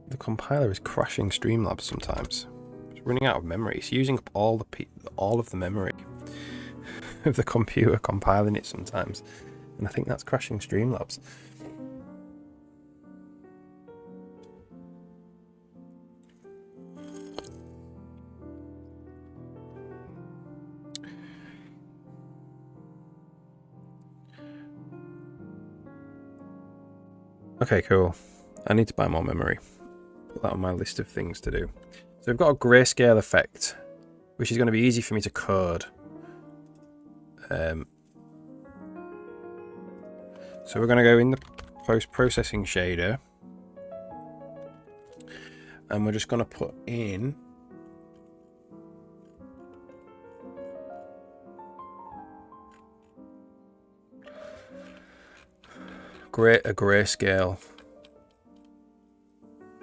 The compiler is crashing Streamlabs sometimes. It's running out of memory. It's using up all of the memory of the computer compiling it sometimes, and I think that's crashing Streamlabs. Okay, cool. I need to buy more memory. Put that on my list of things to do. So we've got a grayscale effect, which is going to be easy for me to code. So we're going to go in the post-processing shader, and we're just going to put in a grayscale,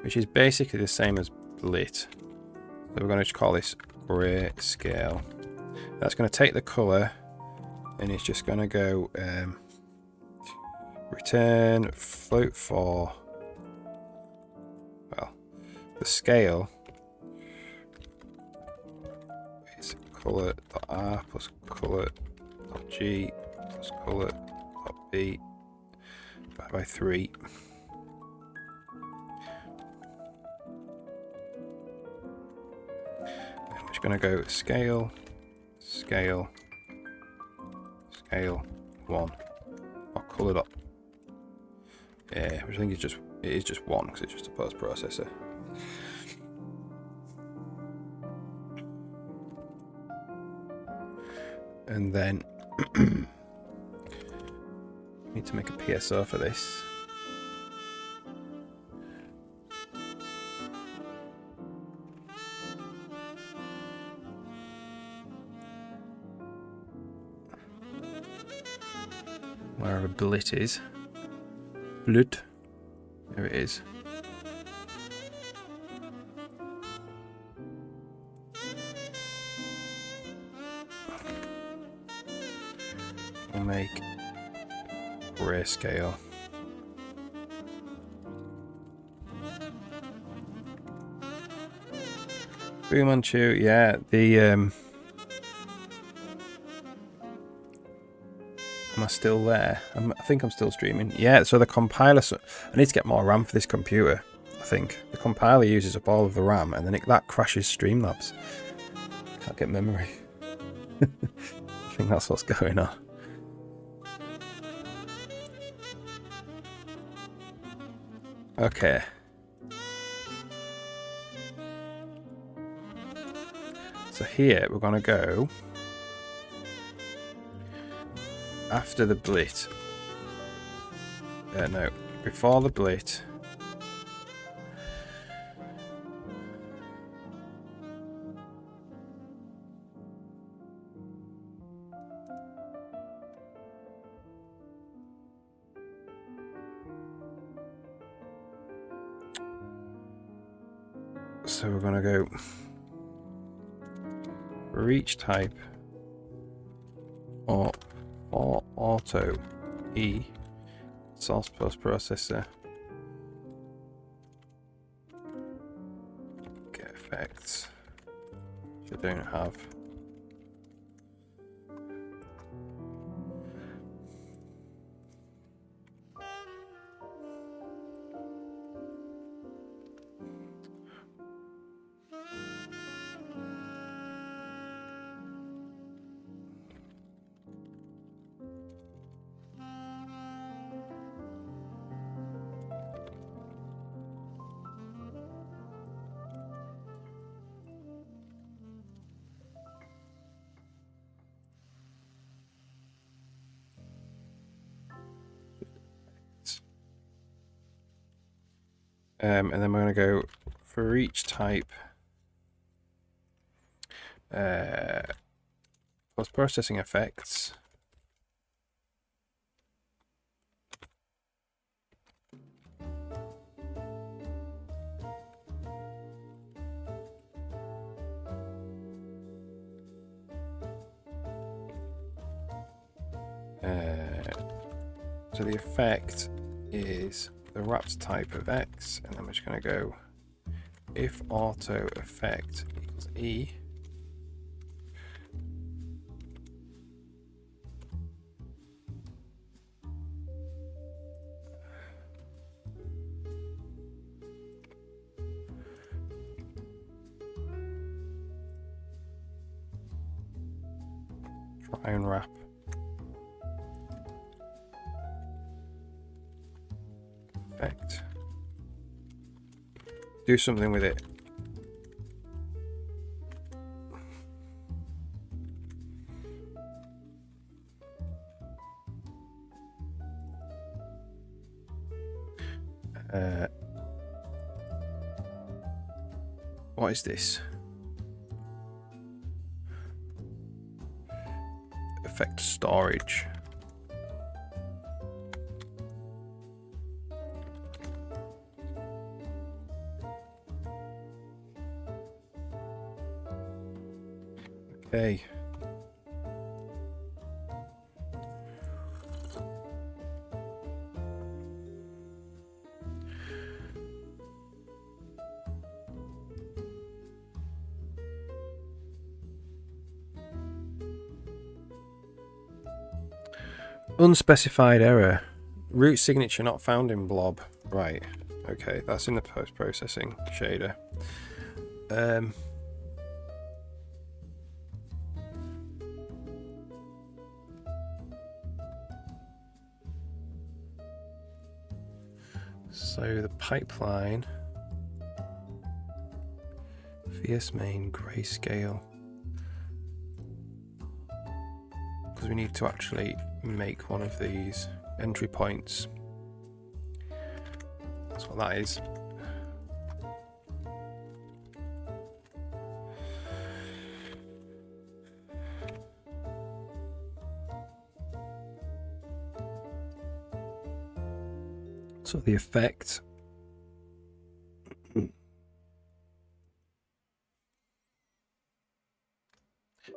which is basically the same as blit. So we're going to call this grayscale. That's going to take the color, and it's just going to go return float for, well, the scale is color.r plus color.g plus color.b by 3. I'm just going to go scale 1 or color dot, yeah, which I think it is just 1 because it's just a post processor. And then I need to make a PSO for this. Wherever blit is. Blit. There it is. We'll make grayscale. Fu Manchu, yeah, am I still there? I think I'm still streaming. Yeah, so the compiler, I need to get more RAM for this computer, I think. The compiler uses up all of the RAM, and then that crashes Streamlabs. Can't get memory. I think that's what's going on. Okay. So here we're going to go after the blit. No, before the blit. So we're going to go for each type or auto E source post processor get effects which I don't have. And then we're going to go for each type post processing effects. So the effect is the wrapped type of X, and then we're just going to go if auto effect equals E, try and wrap effect. Do something with it. What is this? Effect storage. Okay. Unspecified error. Root signature not found in blob. Right. Okay, that's in the post-processing shader. So the pipeline, VS main grayscale, because we need to actually make one of these entry points. That's what that is. So the effect,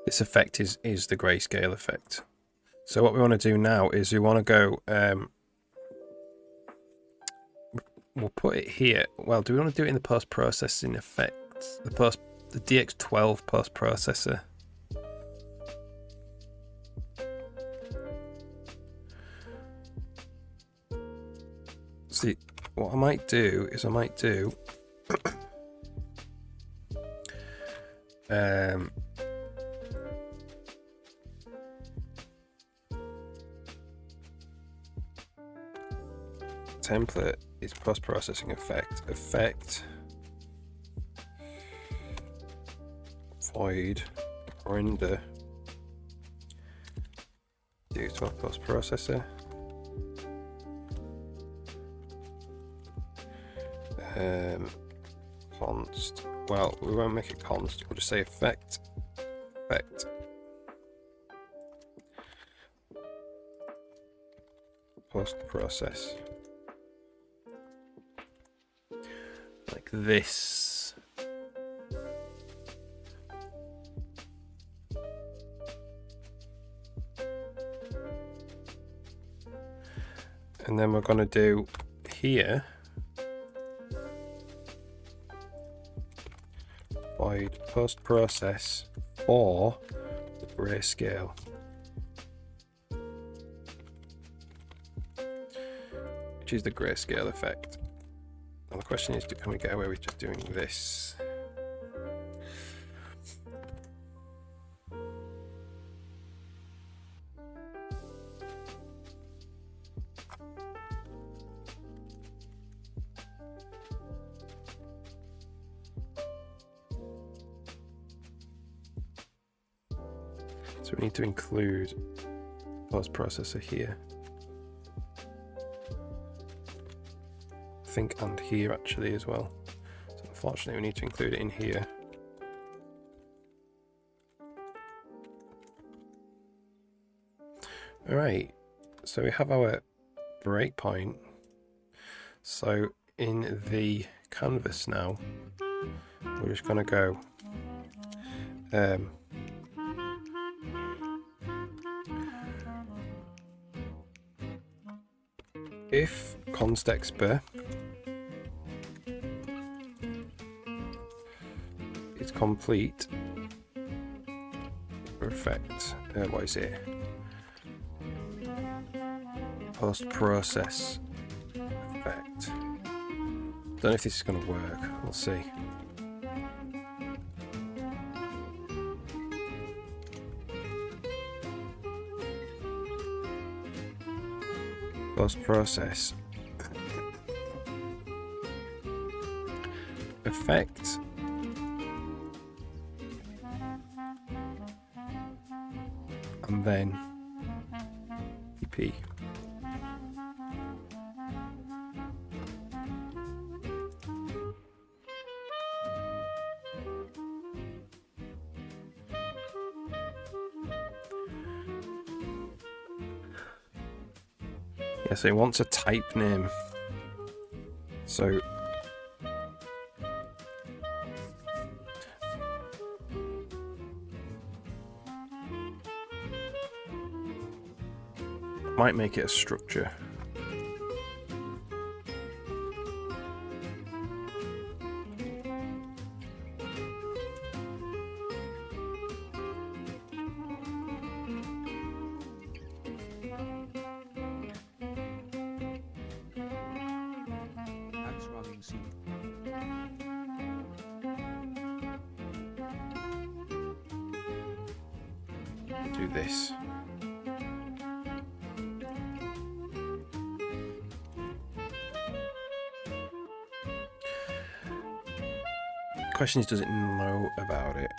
this effect is the grayscale effect. So what we want to do now is we want to go, we'll put it here. Well, do we want to do it in the post-processing effects? The DX12 post-processor. See, what I might do is template is post-processing effect void render DX12 post-processor. Const. Well, we won't make it const. We'll just say effect. Post process. Like this. And then we're going to do here. Void post process for the grayscale, which is the grayscale effect. Now the question is, can we get away with just doing this? So we need to include post processor here. I think, and here actually as well. So unfortunately we need to include it in here. Alright, so we have our breakpoint. So in the canvas now, we're just going to go if const expr complete. Effect. What is it? Post-process effect. Don't know if this is going to work. We'll see. Post-process effect. And then EP. Yeah, so it wants a type name. So might make it a structure. Do this. Question is, does it know about it?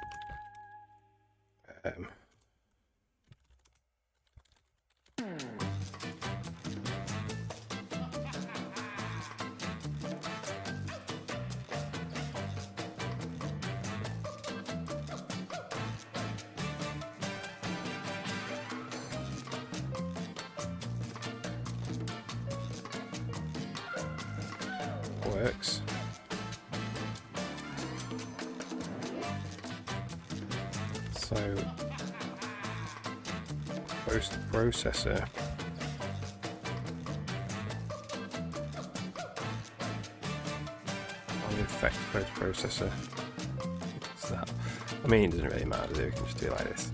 Works. So post-processor on the effect post-processor. What's that? I mean, it doesn't really matter, does it? We can just do it like this.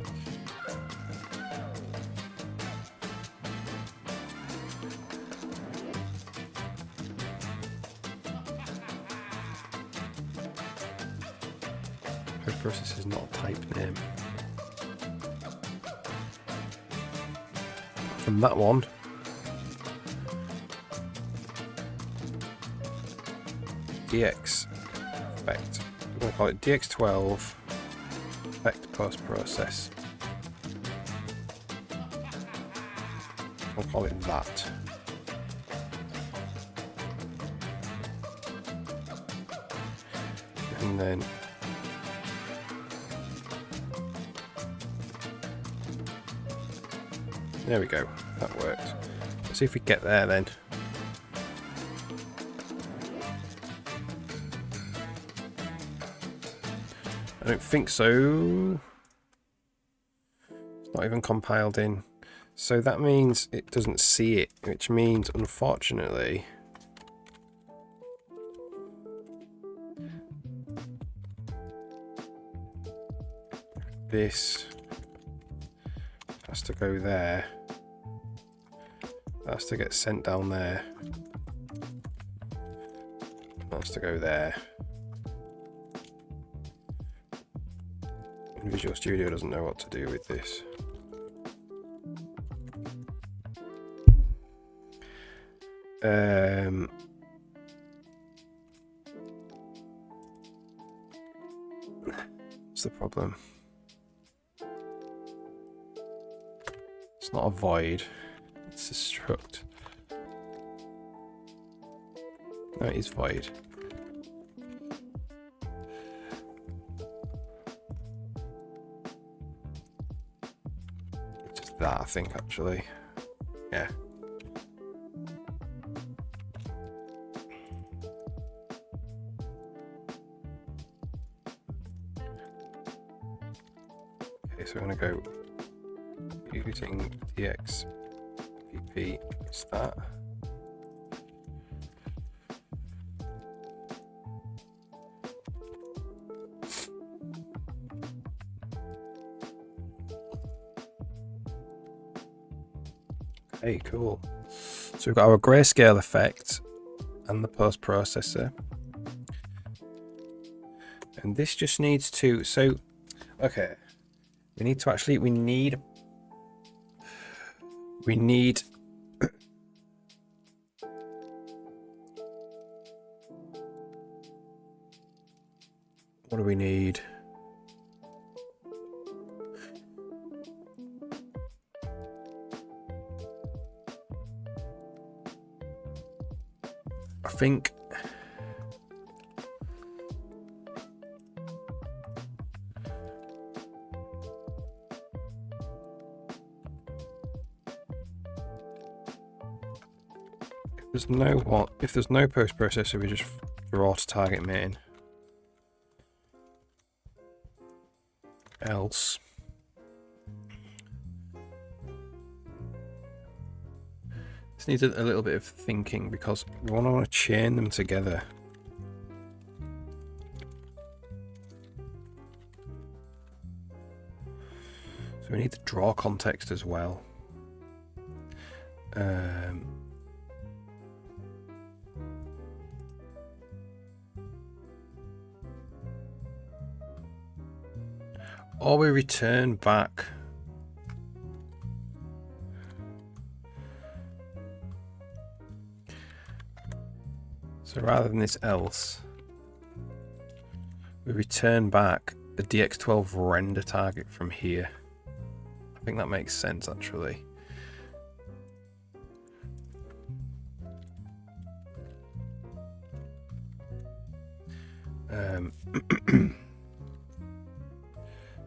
Post-processor is not a type name. From that one, DX effect. We're going to call it DX12 effect post-process. I'll call it that. And then there we go, that worked. Let's see if we get there then. I don't think so. It's not even compiled in. So that means it doesn't see it, which means, unfortunately, this has to go there. That has to get sent down there. That has to go there. And Visual Studio doesn't know what to do with this. What's the problem? It's not a void, it's a struct. No, it is void. It's just that, I think, actually. Yeah. Okay, so we're going to go using DX VP, is that. Hey, cool. So we've got our grayscale effect and the post-processor. And this just needs to, so, okay. We need, what do we need? I think if there's no post processor, we just draw to target main. Else this needs a little bit of thinking because we want to chain them together. So we need the draw context as well. Or we return back. So rather than this else, we return back a DX12 render target from here. I think that makes sense actually.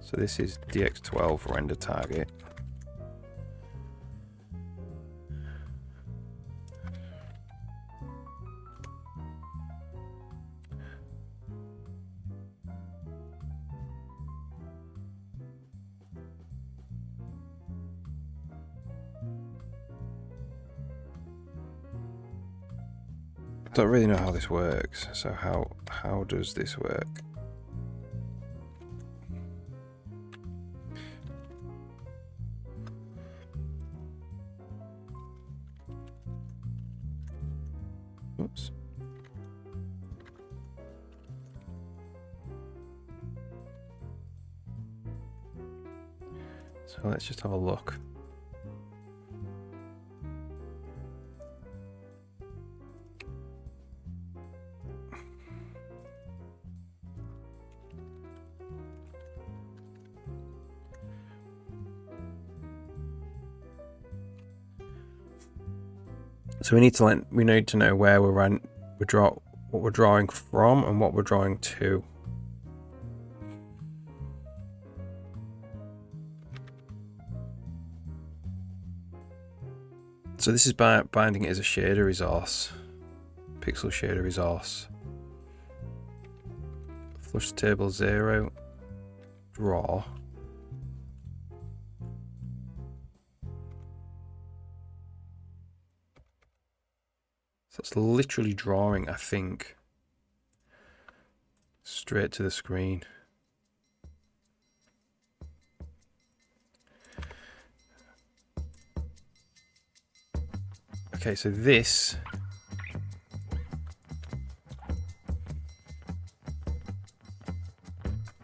So this is DX12 render target. I don't really know how this works. So how does this work? Oops. So let's just have a look. So we need to know where what we're drawing from and what we're drawing to. So this is binding it as a shader resource, pixel shader resource. Flush table 0, draw. So it's literally drawing, I think, straight to the screen. Okay, so this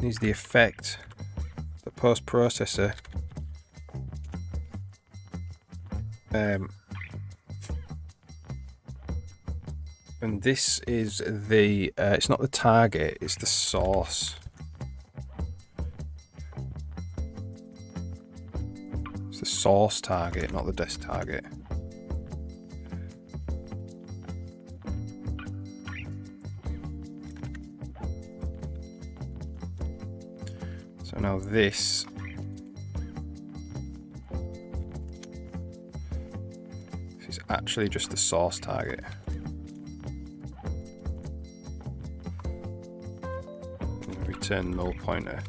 needs the effect, the post-processor. And this is the, it's not the target, it's the source. It's the source target, not the desk target. So now this is actually just the source target. Return null pointer.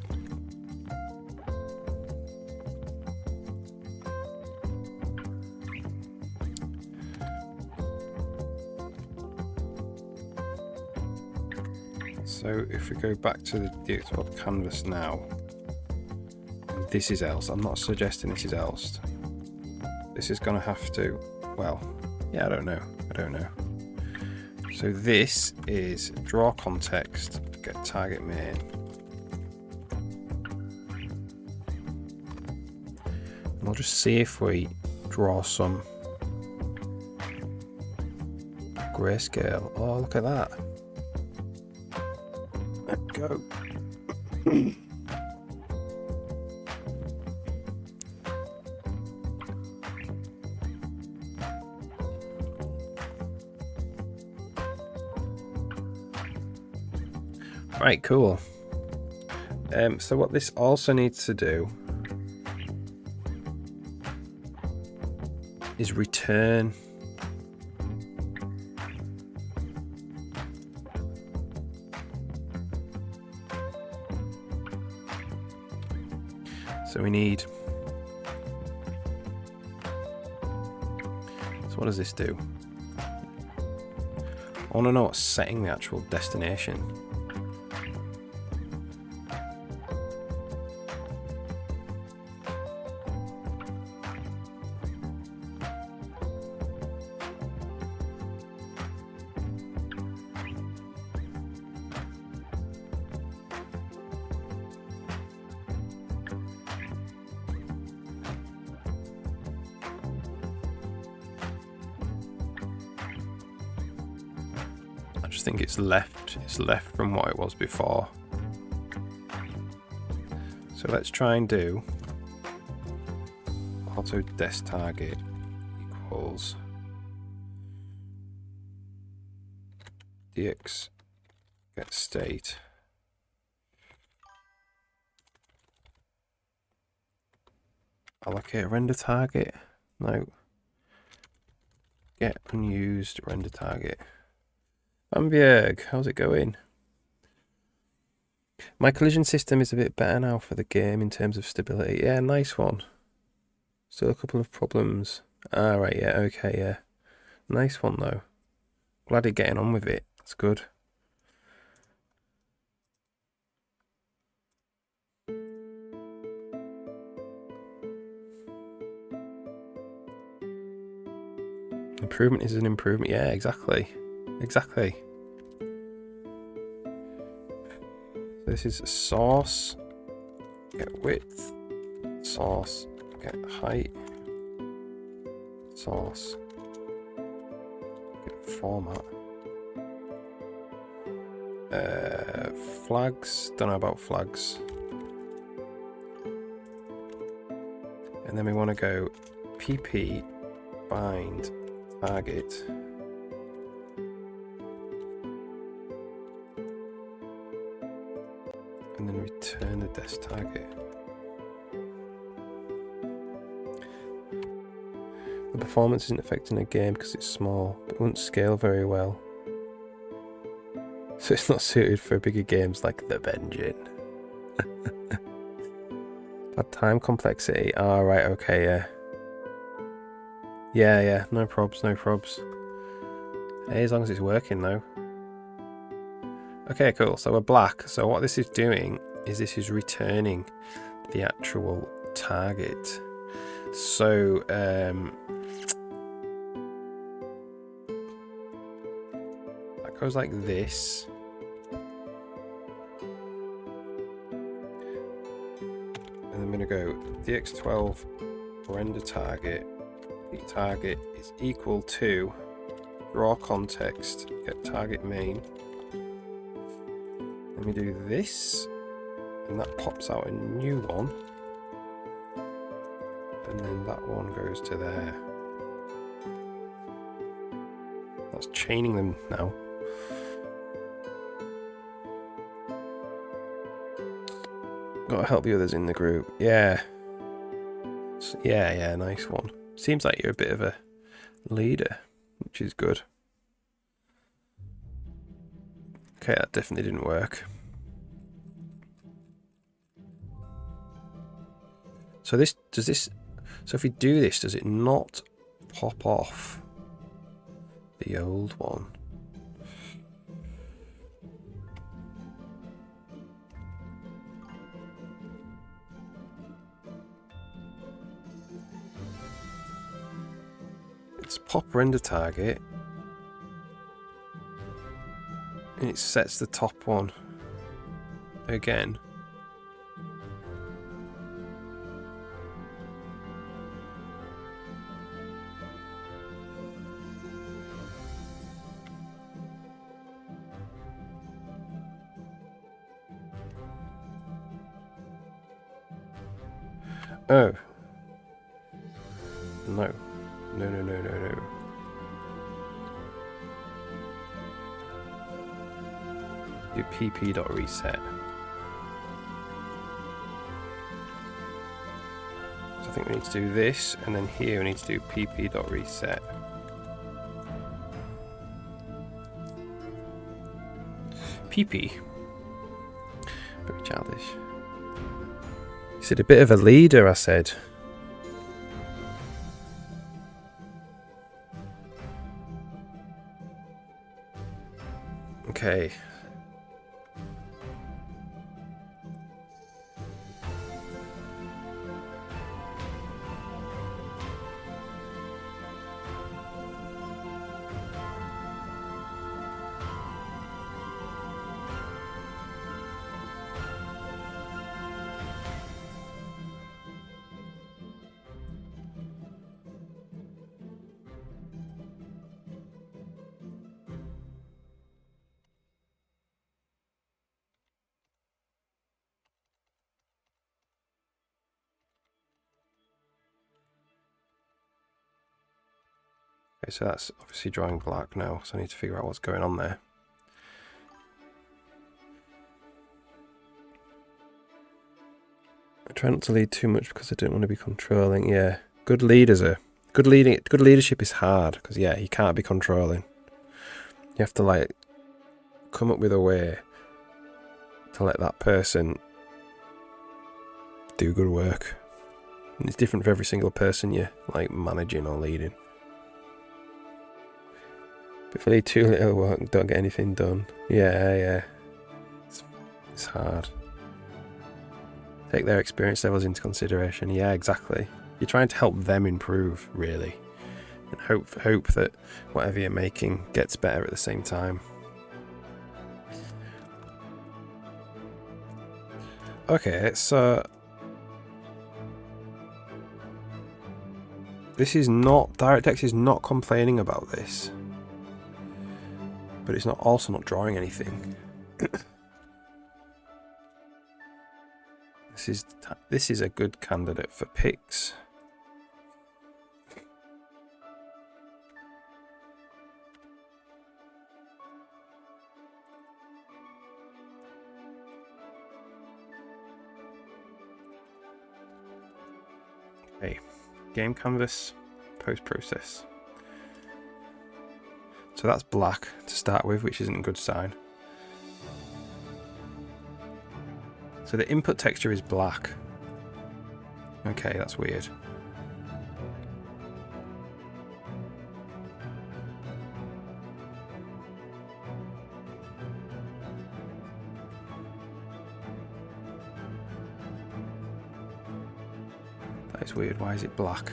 So if we go back to the DX12 canvas now, this is else. I'm not suggesting this is else. this is going to have to, well, yeah, I don't know. So this is draw context, get target main. And we'll just see if we draw some grayscale. Oh, look at that. Let's go. Right, cool. So what this also needs to do is return so we need, so what does this do? I want to know what's setting the actual destination. I just think it's left from what it was before. So let's try and do auto dest target equals dx get state allocate render target. No, get unused render target. Bamberg, how's it going? My collision system is a bit better now for the game in terms of stability. Yeah, nice one. Still a couple of problems. Ah, right, yeah, okay, yeah. Nice one, though. Glad you're getting on with it. That's good. Improvement is an improvement. Yeah, exactly. Exactly. This is source, get width, source, get height, source, get format. Flags, don't know about flags. And then we want to go pp bind target. And then return the dest target. The performance isn't affecting a game because it's small, but it won't scale very well. So it's not suited for bigger games like the Benjin. Bad time complexity. Ah, right, okay, yeah. Yeah, no probs, no probs. Hey, as long as it's working though. Okay, cool. So we're black. So what this is doing is this is returning the actual target. So that goes like this. And I'm going to go dx12 render target. The target is equal to draw context, get target main. Let me do this, and that pops out a new one. And then that one goes to there. That's chaining them now. Gotta help the others in the group. Yeah. Yeah, nice one. Seems like you're a bit of a leader, which is good. Okay, that definitely didn't work. So so if we do this, does it not pop off the old one? pop render target, and it sets the top one again. Oh. No. No, no, no, no, no. Do pp.reset. So I think we need to do this, and then here we need to do pp.reset. PP. Very childish. Is it a bit of a leader, I said. Okay. Okay, so that's obviously drawing black now, so I need to figure out what's going on there. I try not to lead too much because I don't want to be controlling. Yeah, good leadership is hard because yeah, you can't be controlling. You have to like come up with a way to let that person do good work. And it's different for every single person you're like managing or leading. But if I lead too little work, don't get anything done. Yeah. It's hard. Take their experience levels into consideration. Yeah, exactly. You're trying to help them improve, really. And hope that whatever you're making gets better at the same time. Okay, so this is not... DirectX is not complaining about this. But it's not also not drawing anything. This is a good candidate for picks. Okay, game canvas, post-process. So that's black to start with, which isn't a good sign. So the input texture is black. Okay, that's weird. That is weird. Why is it black?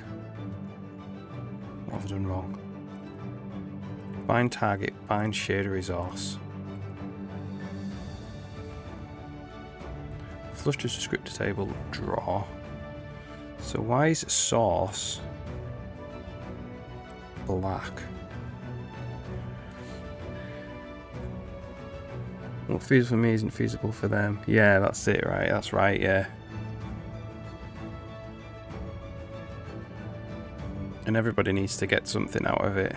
What have I done wrong? Bind target, bind shader resource. Flush to descriptor table, draw. So why is source black? What's feasible for me isn't feasible for them. Yeah, that's it, right? That's right, yeah. And everybody needs to get something out of it.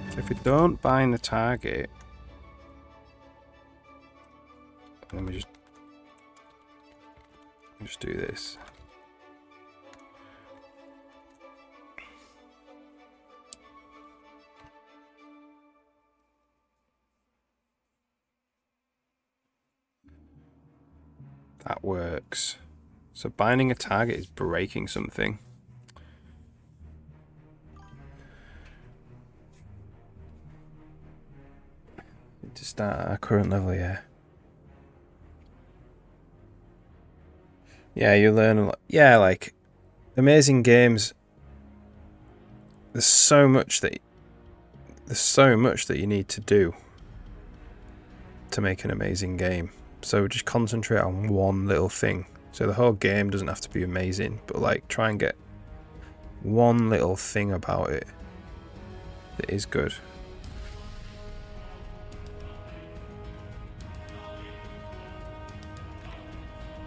So if we don't bind the target, let me just do this. That works. So binding a target is breaking something. Need to start at our current level, yeah. Yeah, you learn a lot. Yeah, like amazing games. There's so much that you need to do to make an amazing game. So just concentrate on one little thing. So the whole game doesn't have to be amazing, but like try and get one little thing about it that is good.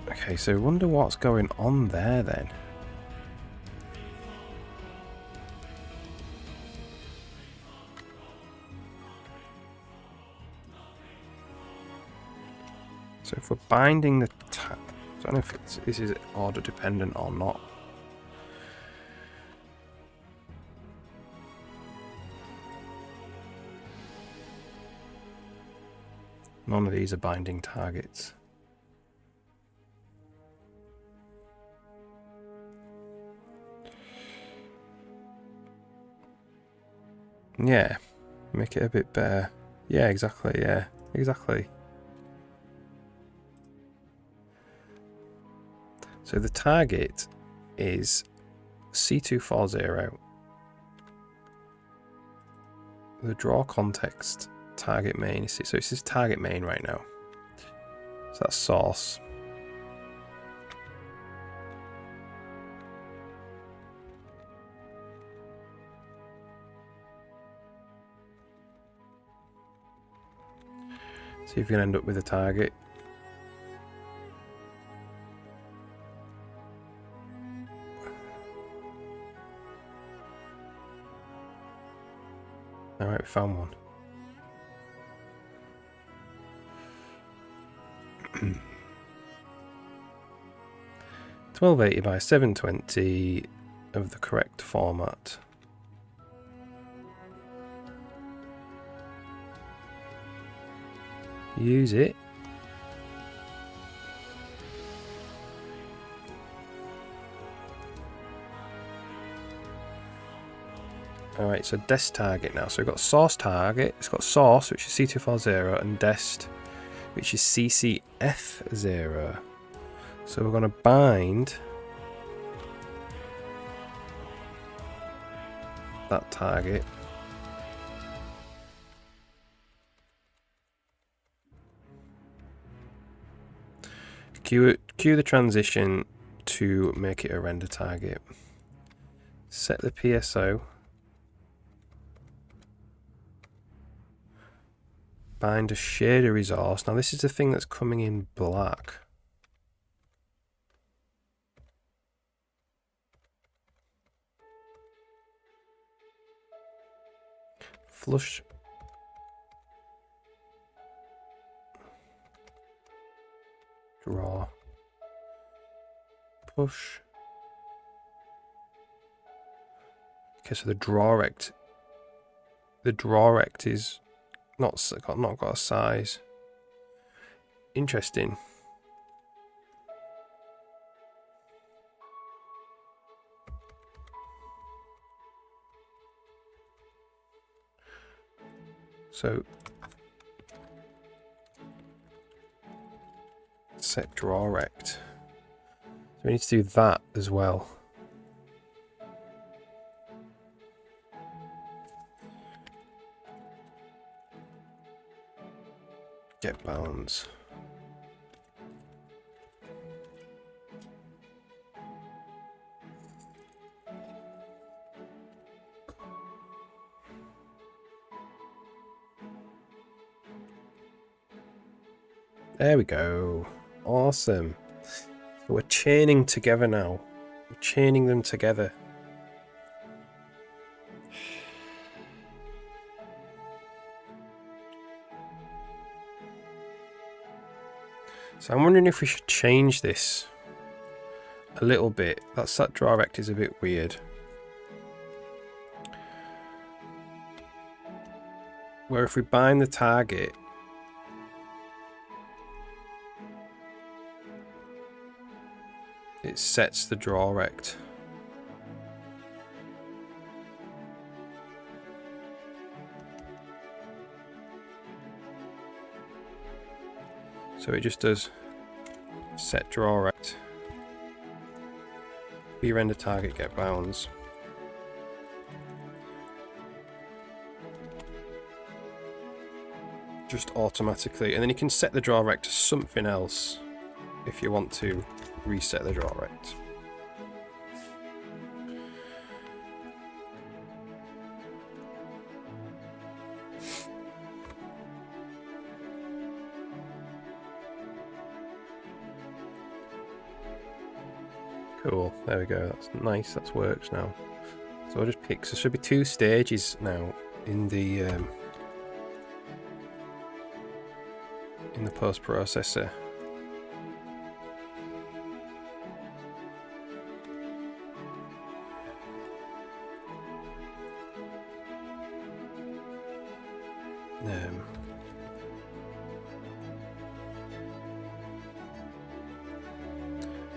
Okay, so I wonder what's going on there then. So if we're binding the I don't know if this is order dependent or not. None of these are binding targets. Yeah, make it a bit better. Yeah, exactly, yeah, exactly. So the target is C240. The draw context target main. So this is target main right now. So that's source. See if you can end up with a target. Alright, we found one. $1280 by $720 of the correct format. Use it. Alright, so dest target now. So we've got source target. It's got source, which is C240, and dest, which is CCF0. So we're going to bind that target. Cue the transition to make it a render target. Set the PSO. Bind a shader resource. Now this is the thing that's coming in black. Flush. Draw. Push. Okay, so the draw rect is not got a size. Interesting. So set draw rect. So we need to do that as well. Get bounds. There we go. Awesome. So we're chaining together now. We're chaining them together. So I'm wondering if we should change this a little bit. That draw rect is a bit weird. Where if we bind the target, it sets the draw rect. So it just does set draw rect. be render target get bounds. Just automatically, and then you can set the draw rect to something else if you want to reset the draw rect. Cool, there we go, that's nice, that works now. So I'll just pick, so there should be 2 stages now in the post-processor.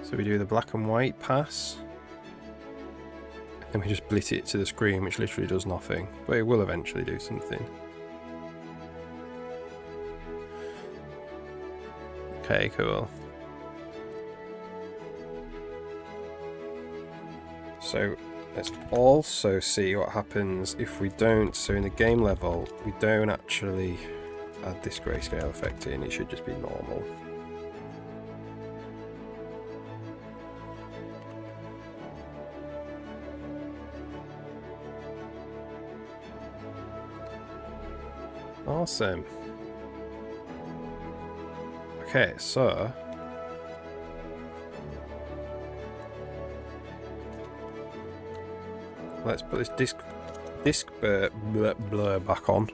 So we do the black and white pass, and then we just blit it to the screen, which literally does nothing, but it will eventually do something. Okay, cool. So let's also see what happens if we don't. So in the game level, we don't actually add this grayscale effect in, it should just be normal. Awesome. Okay, so let's put this disc blur back on,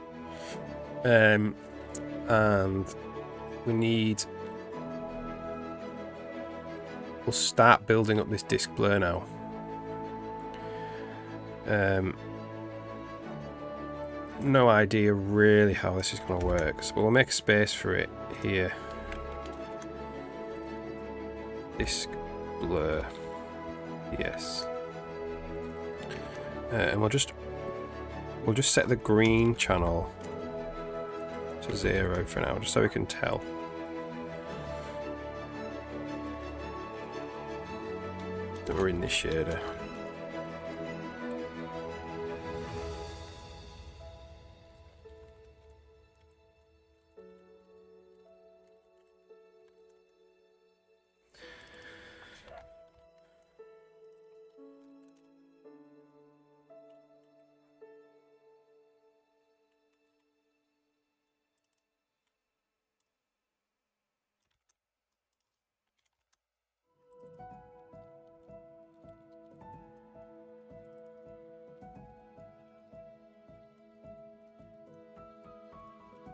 and we'll start building up this disc blur now. No idea really how this is going to work, so we'll make space for it here. Disc blur, yes, and we'll just set the green channel to 0 for now, just so we can tell. That we're in this shader.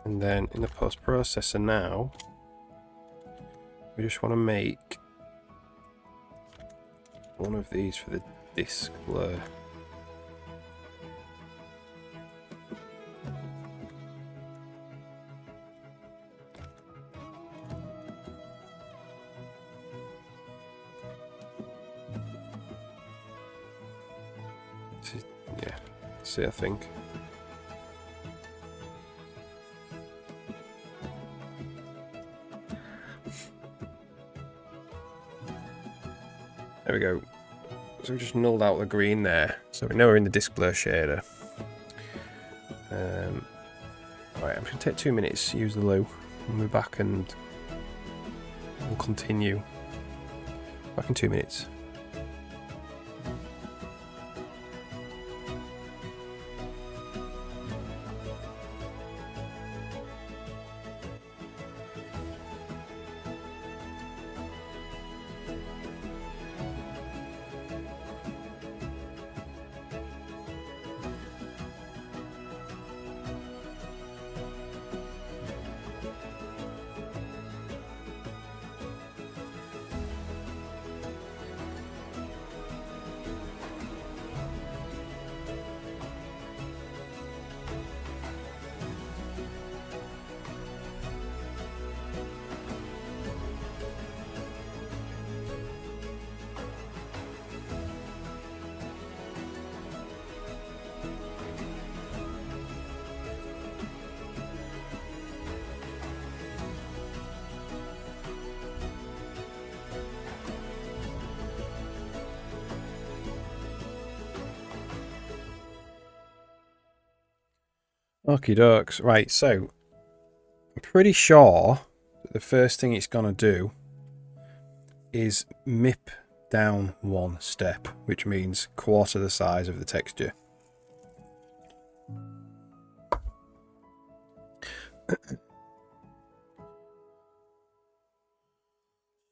And then in the post-processor now, we just want to make one of these for the disc blur. Yeah, see, I think. There we go. So we just nulled out the green there. So we know we're in the disc blur shader. Right, I'm going to take 2 minutes, use the loo, and we'll be back and we'll continue. Back in 2 minutes. Okie dokes. Right, so I'm pretty sure that the first thing it's going to do is MIP down one step, which means quarter the size of the texture.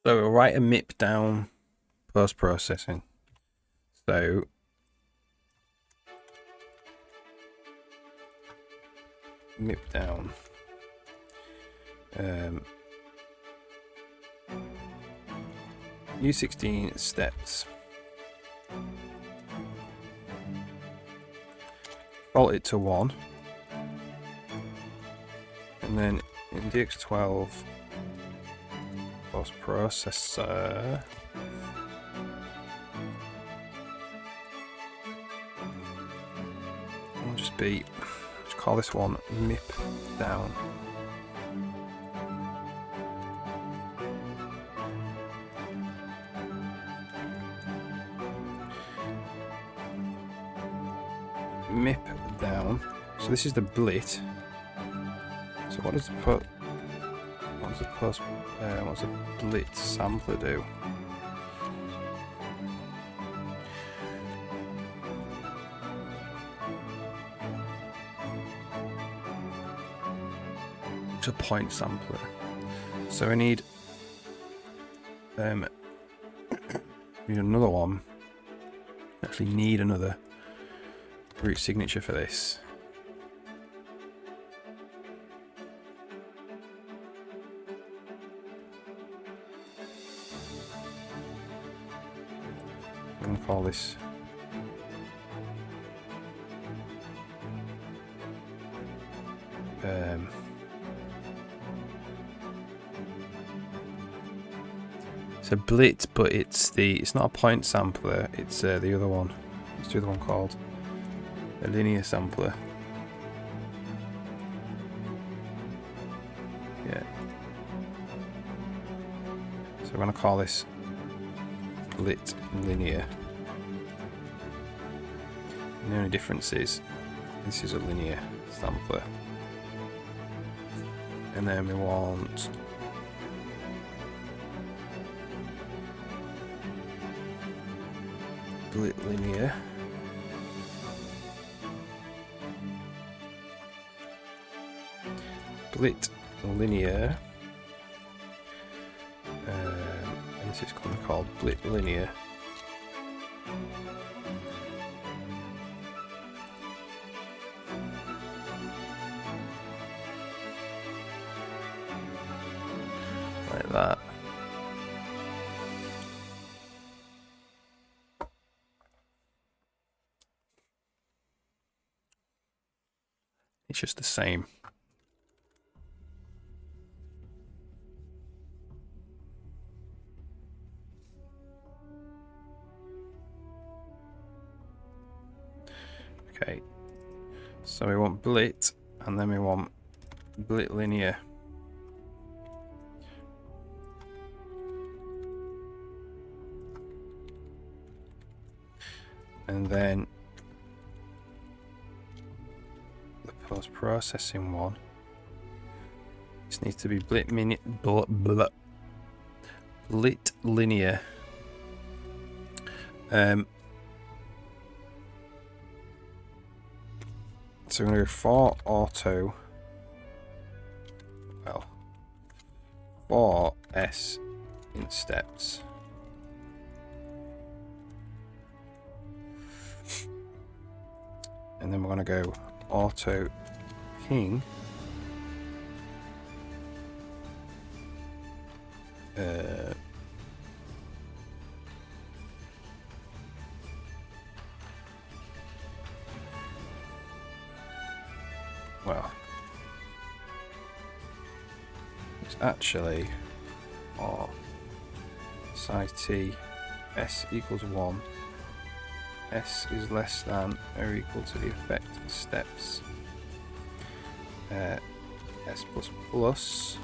So we'll write a MIP down post-processing. So MIP down U16 steps. Fault it to 1. And then in DX12 post-processor will just be, let's call this one MIP down. MIP down. So this is the blit. So what does the blit sampler do? It's a point sampler. So I need another one. Actually need another root signature for this. I'm going to call this it's a blit, but it's not a point sampler, it's the other one. What's the other one called? A linear sampler. Yeah. So we're going to call this blit linear. And the only difference is this is a linear sampler. And then we want blit linear. Blit linear. And this is going to be called blit linear. Like that. It's just the same. Okay, so we want blit, and then we want blit linear. And then the post-processing one. This needs to be blit linear. So we're going to go for auto. Well, for S in steps. And then we're going to go auto king. Well, it's actually size T S equals 1. S is less than or equal to the effect steps. S plus plus.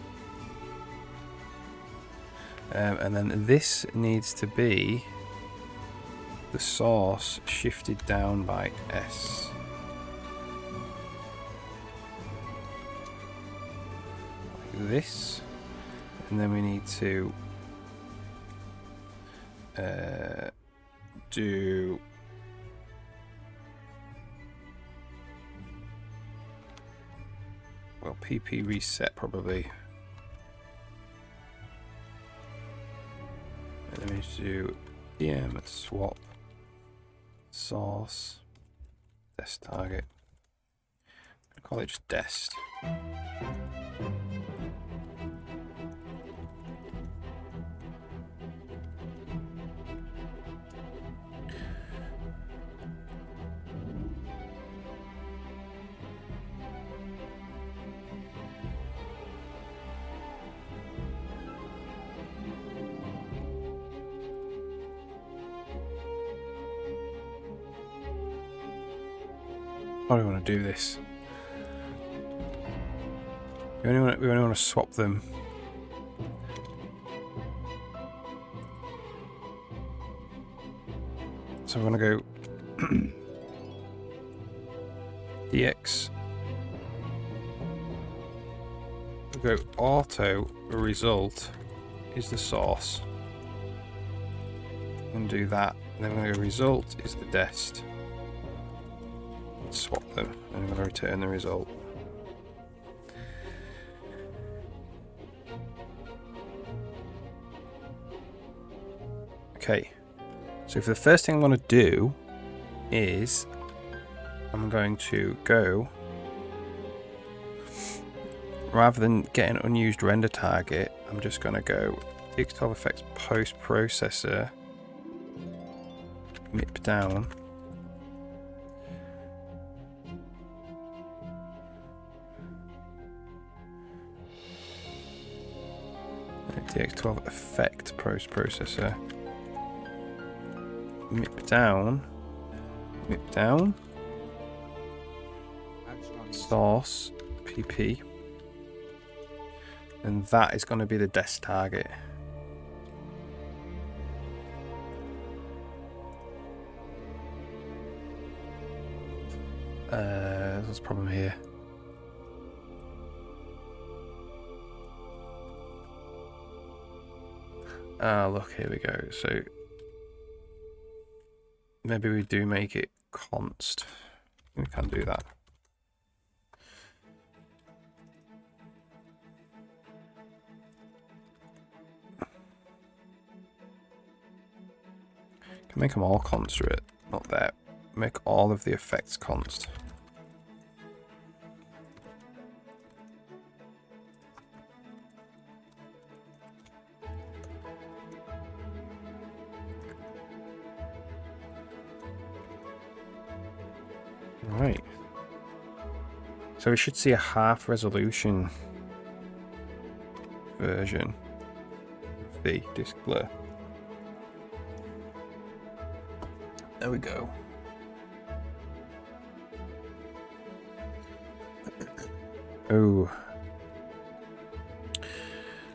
And then this needs to be the source shifted down by S. this, and then we need to do well, PP reset probably, and then we need to do PM swap source dest target. I'll call it just dest. How do we want to do this? We only want to swap them. So we're going to go DX. We'll go auto result is the source. And do that. And then we're going to go result is the dest. Swap them, and I'm going to return the result. Okay, so for the first thing I'm going to do is I'm going to go, rather than get an unused render target, I'm just going to go DX12 effects post processor, MIP down. DX12 effect post processor, MIP down, source PP, and that is going to be the dest target. There's a problem here. Ah, look, here we go. So maybe we do make it const. We can do that. Can make them all const, not that. Make all of the effects const. Right. So we should see a half resolution version of the disk blur. There we go. Oh.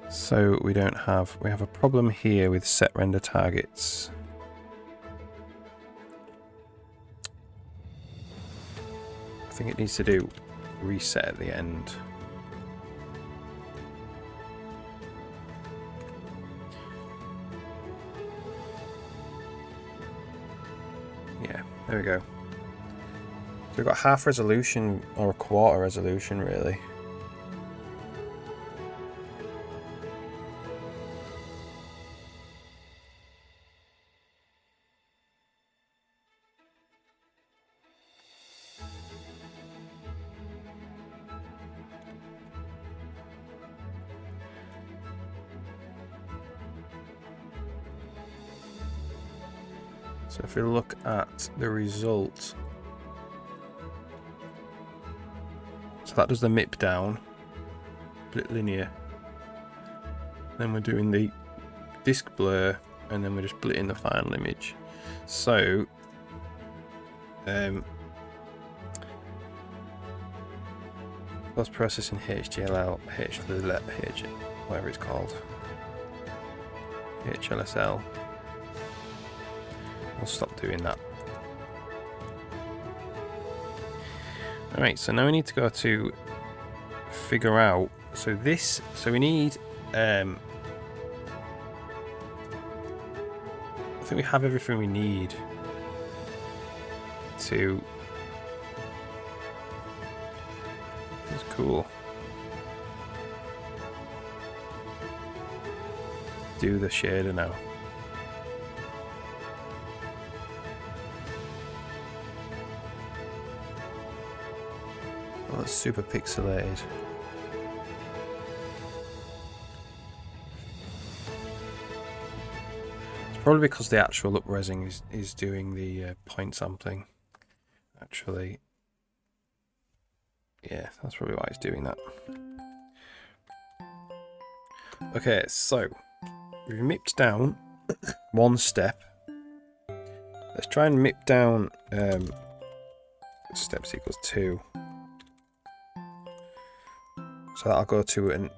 So we have a problem here with set render targets. I think it needs to do reset at the end. Yeah, there we go. So we've got half resolution or a quarter resolution really. So if we look at the result, so that does the MIP down, split linear. Then we're doing the disk blur, and then we're just splitting the final image. So post processing HDLL, whatever it's called, HLSL. We'll stop doing that. Alright, so now we need to go to figure out So this, so we need, I think we have everything we need to, that's cool. Do the shader now. Oh, that's super pixelated. Probably because the actual up-resing is doing the point sampling. Actually, yeah, that's probably why it's doing that. Okay, so we've mipped down one step. Let's try and mip down steps equals 2. So that'll go to an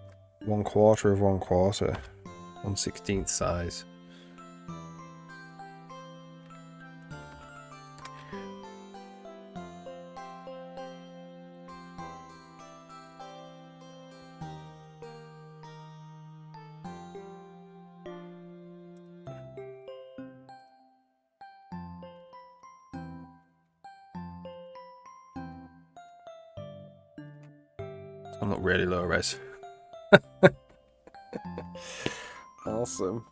1/4 of 1/4, 1/16 size. I'm not really low res. Awesome.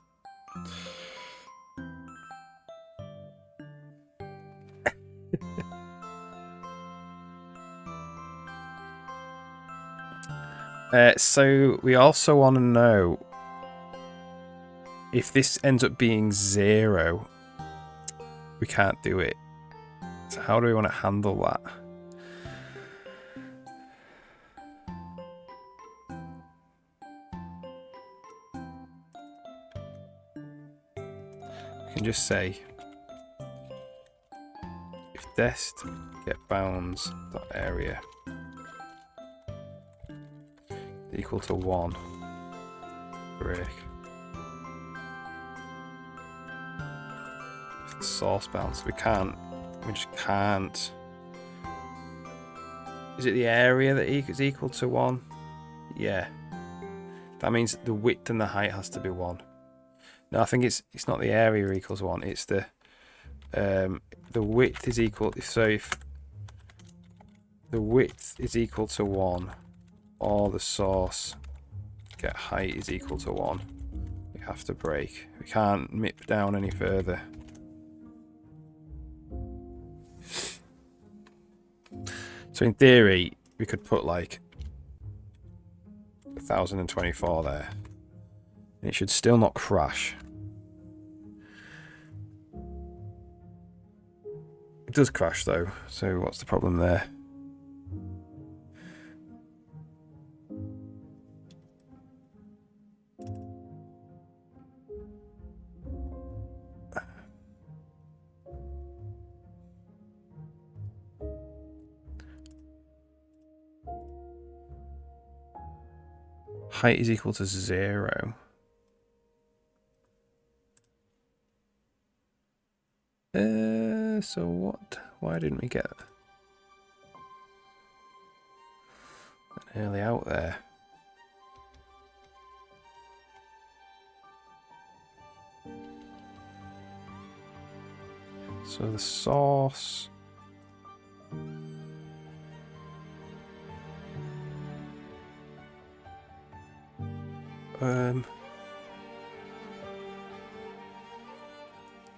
So we also want to know if this ends up being 0, we can't do it. So how do we want to handle that? We can just say if dest get bounds dot area equal to 1, break. If the source bounds, we just can't. Is it the area that is equal to 1? Yeah. That means the width and the height has to be 1. No, I think it's not the area equals 1. It's the width is equal. So if the width is equal to 1, or the source get height is equal to 1, we have to break. We can't mip down any further. So in theory, we could put like 1024 there. And it should still not crash. It does crash though, so what's the problem there? Height is equal to 0. So what? Why didn't we get an early out there? So the source. Um.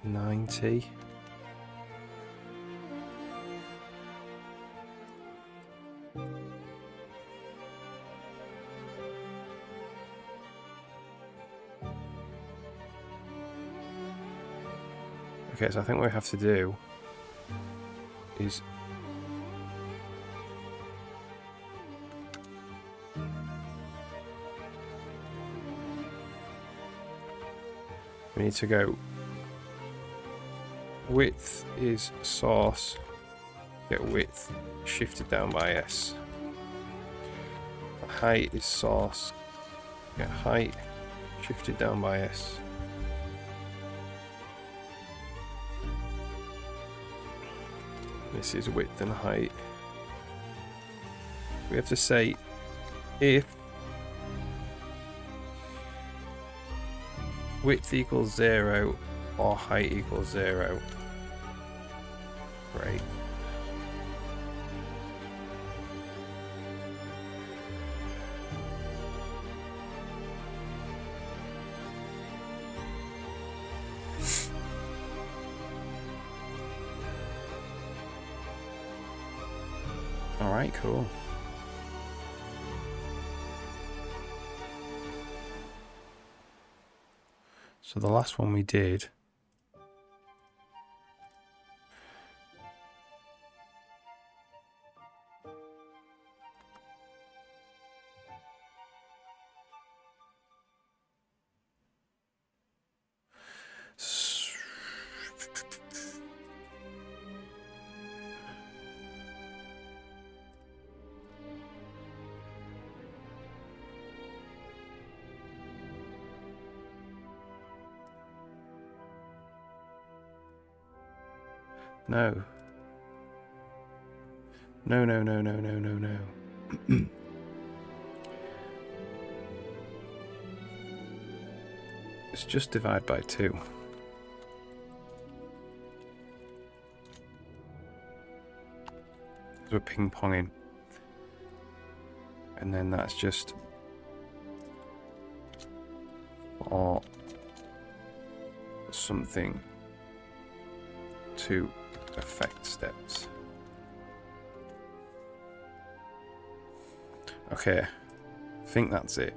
90. Okay, so I think what we have to do is we need to go width is source, get width shifted down by S. The height is source, get height shifted down by S. This is width and height. We have to say if width equals 0 or height equals 0. Great. Alright, cool. So the last one we did No. No, no, no, no, no, no, no. It's just divide by 2. We're ping-ponging. And then that's just for something to affect steps. Okay, I think that's it.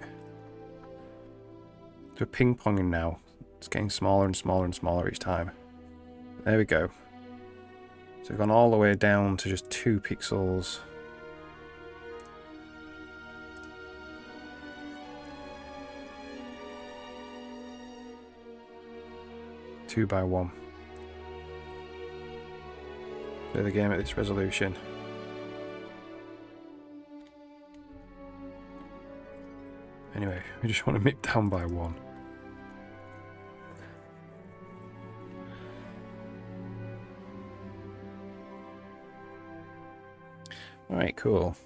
We're ping-ponging now. It's getting smaller and smaller and smaller each time. There we go. So we've gone all the way down to just 2 pixels. Two by 1. Play the game at this resolution. Anyway, we just want to nip down by 1. Alright, cool.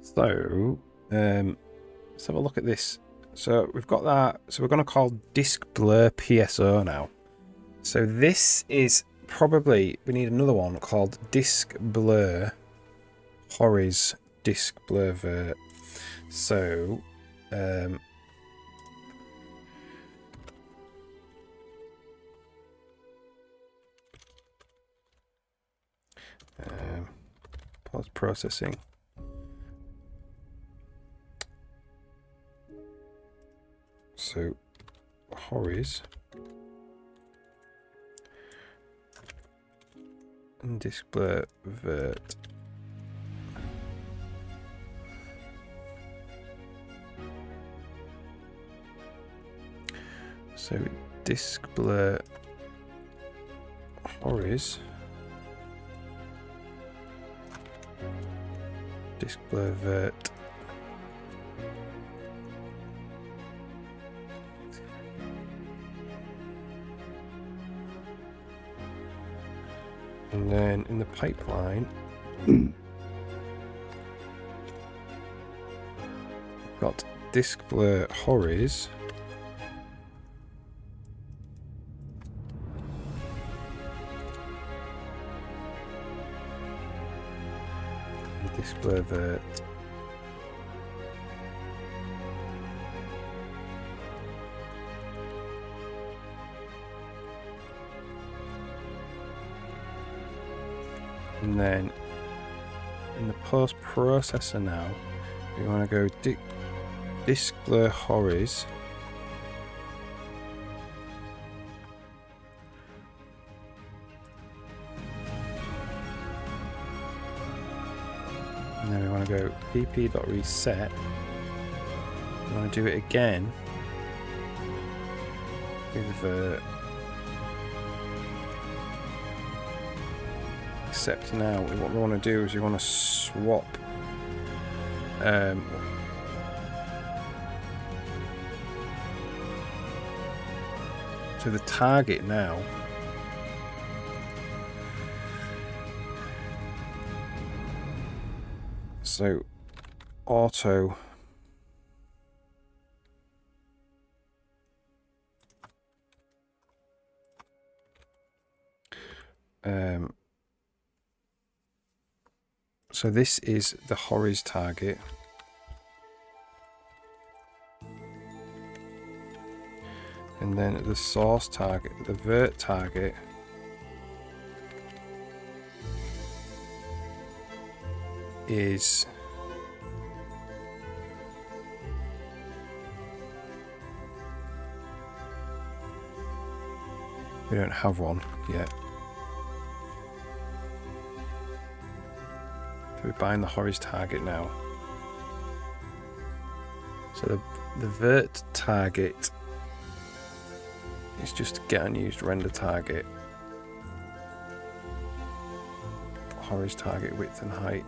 So, let's have a look at this. So we've got that. So we're going to call Disk Blur PSO now. So this is probably, we need another one called Disk Blur Horiz Disk Blur Vert. So, pause processing. So, Horiz and Disk Blur Vert. So, Disk Blur Horiz. Disk Blur Vert. And then in the pipeline, we've got Disk Blur Horiz. And Disk Blur Vert. And then in the post processor now, we want to go Disk Blur Horiz. And then we want to go pp.reset. We want to do it again with except now what we want to do is we want to swap to the target now. So auto So this is the Hori's target. And then the source target, the vert target is we don't have one yet. So we bind the Hori's target now. So the vert target is just get unused render target. Hori's target width and height.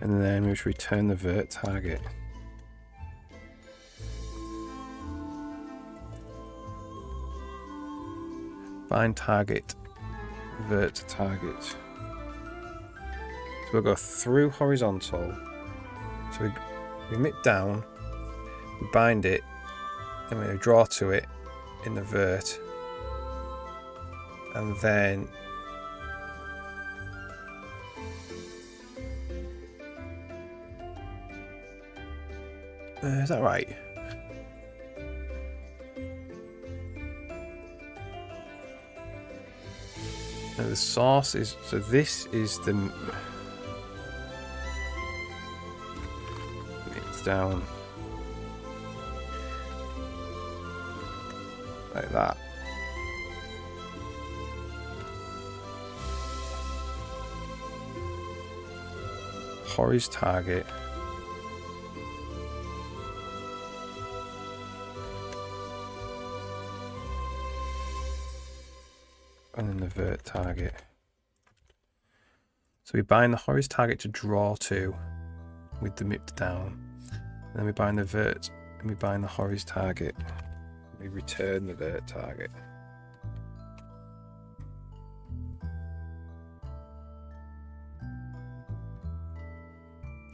And then we should return the vert target. Bind target, vert to target. So we'll go through horizontal. So we mip down, we bind it, and we draw to it in the vert. And then is that right? No, the source is, so this is the, it's down like that. Hori's target. And then the vert target. So we bind the Hori's target to draw to with the mipped down. And then we bind the vert and we bind the Hori's target. We return the vert target.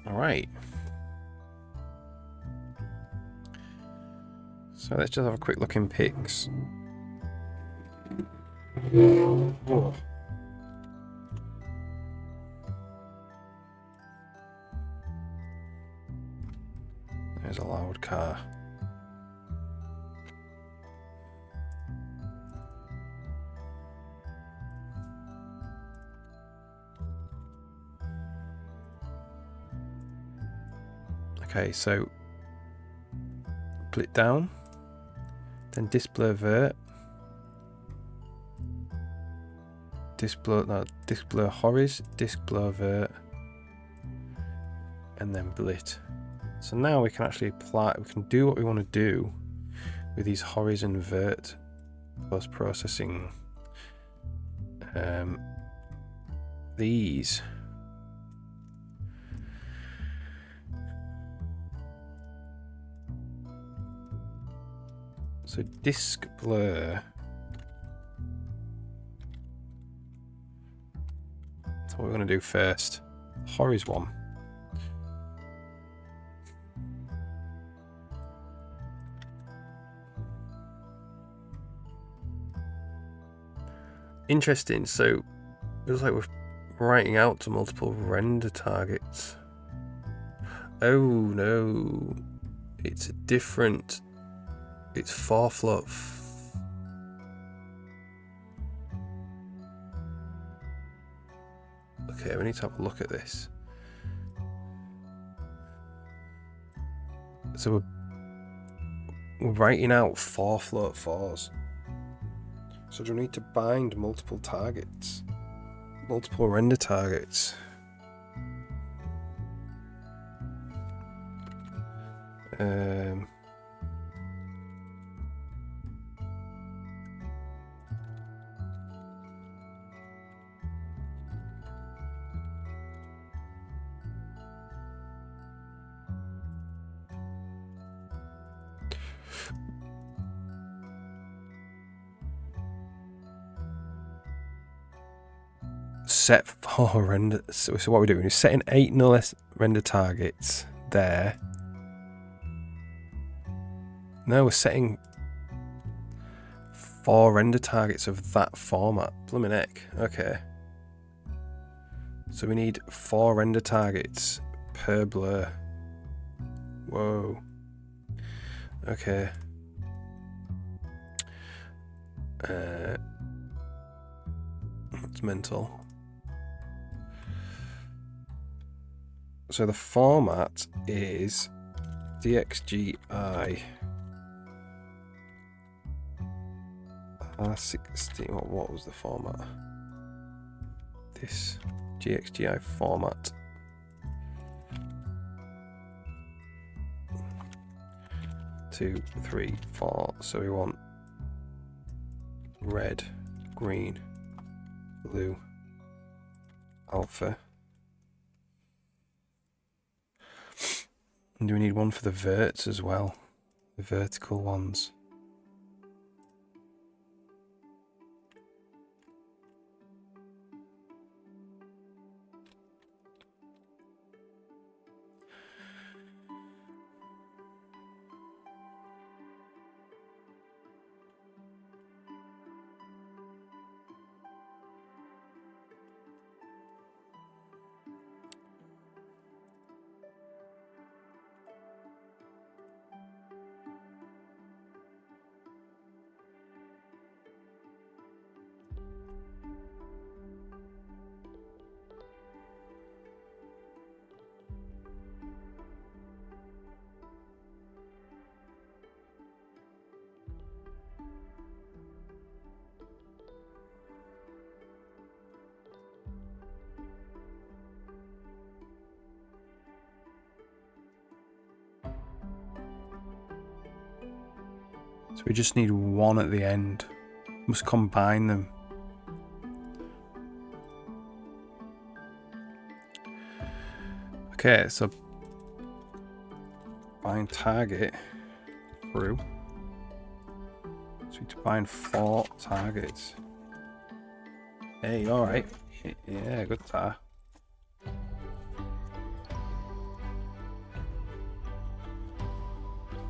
Alright. So let's just have a quick look in pics. Oh. There's a loud car. Okay, so split down, then display vert. Display Hori's, display vert, and then blit. So now we can actually apply, we can do what we want to do with these Hori's and vert post processing. These. So disk blur. What we're going to do first. Hori's one. Interesting. So it looks like we're writing out to multiple render targets. Oh no, it's a different. It's 4 float. Okay, we need to have a look at this. So we're writing out 4 float 4s. So do we need to bind multiple targets? Multiple render targets? set 4 render. So what we're doing is setting 8 null render targets there. No, we're setting 4 render targets of that format. Blooming heck. Okay. So we need 4 render targets per blur. Whoa. Okay. That's mental. So the format is DXGI R16. What was the format? This GXGI format. Two, three, four. So we want red, green, blue, alpha. And do we need one for the verts as well? The vertical ones. So we just need one at the end. Must combine them. Okay, so bind target through. So we need to bind 4 targets. Hey, alright. Yeah, good tar.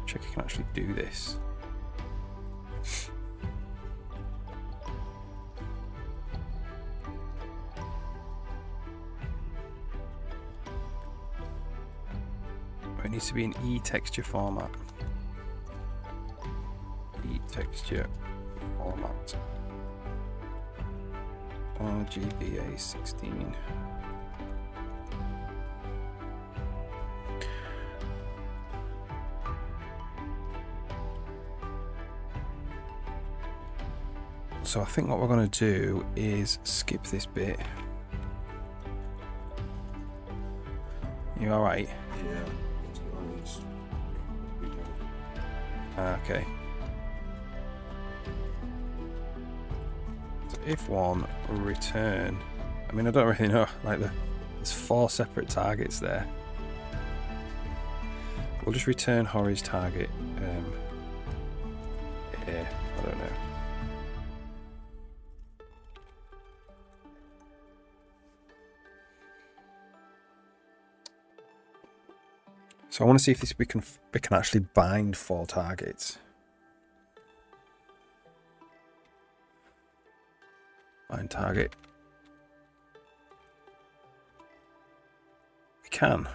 Check I can actually do this. It needs to be an E texture format. E texture format. RGBA 16. So I think what we're going to do is skip this bit. You alright? Yeah. Okay. So if one return, I mean I don't really know. Like there's 4 separate targets there. We'll just return Hori's target. Yeah, I don't know. So I want to see if we can actually bind 4 targets. Bind target. We can.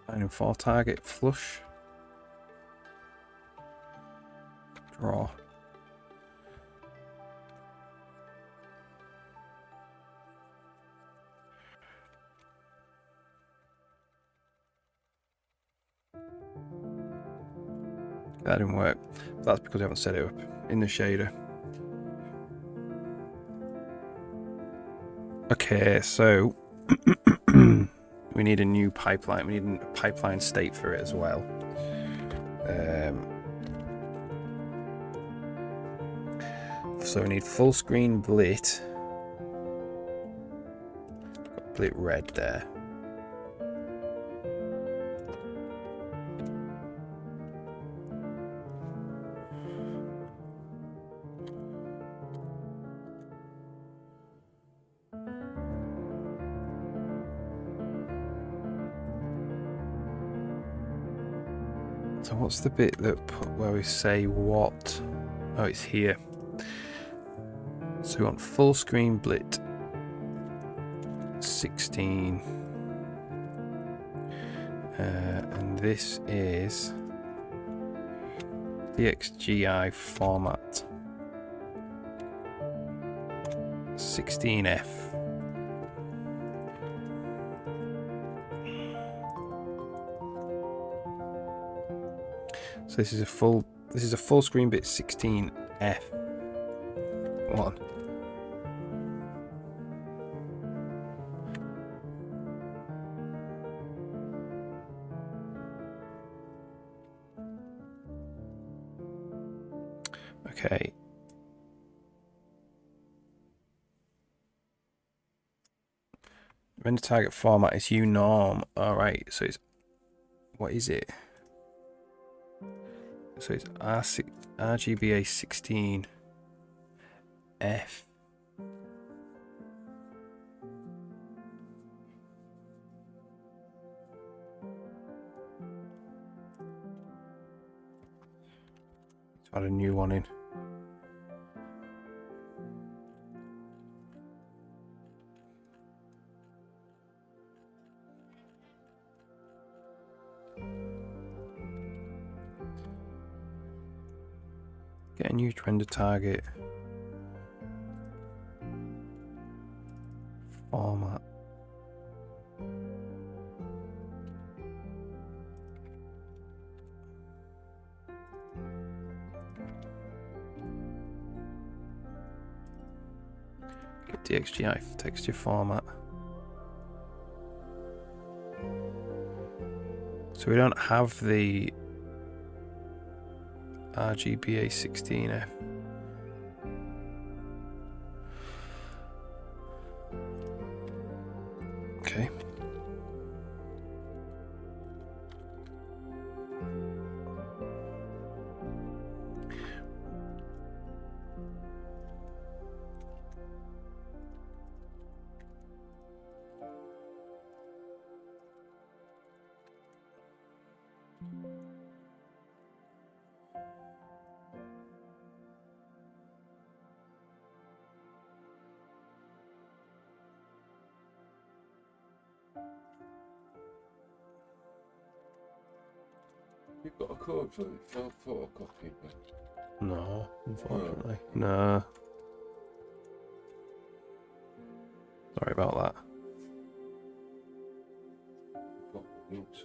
Binding 4 target flush. Draw. That didn't work. That's because I haven't set it up in the shader. Okay, so we need a new pipeline. We need a pipeline state for it as well. So we need full screen blit, split red there. So what's the bit that where we say what? Oh, it's here. So we want full screen blit 16, and this is DXGI format 16F. So this is a full screen bit 16F one. Okay. Render target format is unorm. Alright, so it's, what is it? So it's RGBA 16F. Let's add a new one in. Get a new render target format. Get DXGI texture format. So we don't have the RGBA 16F. Okay. You've got a code for photocopy, but No, unfortunately. No. Sorry about that. you've got the links.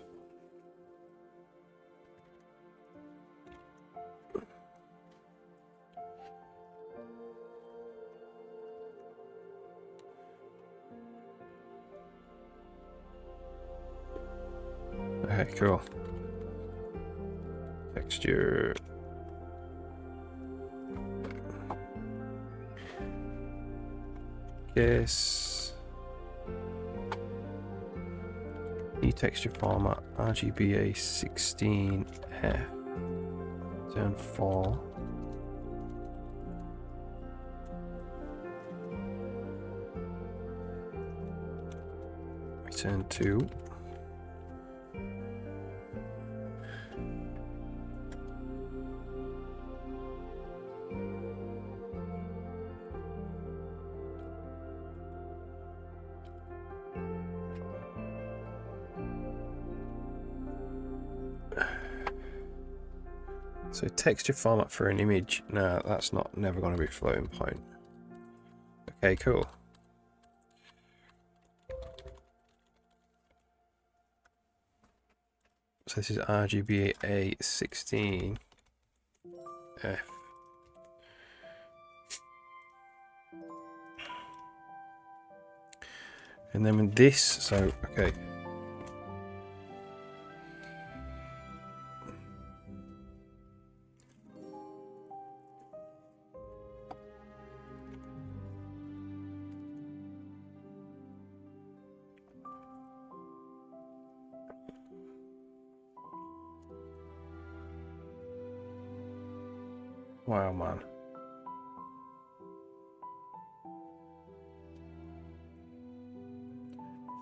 Okay, cool. Texture. Yes. New texture format RGBA 16F. Turn 4. Return 2. So texture format for an image. No, that's never going to be floating point. Okay, cool. So this is RGBA 16F. And then with this, so okay. Wow, man.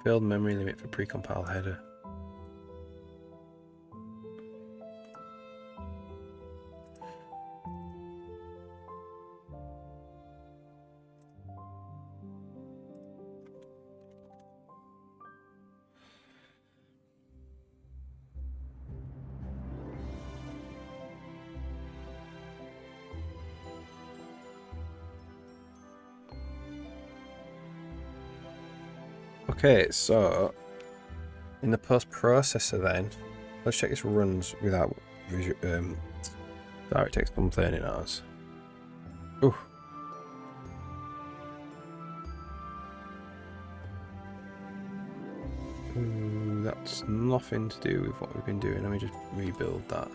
Failed memory limit for precompile header. Okay, so in the post processor, then let's check this runs without DirectX complaining at us. Ooh. Ooh, that's nothing to do with what we've been doing. Let me just rebuild that.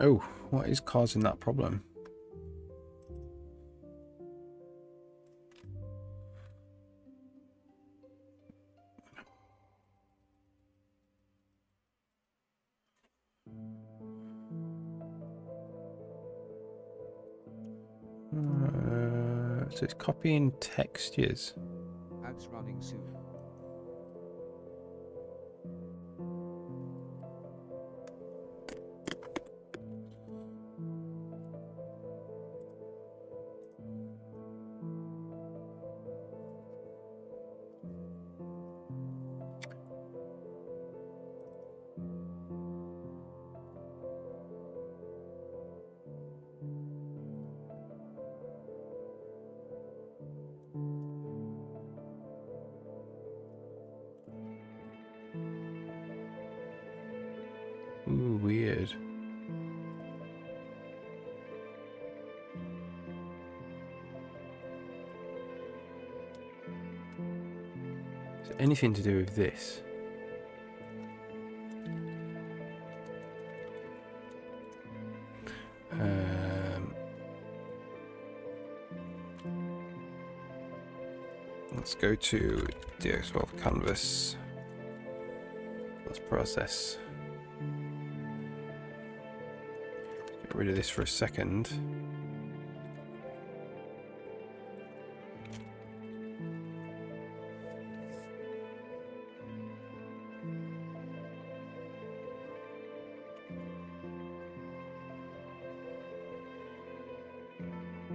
Oh, what is causing that problem? So it's copying textures. Ads running soon. Ooh, weird. Is it anything to do with this? Let's go to DX12 canvas. Let's process. Get rid of this for a second.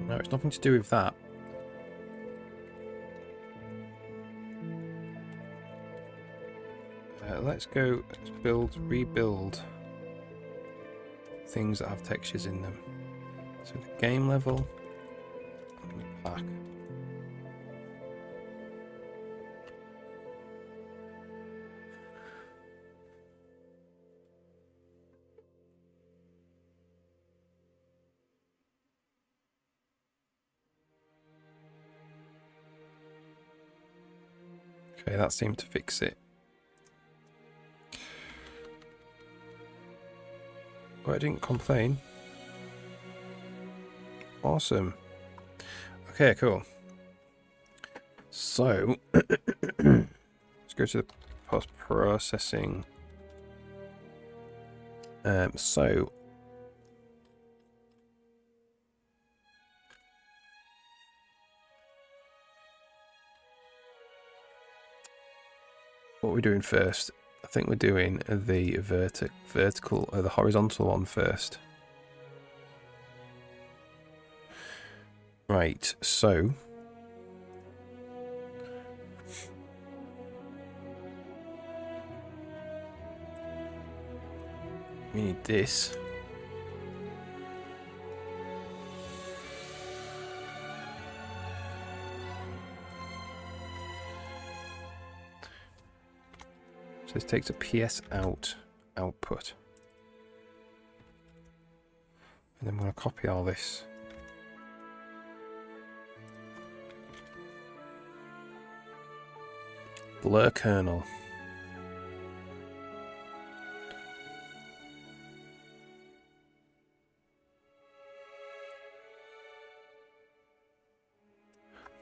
No, it's nothing to do with that. Let's rebuild things that have textures in them. So the game level and the pack. Okay, that seemed to fix it. Oh, I didn't complain. Awesome. Okay, cool. So, let's go to the post-processing. So, what we're doing first, I think we're doing the vertical or the horizontal one first. Right, so we need this. So this takes a PS out output. And then I'm going to copy all this. Blur kernel.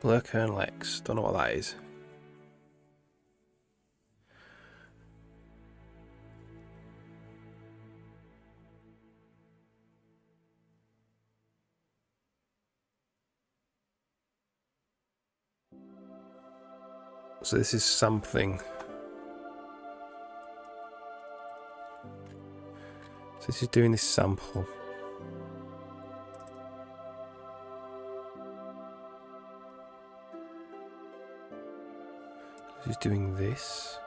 Blur kernel X. Don't know what that is. So this is something. So this is doing this sample. This is doing this.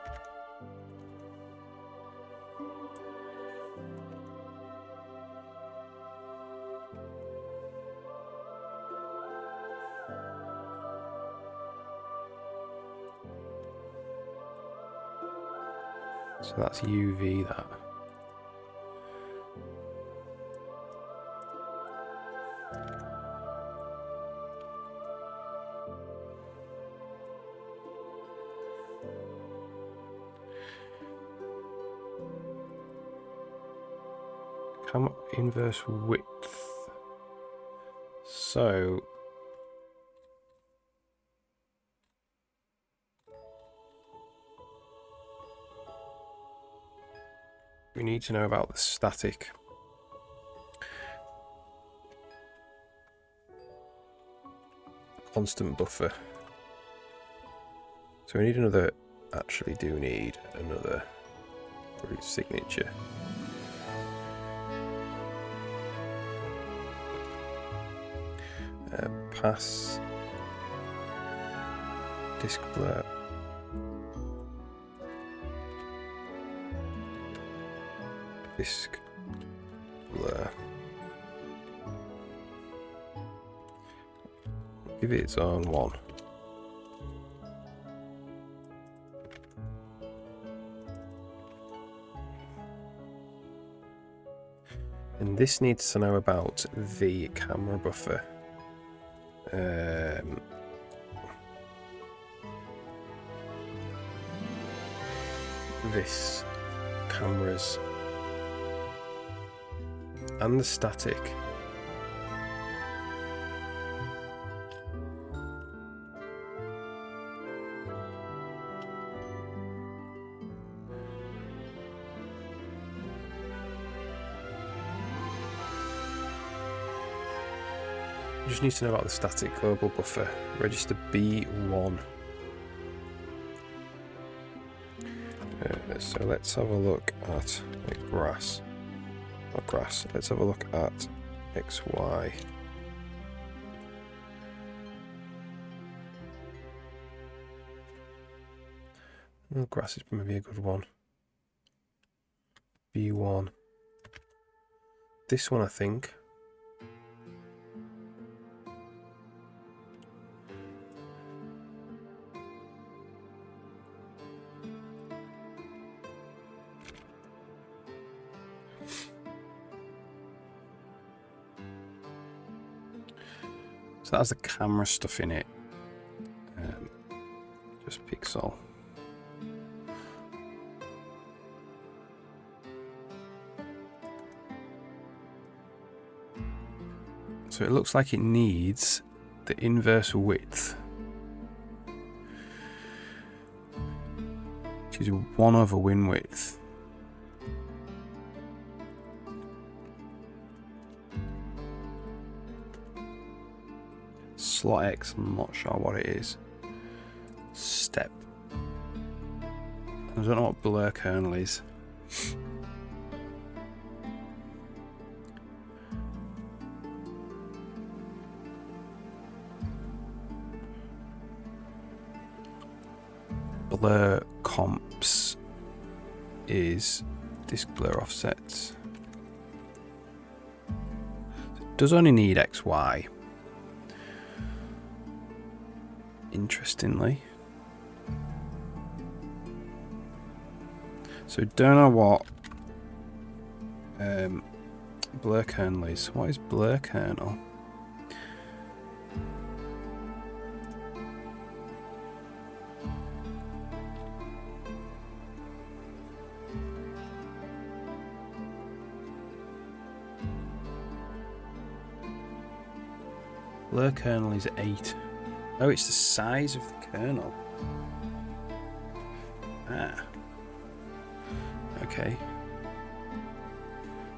So that's UV that. Come up inverse width. So we need to know about the static. Constant buffer. So we need another, actually do need another root signature. Pass disk blur. Disk blur. Give it its own one. And this needs to know about the camera buffer. This cameras and the static. Just need to know about the static global buffer. Register B1. So let's have a look at grass. Not grass. Let's have a look at XY. Oh, grass is maybe a good one. B1. This one, I think. So that has the camera stuff in it. Just pixel. So it looks like it needs the inverse width, which is 1 over win width. Slot X, I'm not sure what it is. Step. I don't know what blur kernel is. Blur comps is disk blur offsets. It does only need XY. Interestingly. So don't know what blur kernel is. What is blur kernel? Blur kernel is 8. Oh, it's the size of the kernel. Ah. Okay.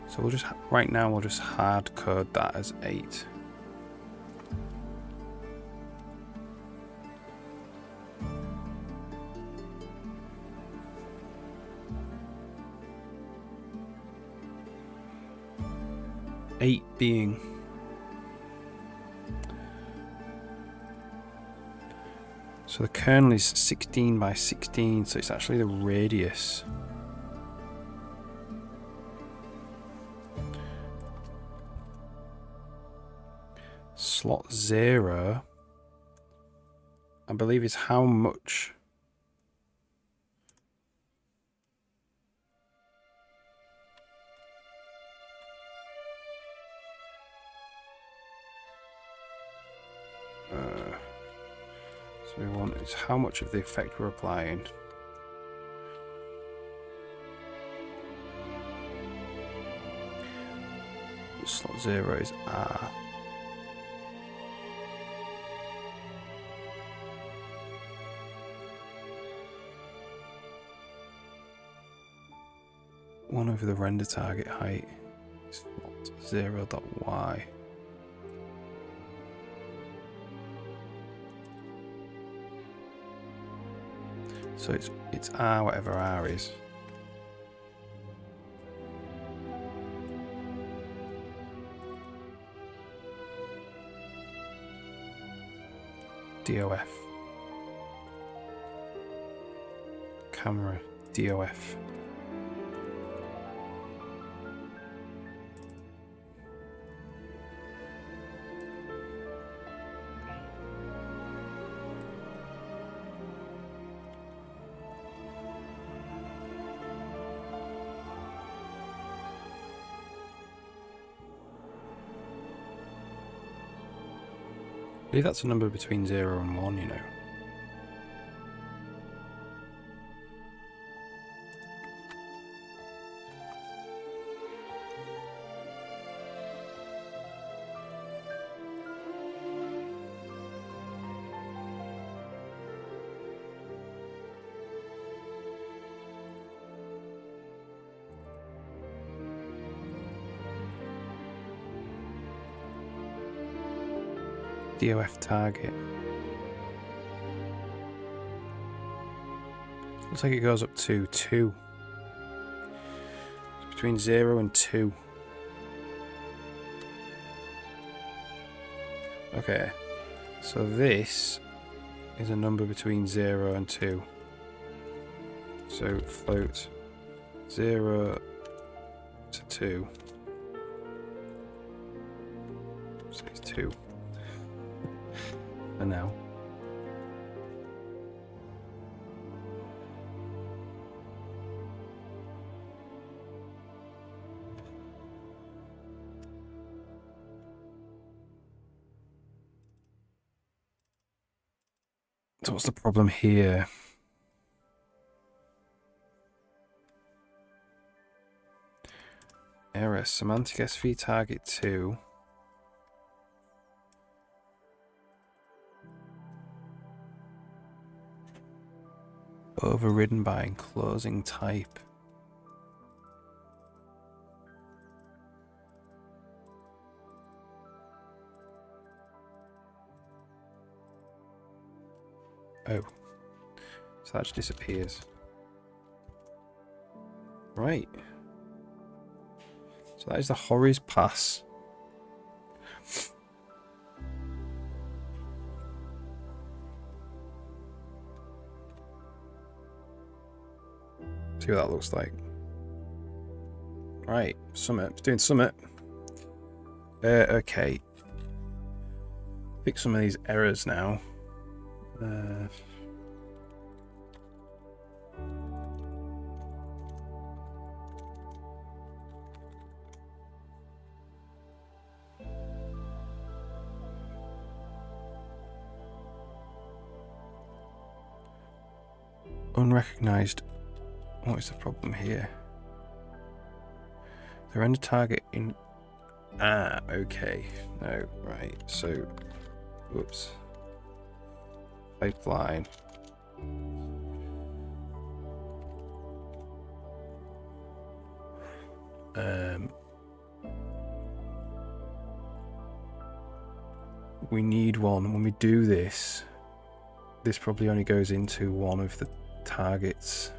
So we'll just, right now we'll just hard code that as 8. Eight being so the kernel is 16 by 16, so it's actually the radius. Slot 0, I believe, is how much. So we want is how much of the effect we're applying. Slot 0 is R. One over the render target height is slot 0.y. So it's R, whatever R is. DOF. Camera DOF. I believe that's a number between 0 and 1, you know. DOF target. Looks like it goes up to 2. It's between 0 and 2. Okay, so this is a number between 0 and 2. So float 0 to 2. So it's 2. For now. So what's the problem here? Error, semantic SV target 2. Overridden by enclosing type. Oh. So that just disappears. Right. So that is the Horus Pass. See what that looks like. Right, Summit. It's doing Summit. Okay. Fix some of these errors now. Unrecognized. What is the problem here? The render target in. Ah, okay. No, right. So, whoops. Pipeline. We need one. When we do this, this probably only goes into one of the targets.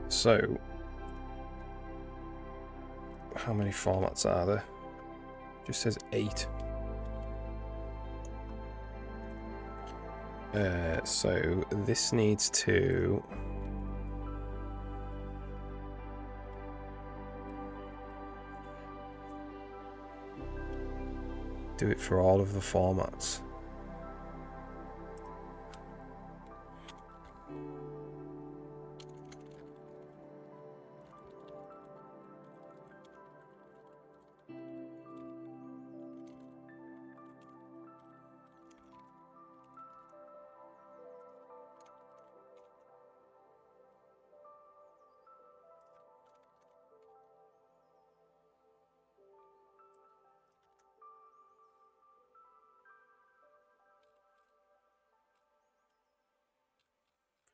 So, how many formats are there? Just says 8. So this needs to do it for all of the formats.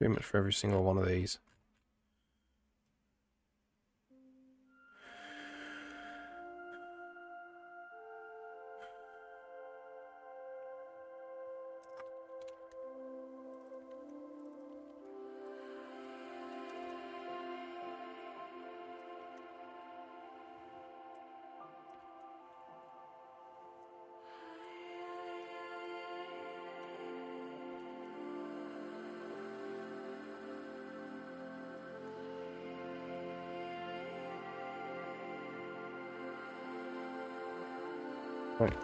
Pretty much for every single one of these. Right.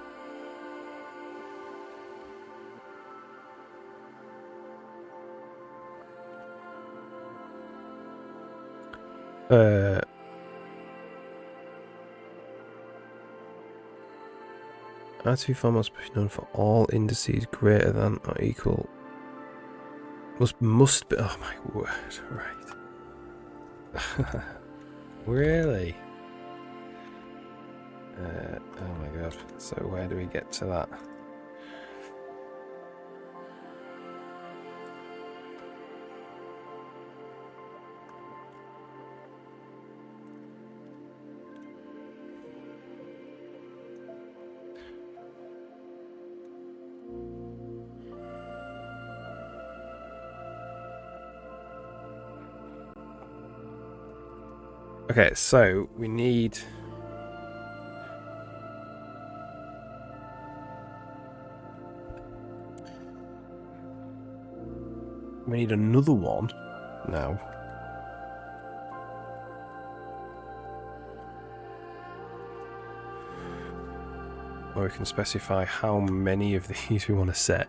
R2 format must be known for all indices greater than or equal. Must be. Oh my word! Right. Really? Oh my god. So where do we get to that? Okay, so we need another one now. Where we can specify how many of these we want to set.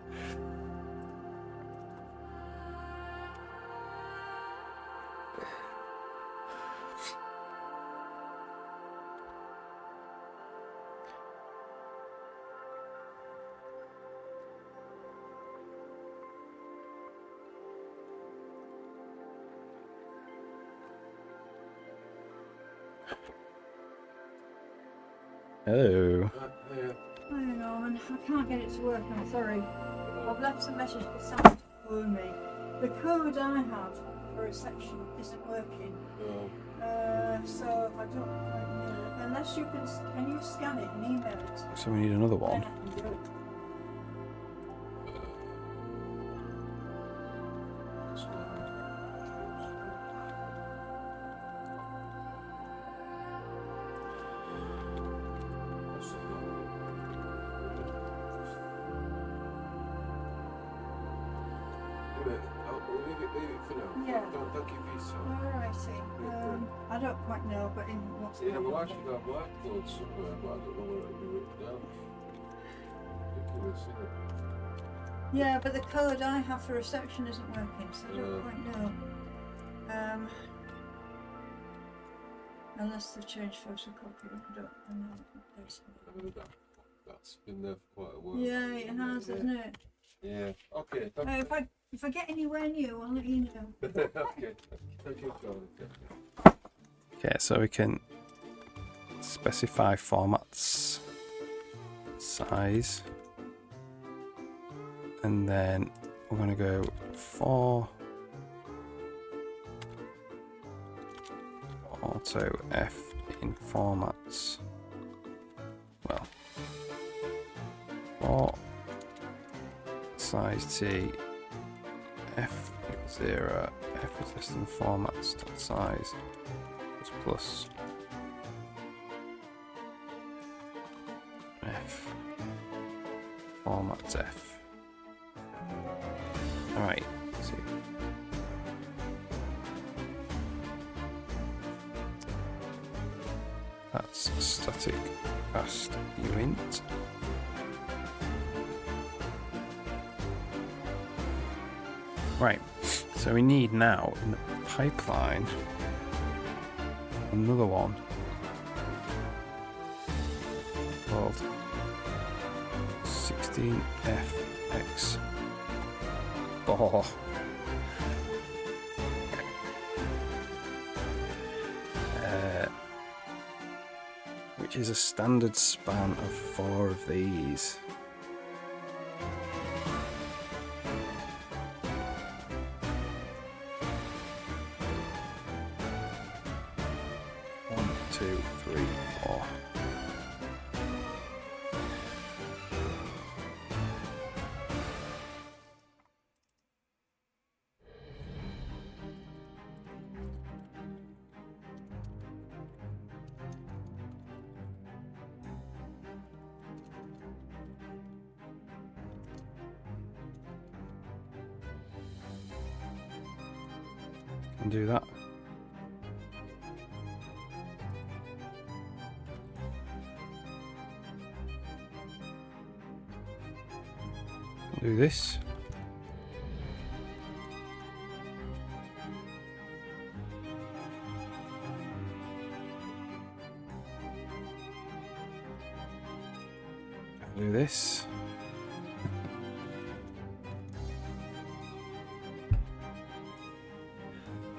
Hello. Hang on, I can't get it to work, I'm sorry. I've left a message for someone to phone me. The code I have for a section isn't working. So I don't quite know. Unless you can you scan it and email it? So we need another one. Then I can do it. minute. We'll leave it for now. Yeah. Don't give me some. Alrighty. I don't quite know, but in what's Yeah, well, I should have blackboard somewhere, but I don't know where it'll be written down. Ridiculous, isn't it? Yeah, but the code I have for reception isn't working, so I don't quite know. Unless they've changed photocopy, I don't know. I mean, that's been there for quite a while. Yeah, it has, hasn't it? Yeah. Okay. Thank If I get anywhere new, I'll let you know. okay. Thank you, Charlie. Okay, so we can specify formats, size, and then we're going to go for auto F in formats. Well, for size T, F equals 0, F is less than formats dot size is plus F formats F. Alright, let's see. That's static cast uint. Right, so we need now in the pipeline another one called 16FX. Oh. Which is a standard span of 4 of these. One, two, three, four. Can do that. Do this. Do this.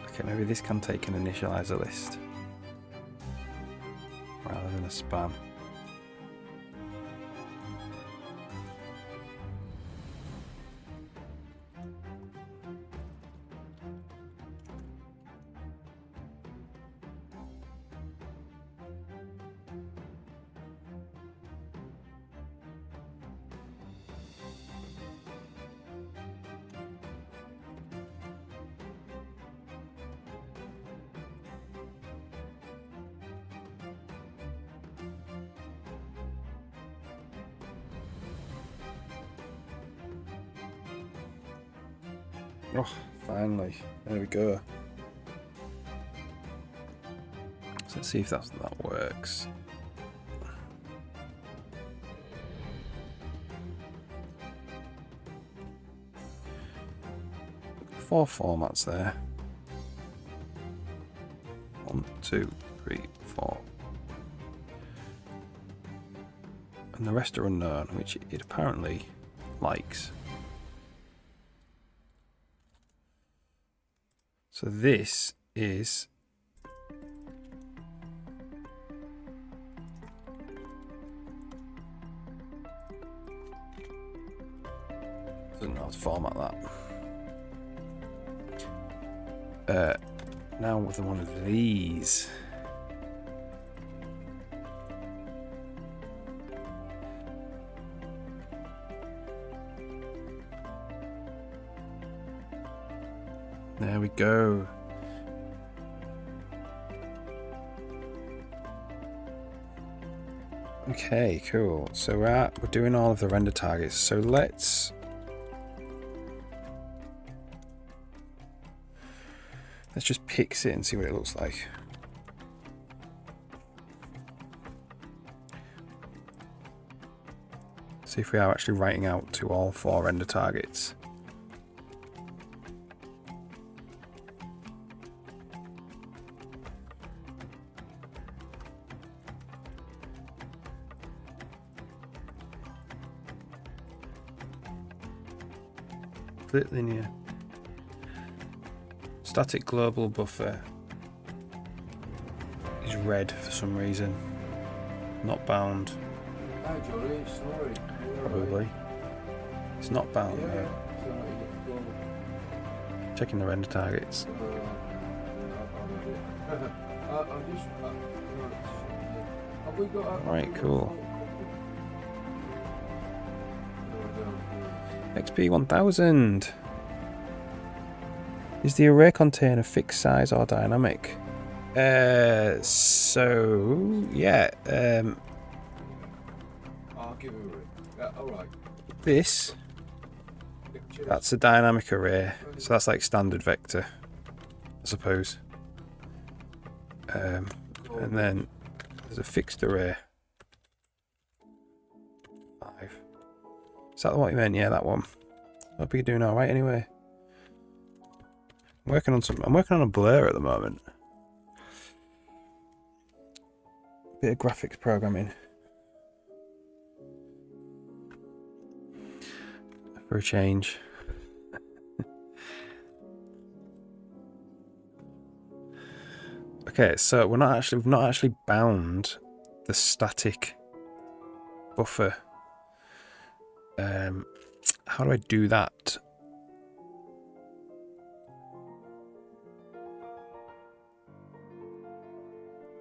Okay, maybe this can take an initializer list rather than a span. Oh, finally. There we go. So let's see if that works. Four formats there. 1, 2, 3, 4. And the rest are unknown, which it apparently likes. So this is doesn't know how to format that. Now with one of these. There we go. Okay, cool. So we're doing all of the render targets. So let's Let's just pix it and see what it looks like. See if we are actually writing out to all 4 render targets. Split linear. Static global buffer is red for some reason. Not bound. Hi Johnny, sorry. Probably. It's not bound Yeah. though. Checking the render targets. Right, cool. XP 1000. Is the array container fixed size or dynamic? So yeah, I'll give it a ring. Yeah, alright. this, that's a dynamic array, so that's like standard vector, I suppose. And then there's a fixed array. 5. Is that what you meant? Yeah, that one. Hope you're doing alright anyway. I'm working on a blur at the moment. Bit of graphics programming. For a change. Okay, so we've not actually bound the static buffer. How do I do that?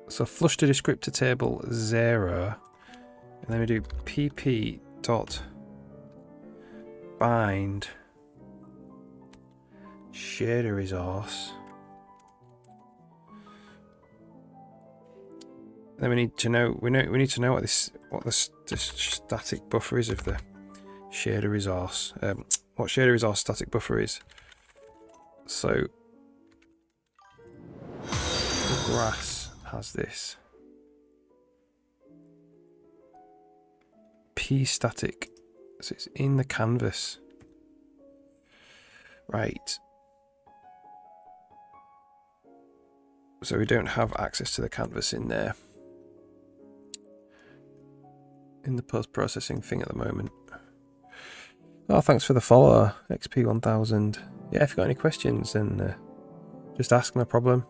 So flush to descriptor table 0, and then we do pp dot bind shader resource. Then we need to know what the static buffer is of the shader resource. What shader resource static buffer is. So the grass has this p static, so it's in the canvas, right? So we don't have access to the canvas in there in the post-processing thing at the moment. Oh, thanks for the follow, XP1000. Yeah, if you've got any questions, then just ask, no problem.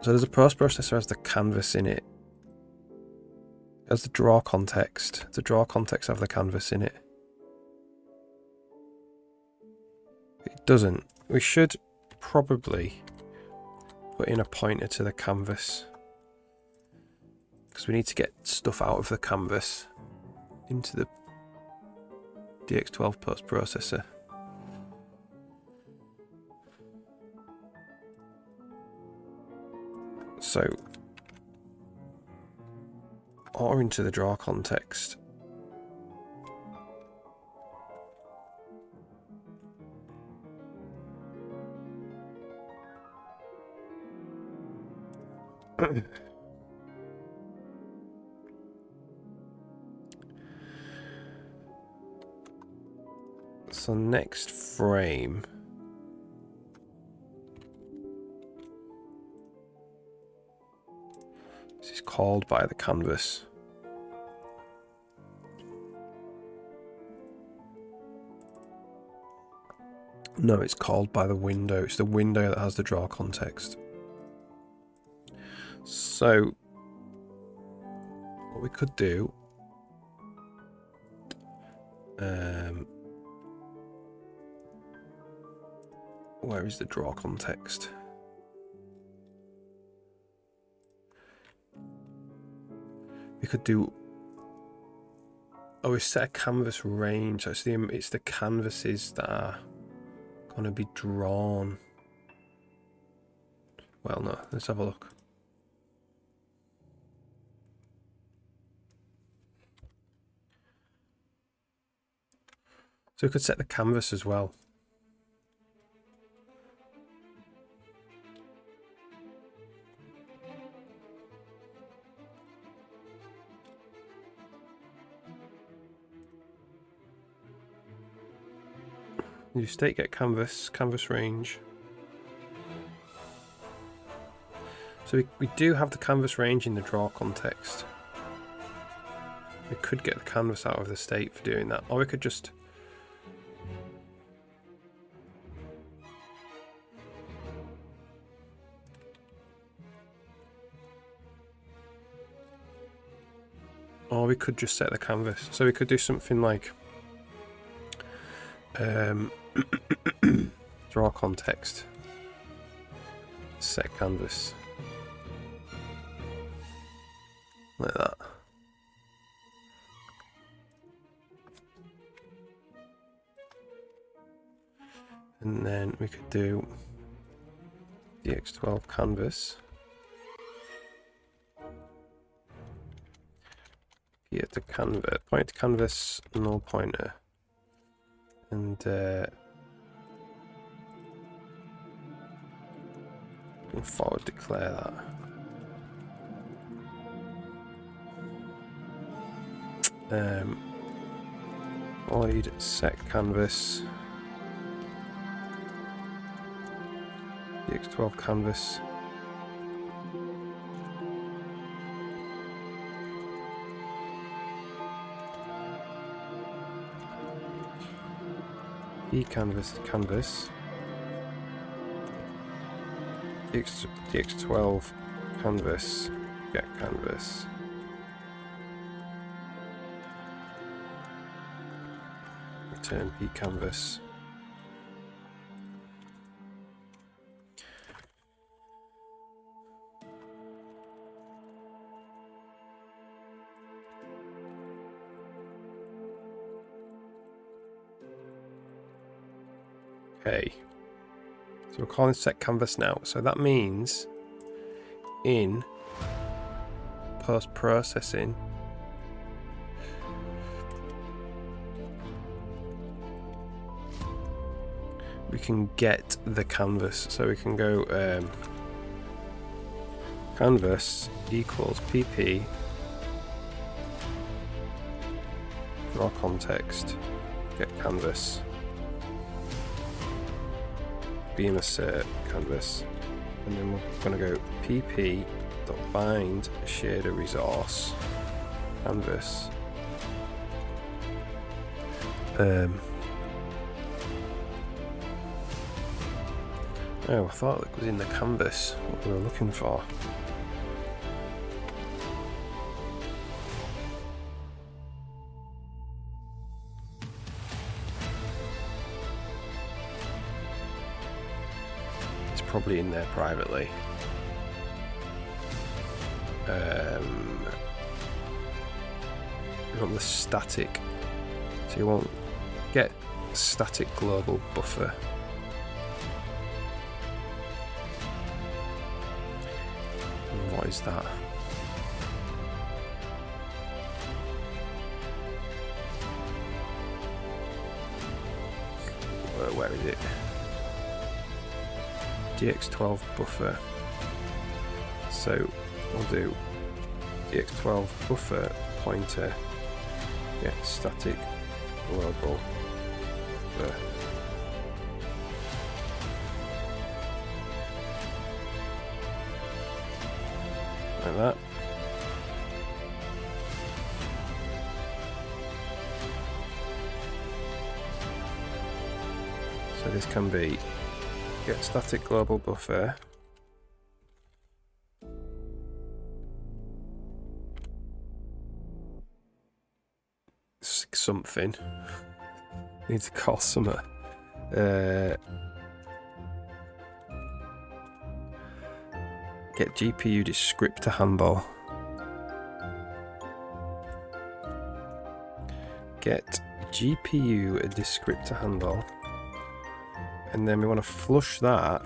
So there's a post-processor has the canvas in it. It has the draw context. The draw context have the canvas in it. It doesn't. We should probably put in a pointer to the canvas, because we need to get stuff out of the canvas into the DX12 post-processor. So, or into the draw context. So next frame. This is called by the canvas. No, it's called by the window. It's the window that has the draw context. So what we could do, where is the draw context? We could do, we set a canvas range. So it's the canvases that are going to be drawn. Well, no, let's have a look. So we could set the canvas as well. You state get canvas, canvas range. So we do have the canvas range in the draw context. We could get the canvas out of the state for doing that, or we could just... Or we could just set the canvas. So we could do something like draw context, set canvas, like that. And then we could do DX12 canvas. Here to canvas, point to canvas, null pointer, and forward declare that. Void set canvas, DX12 canvas. Canvas canvas DX12 canvas get canvas return P canvas. Okay, so we're calling set canvas now. So that means in post-processing, we can get the canvas. So we can go canvas equals pp draw context get canvas. Beam assert canvas, and then we're going to go pp.bind shader resource canvas. Oh, I thought it was in the canvas what we were looking for. Probably in there privately. You want the static, so you won't get static global buffer. And what is that? Where is it? DX12 buffer. So we'll do DX12 buffer pointer get static global buffer. Like that. So this can be get static global buffer something. Need to call something. Get GPU descriptor handle. Get GPU a descriptor handle. And then we want to flush that.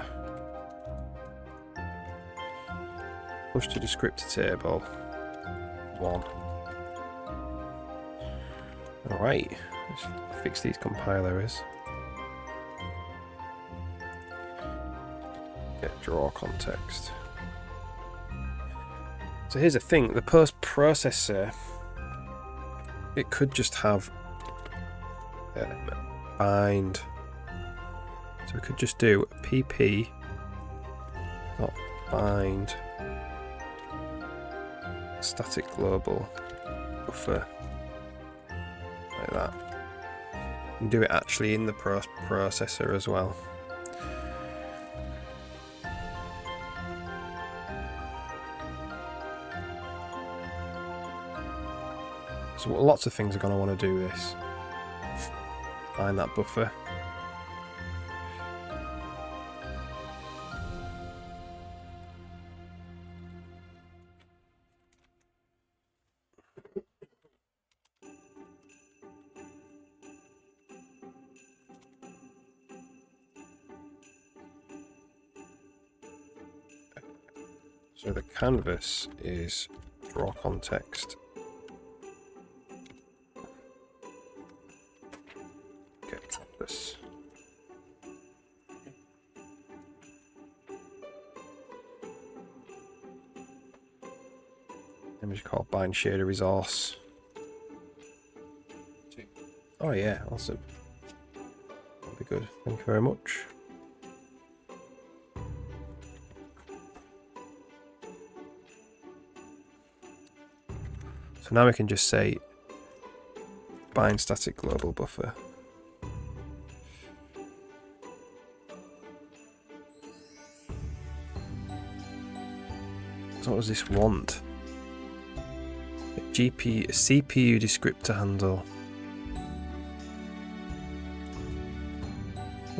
Flush to descriptor table 1. Alright, let's fix these compile errors. Get draw context. So here's the thing, the post processor, it could just have bind So we could just do pp dot bind static global buffer like that, and do it actually in the processor as well. So lots of things are going to want to do this. Find that buffer. So the canvas is draw context. Get canvas. Image called bind shader resource. Oh yeah, awesome. That'll be good. Thank you very much. So now we can just say bind static global buffer. So what does this want? A CPU descriptor handle.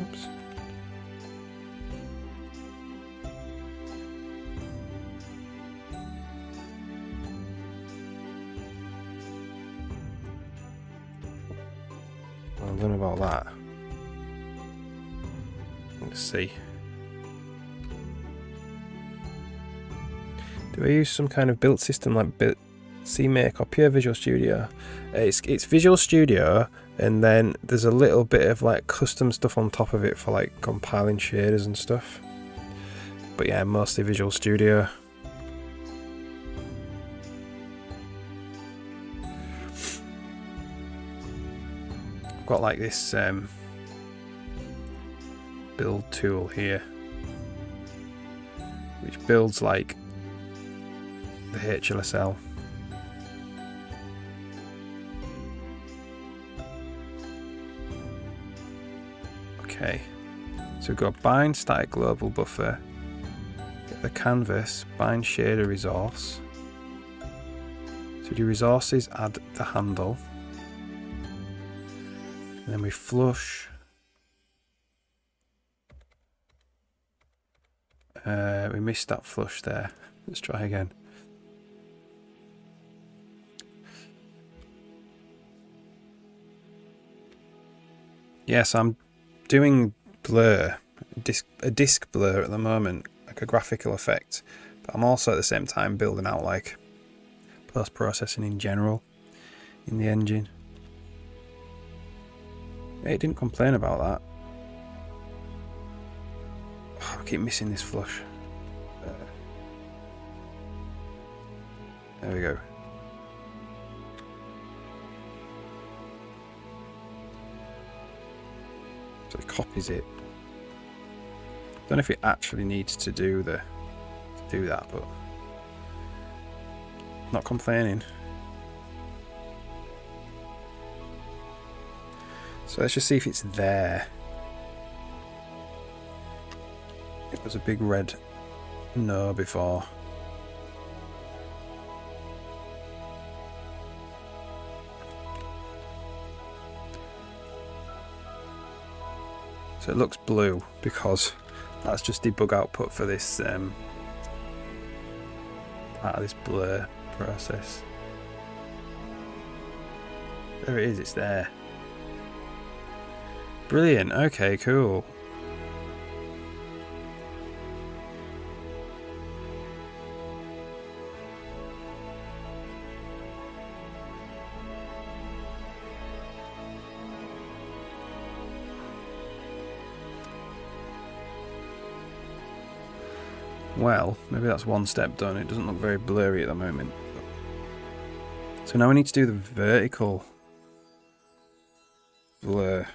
Oops. I don't know about that. Let's see. Do I use some kind of built system like CMake or pure Visual Studio? It's Visual Studio, and then there's a little bit of like custom stuff on top of it for like compiling shaders and stuff. But yeah, mostly Visual Studio. I've got like this build tool here, which builds like the HLSL. Okay, so we've got bind static global buffer, get the canvas, bind shader resource. So do resources, add the handle, and then we flush. We missed that flush there. Let's try again. Yes, I'm doing blur, a disc blur at the moment, like a graphical effect, but I'm also at the same time building out like post-processing in general in the engine. It didn't complain about that. Oh, I keep missing this flush. There we go. So it copies it. Don't know if it actually needs to do that, but not complaining. So let's just see if it's there. It was a big red no before. So it looks blue because that's just debug output for this part of this blur process. There it is, it's there. Brilliant, okay, cool. Well, maybe that's one step done. It doesn't look very blurry at the moment. So now we need to do the vertical blur.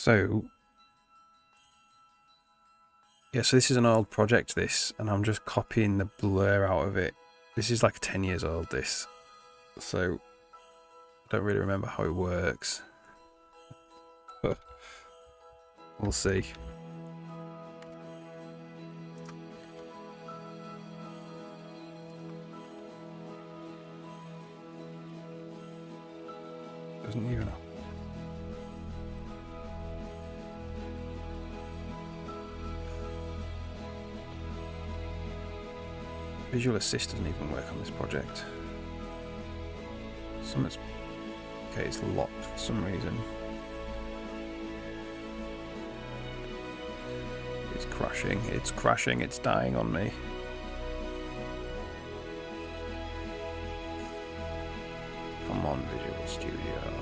So, yeah, so this is an old project, this, and I'm just copying the blur out of it. This is like 10 years old, this. So, I don't really remember how it works. But we'll see. Doesn't even know. Visual Assist doesn't even work on this project. Something's... Okay, it's locked for some reason. It's crashing, it's dying on me. Come on, Visual Studio.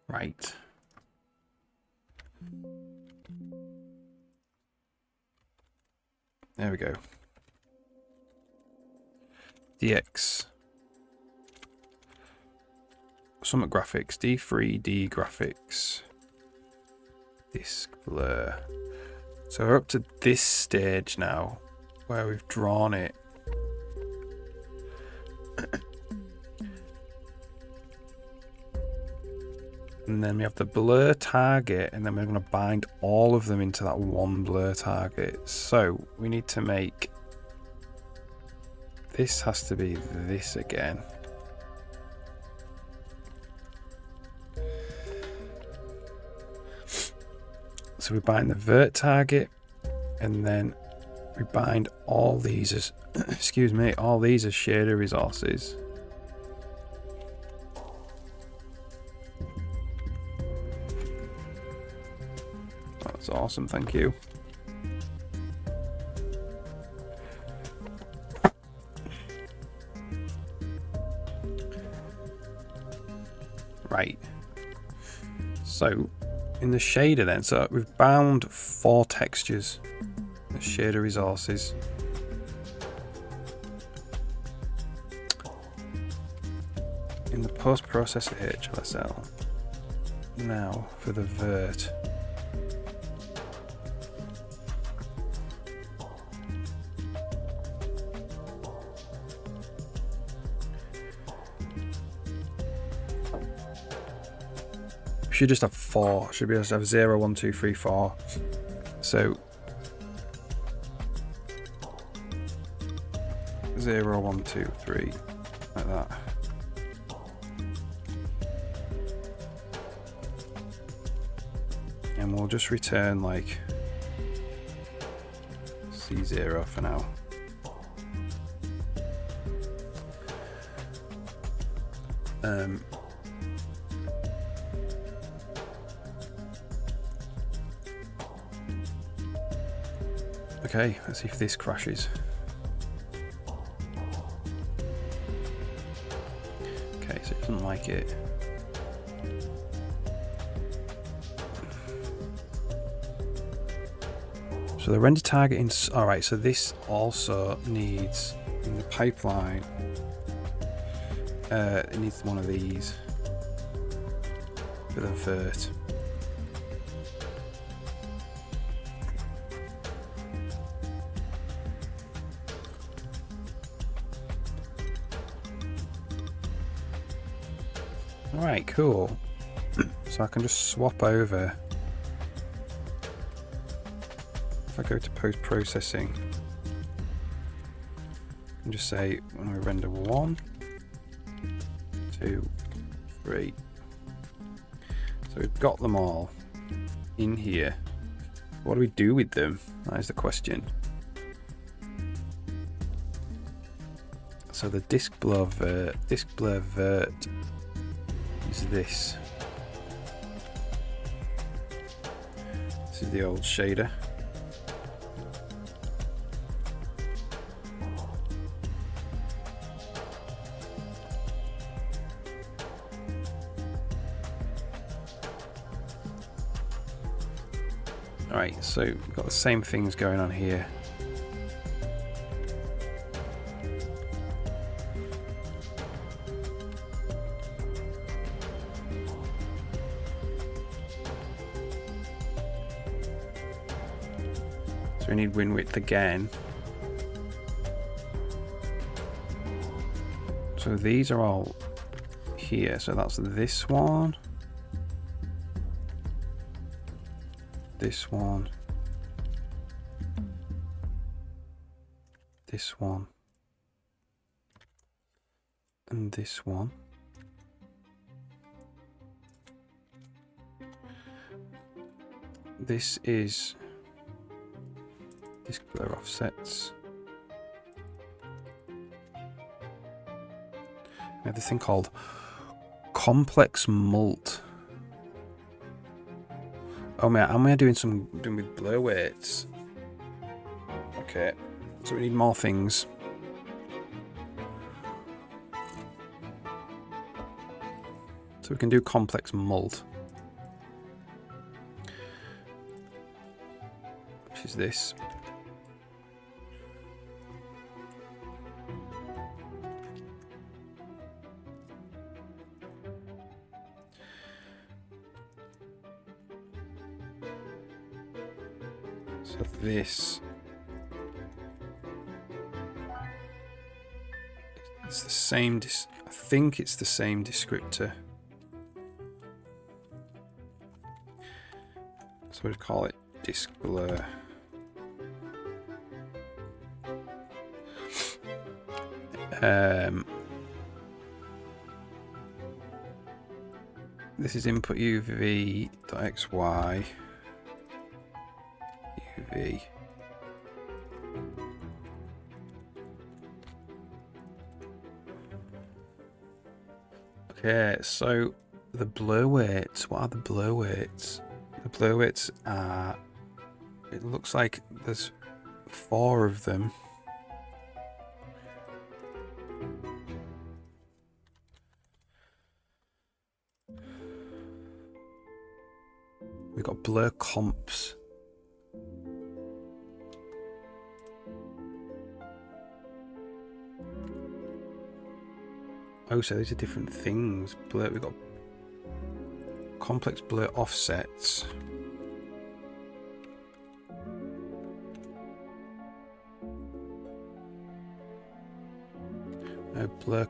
Right. There we go. DX. Summit Graphics. D3D Graphics. Disk blur. So we're up to this stage now where we've drawn it. And then we have the blur target, and then we're going to bind all of them into that one blur target. So we need to make this has to be this again. So we bind the vert target, and then we bind all these as excuse me, all these as shader resources. That's awesome, thank you. Right. So in the shader then, so we've bound 4 textures as shader resources. In the post-processor HLSL, now for the vert. Should just have 4. Should be able to have 0, 1, 2, 3, 4. So 0, 1, 2, 3, like that. And we'll just return like C0 for now. Okay, let's see if this crashes. Okay, so it doesn't like it. So the render target in... Alright, so this also needs, in the pipeline, it needs one of these for the vert. Alright, cool. So I can just swap over. If I go to post-processing and just say when we render 1, 2, 3. So we've got them all in here. What do we do with them? That is the question. So the disk blur vert is this. This is the old shader. Alright, so we've got the same things going on here. we need win width again. So these are all here. So that's this one. This one. This one. And this one. This is disk blur offsets. We have this thing called complex mult. Oh man, am I doing with blur weights? Okay, so we need more things. So we can do complex mult. Which is this. So this, it's the same, I think it's the same descriptor. So we'd call it disk blur. This is input UV.xy. UV. Okay, so the blur weights. What are the blur weights? The blur weights are. It looks like there's 4 of them. We've got blur comps. Oh, so these are different things. Blur, we've got complex blur offsets. No, blur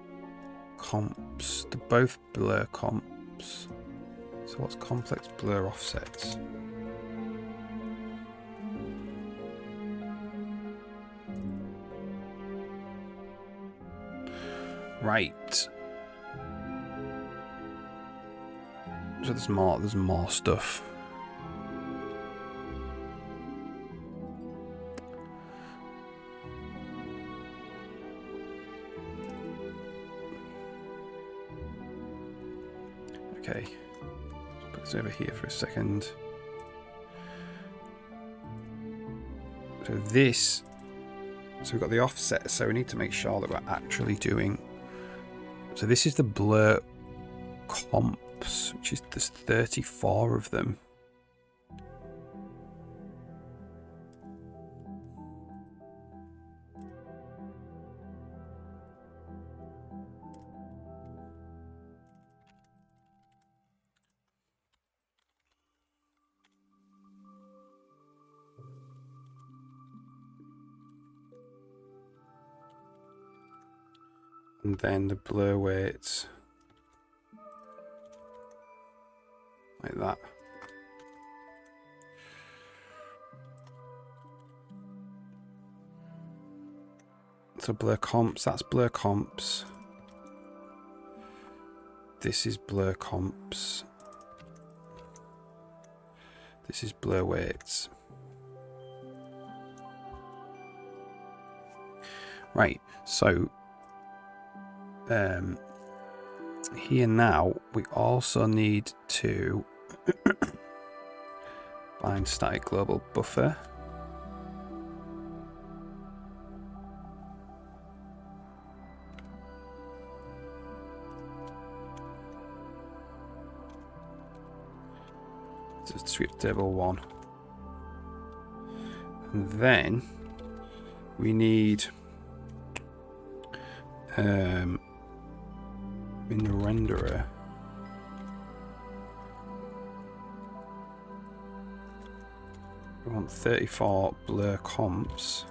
comps. They're both blur comps. So what's complex blur offsets? Right. So there's more stuff. Okay. Put this over here for a second. So this, so we've got the offset, so we need to make sure that we're actually doing. So this is the blur comps, which is there's 34 of them. And then the blur weights. Like that. So blur comps, that's blur comps. This is blur comps. This is blur weights. Right, so here now we also need to bind static global buffer. So script table 1. And then we need in the renderer We want 34 blur comps.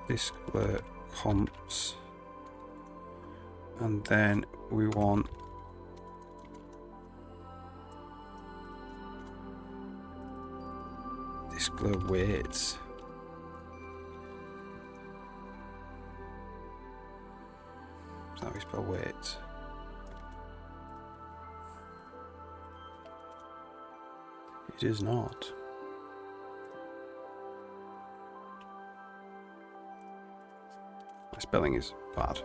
Disk blur comps. And then we want disk blur weights. Is that how we spell weights? It is not. My spelling is bad.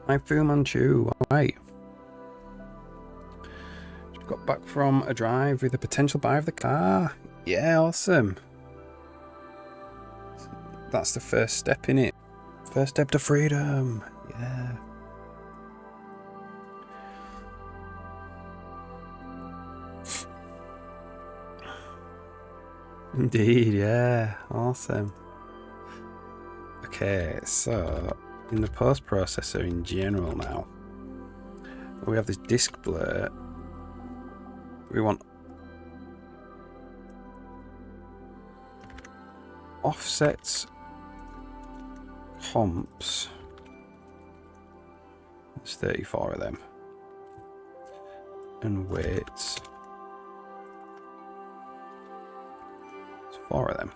Hi Fu Manchu, alright. Got back from a drive with a potential buyer of the car. Yeah, awesome. That's the first step in it. First step to freedom. Yeah. Indeed, yeah. Awesome. Okay, so in the post processor in general now, we have this disk blur. We want offsets, comps. There's 34 of them. And weights. There's 4 of them.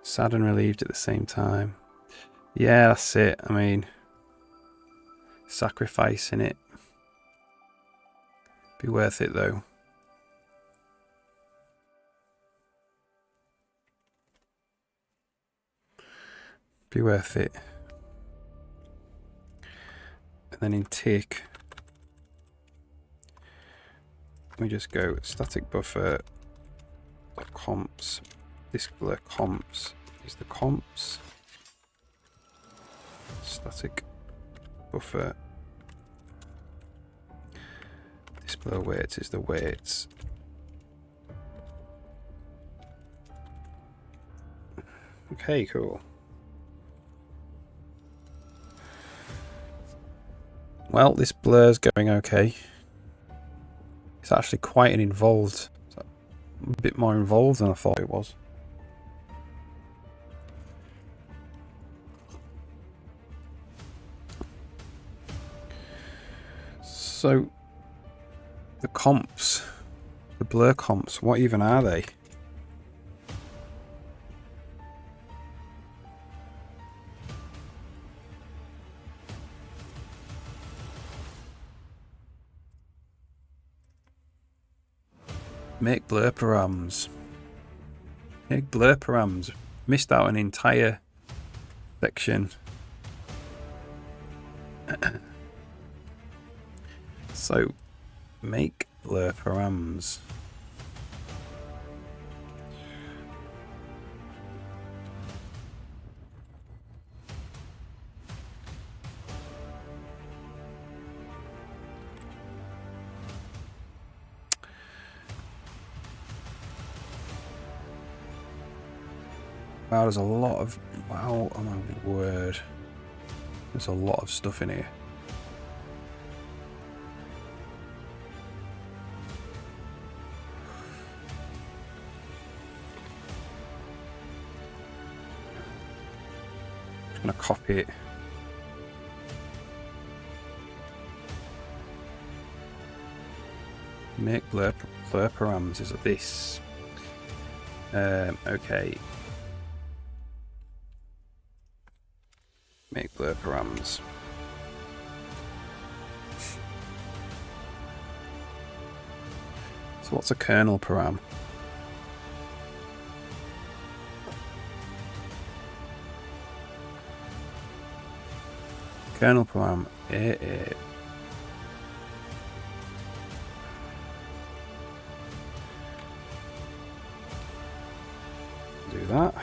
Sad and relieved at the same time. Yeah, that's it. I mean, sacrificing it. Be worth it though. Be worth it. And then in tick, we just go static buffer comps. Disk blur comps is the comps. Static buffer blur weights is the weights. Okay, cool. Well, this blur's going okay. It's actually quite a bit more involved than I thought it was. So the comps, the blur comps, what even are they? Make blur params. Make blur params. Missed out an entire section. So, make blur params. Wow, there's a lot of... Wow, oh my word. There's a lot of stuff in here. I'm going to copy it. Make blur parameters of this. Okay. Make blur params. So what's a kernel param? Kernel param. Do that.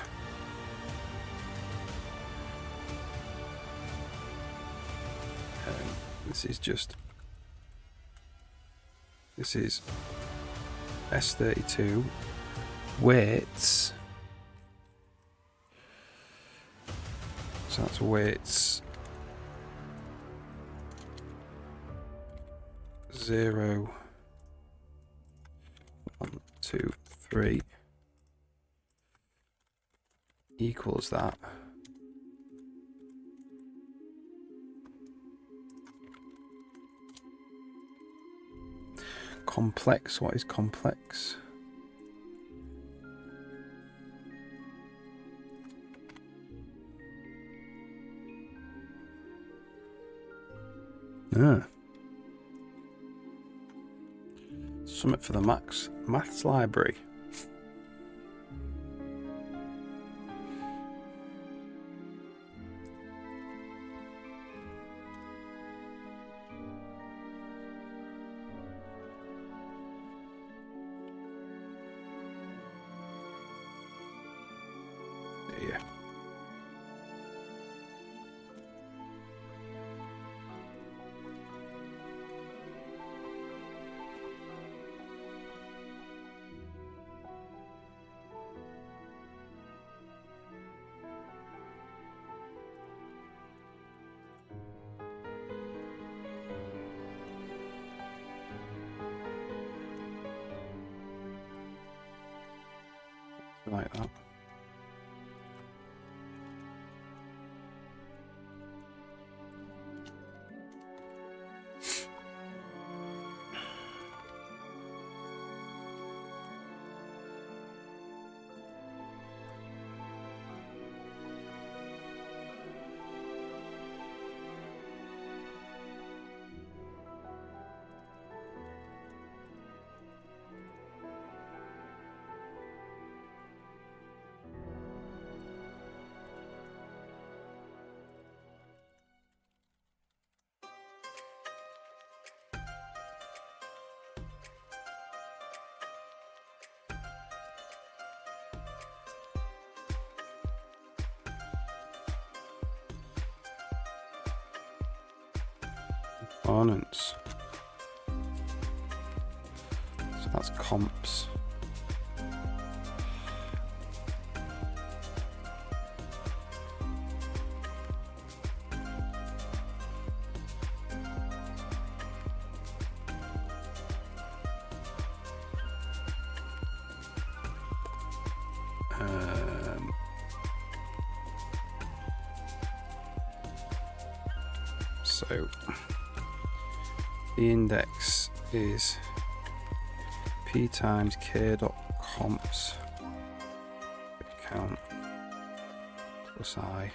This is just This is S32 weights. So that's weights 0, 1, 2, 3 equals that. Complex, what is complex? Something for the maths library. Yeah. Like that. Components. So that's comps. So the index is p times k dot comps count plus I.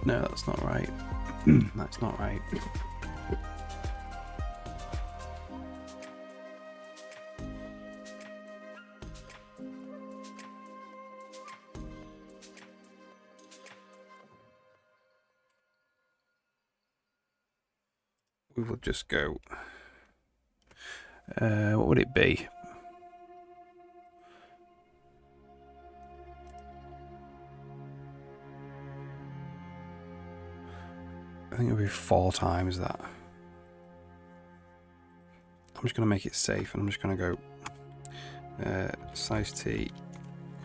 No, that's not right. That's not right. We will just go. What would it be? I think it'll be 4 times that. I'm just going to make it safe, and I'm just going to go size T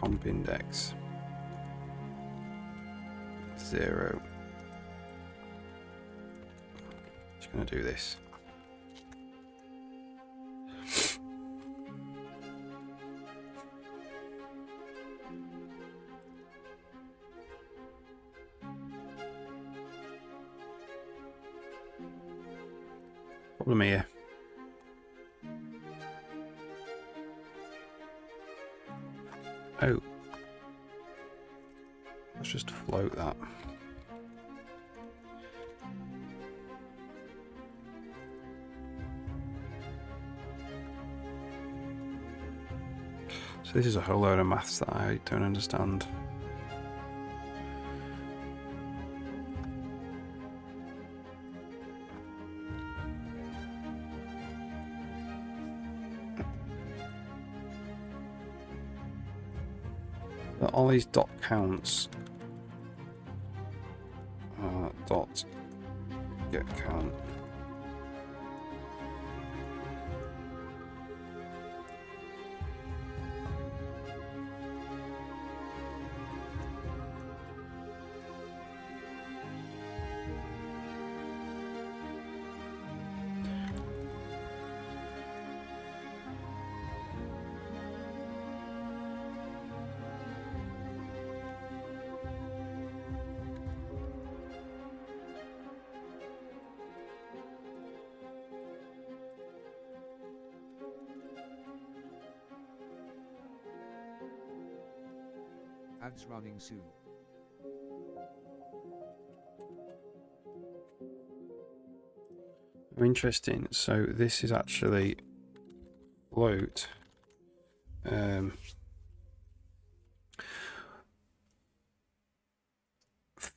comp index 0. Just going to do this. Problem here. Oh. Let's just float that. So So this is a whole load of maths that I don't understand. But all these dot counts. Dot get count. Ads running soon. Interesting. So this is actually float.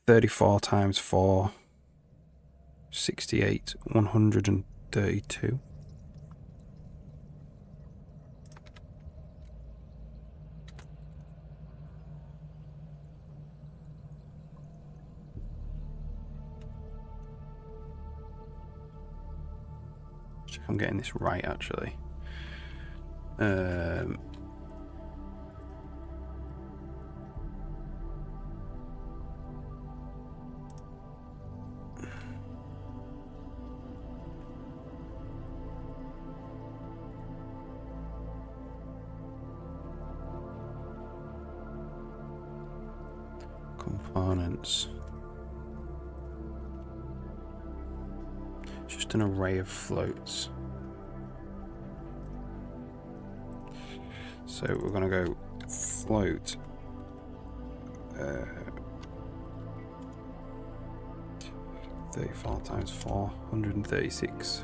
34 times 4, 68, 132. Check I'm getting this right actually. Components. It's just an array of floats. So we're going to go float 34 times 4, 136.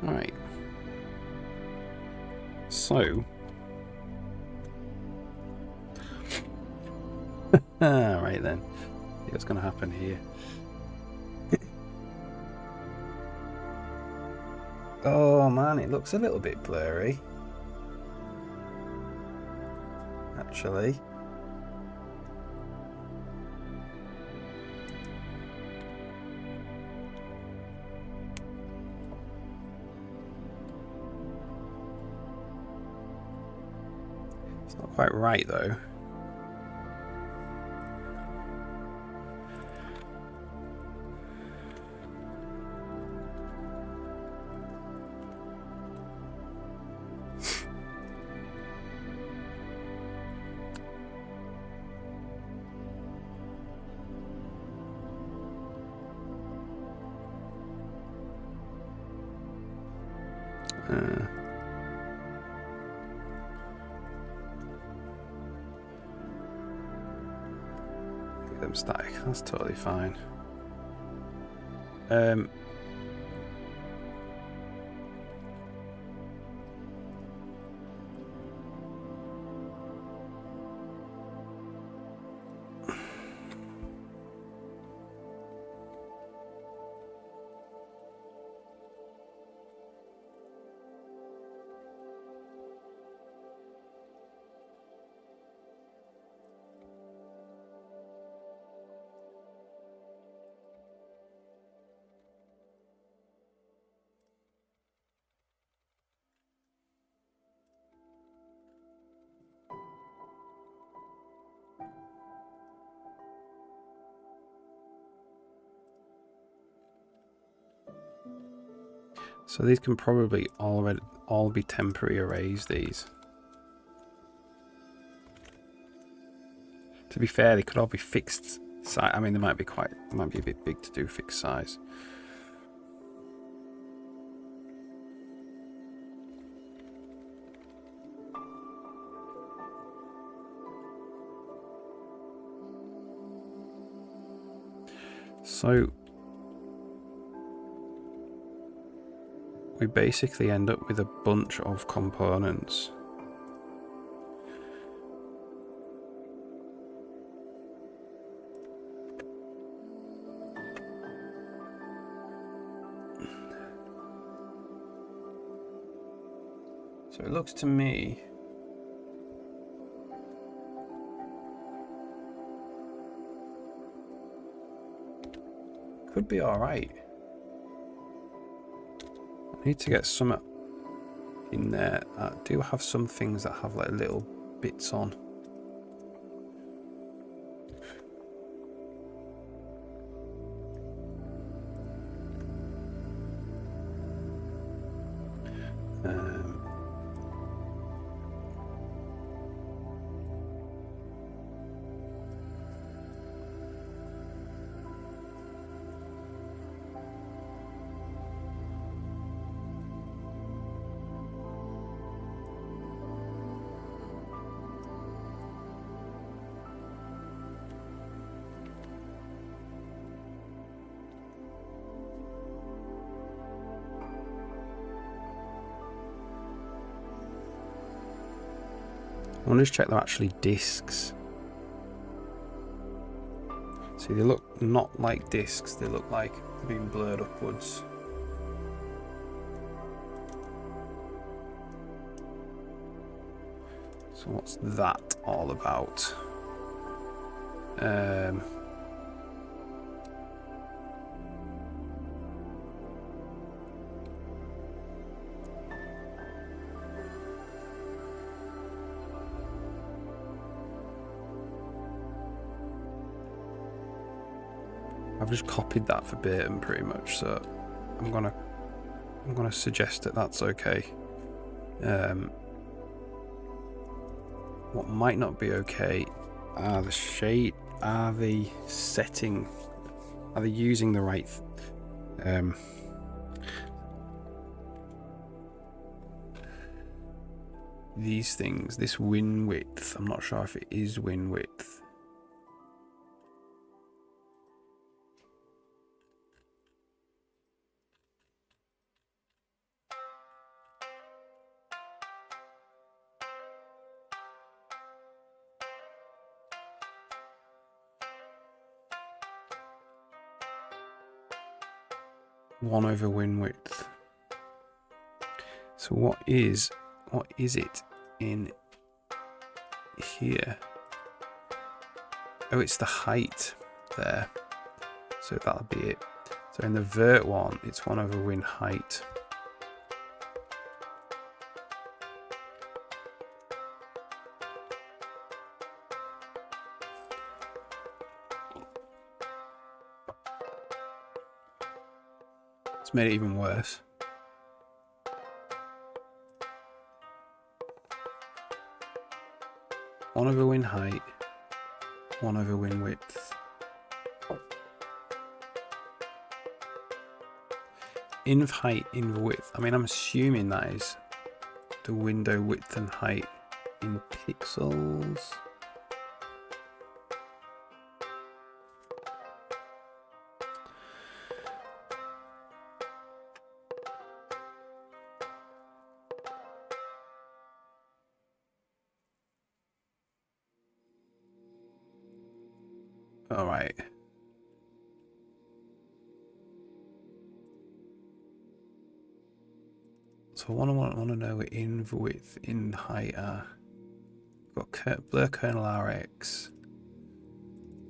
Right. So. Right then. See what's going to happen here. Oh man, it looks a little bit blurry. Actually. It's not quite right though. Get them static. That's totally fine. So these can probably all be temporary arrays, these. To be fair, they could all be fixed size. I mean, they might be a bit big to do fixed size. So we basically end up with a bunch of components. So it looks to me could be alright. I need to get some in there. I do have some things that have like little bits on. I want to just check they're actually discs. See, they look not like discs, they look like they're being blurred upwards. So what's that all about? I've just copied that verbatim pretty much, so I'm gonna suggest that that's okay. What might not be okay are the shade. Are they setting? Are they using the right? These things. This win width. I'm not sure if it is win width. One over win width. So what is it in here? Oh, it's the height there. So that'll be it. So in the vert one, it's 1 over win height. It's made it even worse. One over win height, 1 over win width. Inv height, inv width. I mean, I'm assuming that is the window width and height in pixels. All right. So I want to know what inv width, in height are. Got blur kernel RX.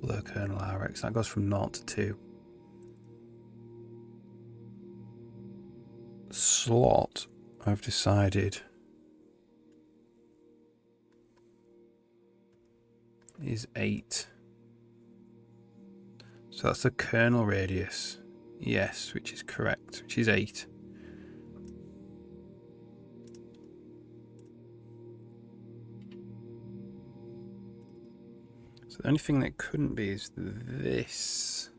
Blur kernel RX. That goes from 0 to 2. Slot, I've decided, is 8. So that's the kernel radius. Yes, which is correct, which is 8. Only thing that couldn't be is this.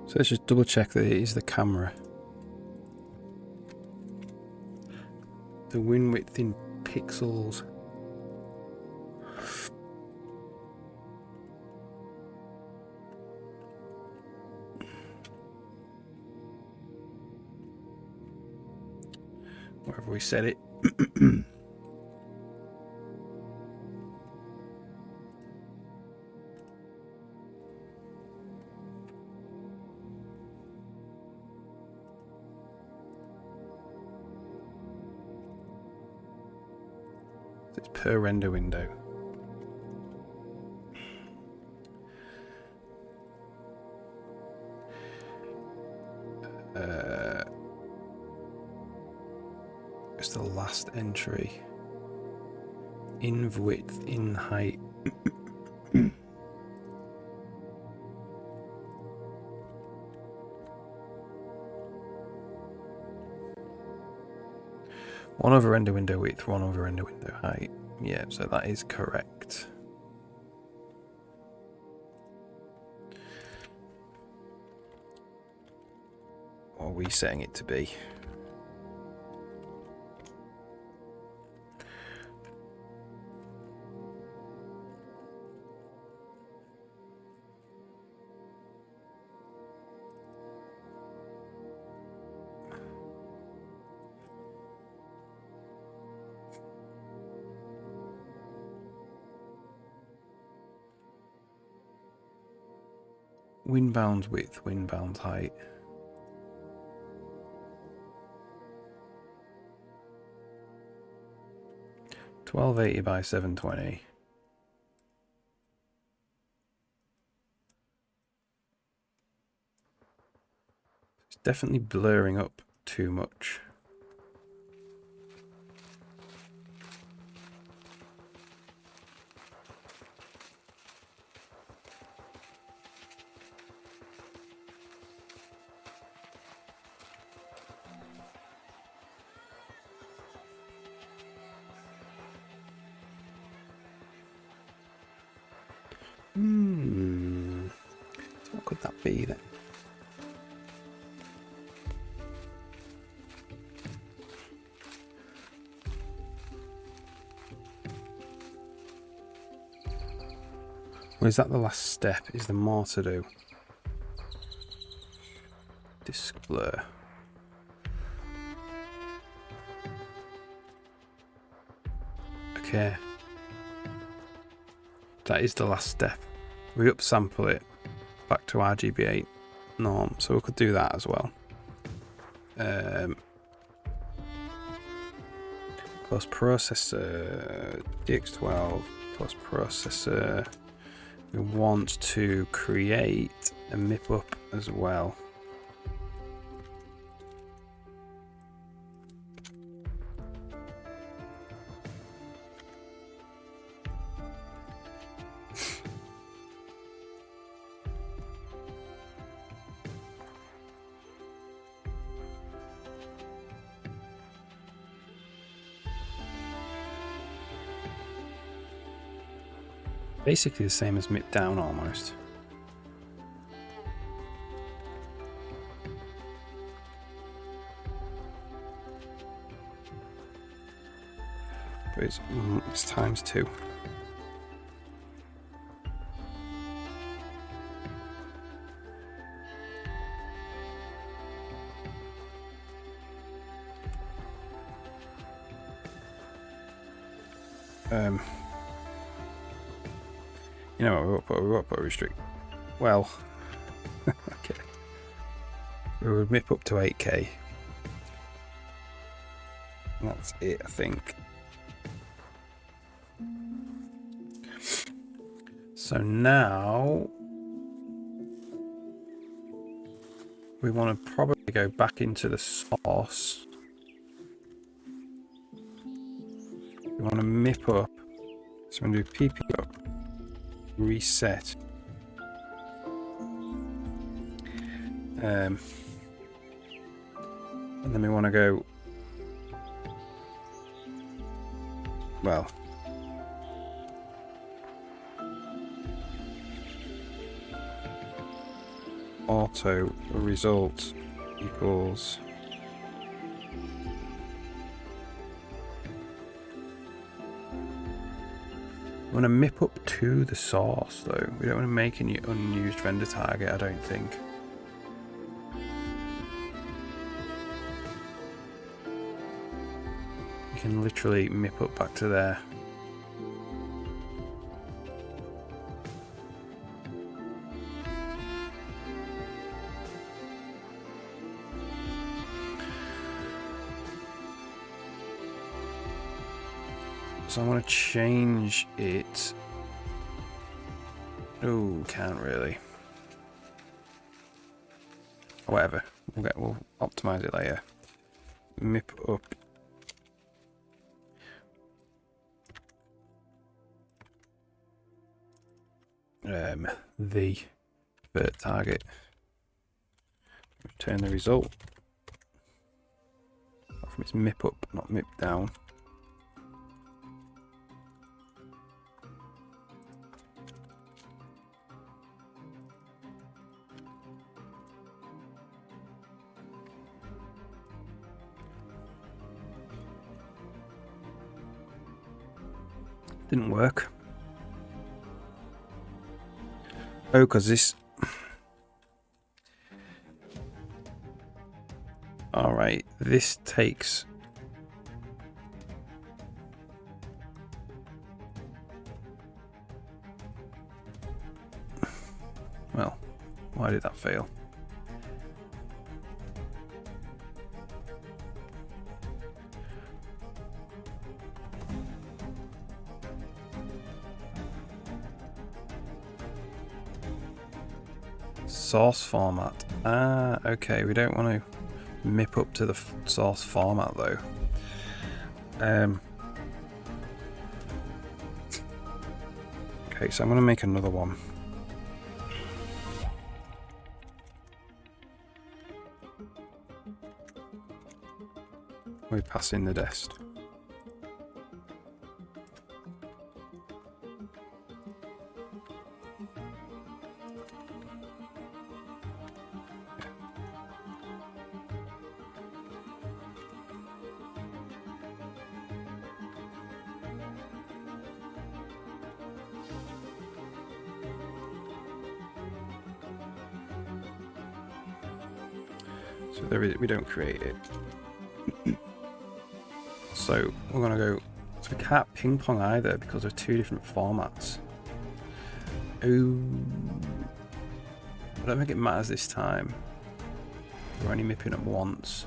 So let's just double check that it is the camera. The win width in pixels. Wherever we set it. It's per render window. It's the last entry. In width, in height. One over render window width, one over render window height. Yeah, so that is correct. What are we setting it to be? Wind bounds width, wind bounds height. $1280 by $720. It's definitely blurring up too much. So what could that be then? Or is that the last step? Is there more to do? Disk blur. Okay. That is the last step. We upsample it back to RGB8 norm, so we could do that as well. Plus processor, DX12 plus processor. We want to create a MIP up as well. Basically the same as MIP down almost. But it's times 2. You know what, we won't put a restrict. Well, okay. We would MIP up to 8K. That's it, I think. So now we want to probably go back into the source. We want to MIP up. So I'm going to do PP up, reset. And then we want to go, well, auto result equals we want to MIP up to the source though. We don't want to make any unused vendor target, I don't think. You can literally MIP up back to there. So I want to change it. Oh, can't really. Whatever. We'll optimize it later. MIP up. The target. Return the result. From its MIP up, not MIP down. Didn't work. Oh, because this... Alright, this takes... Well, why did that fail? Source format. Ah, okay. We don't want to MIP up to the source format though. Okay, so I'm going to make another one. We pass in the dest. So we don't create it. So we're gonna go. So we can't ping pong either because they're two different formats. Oh, I don't think it matters this time. We're only MIPing up once.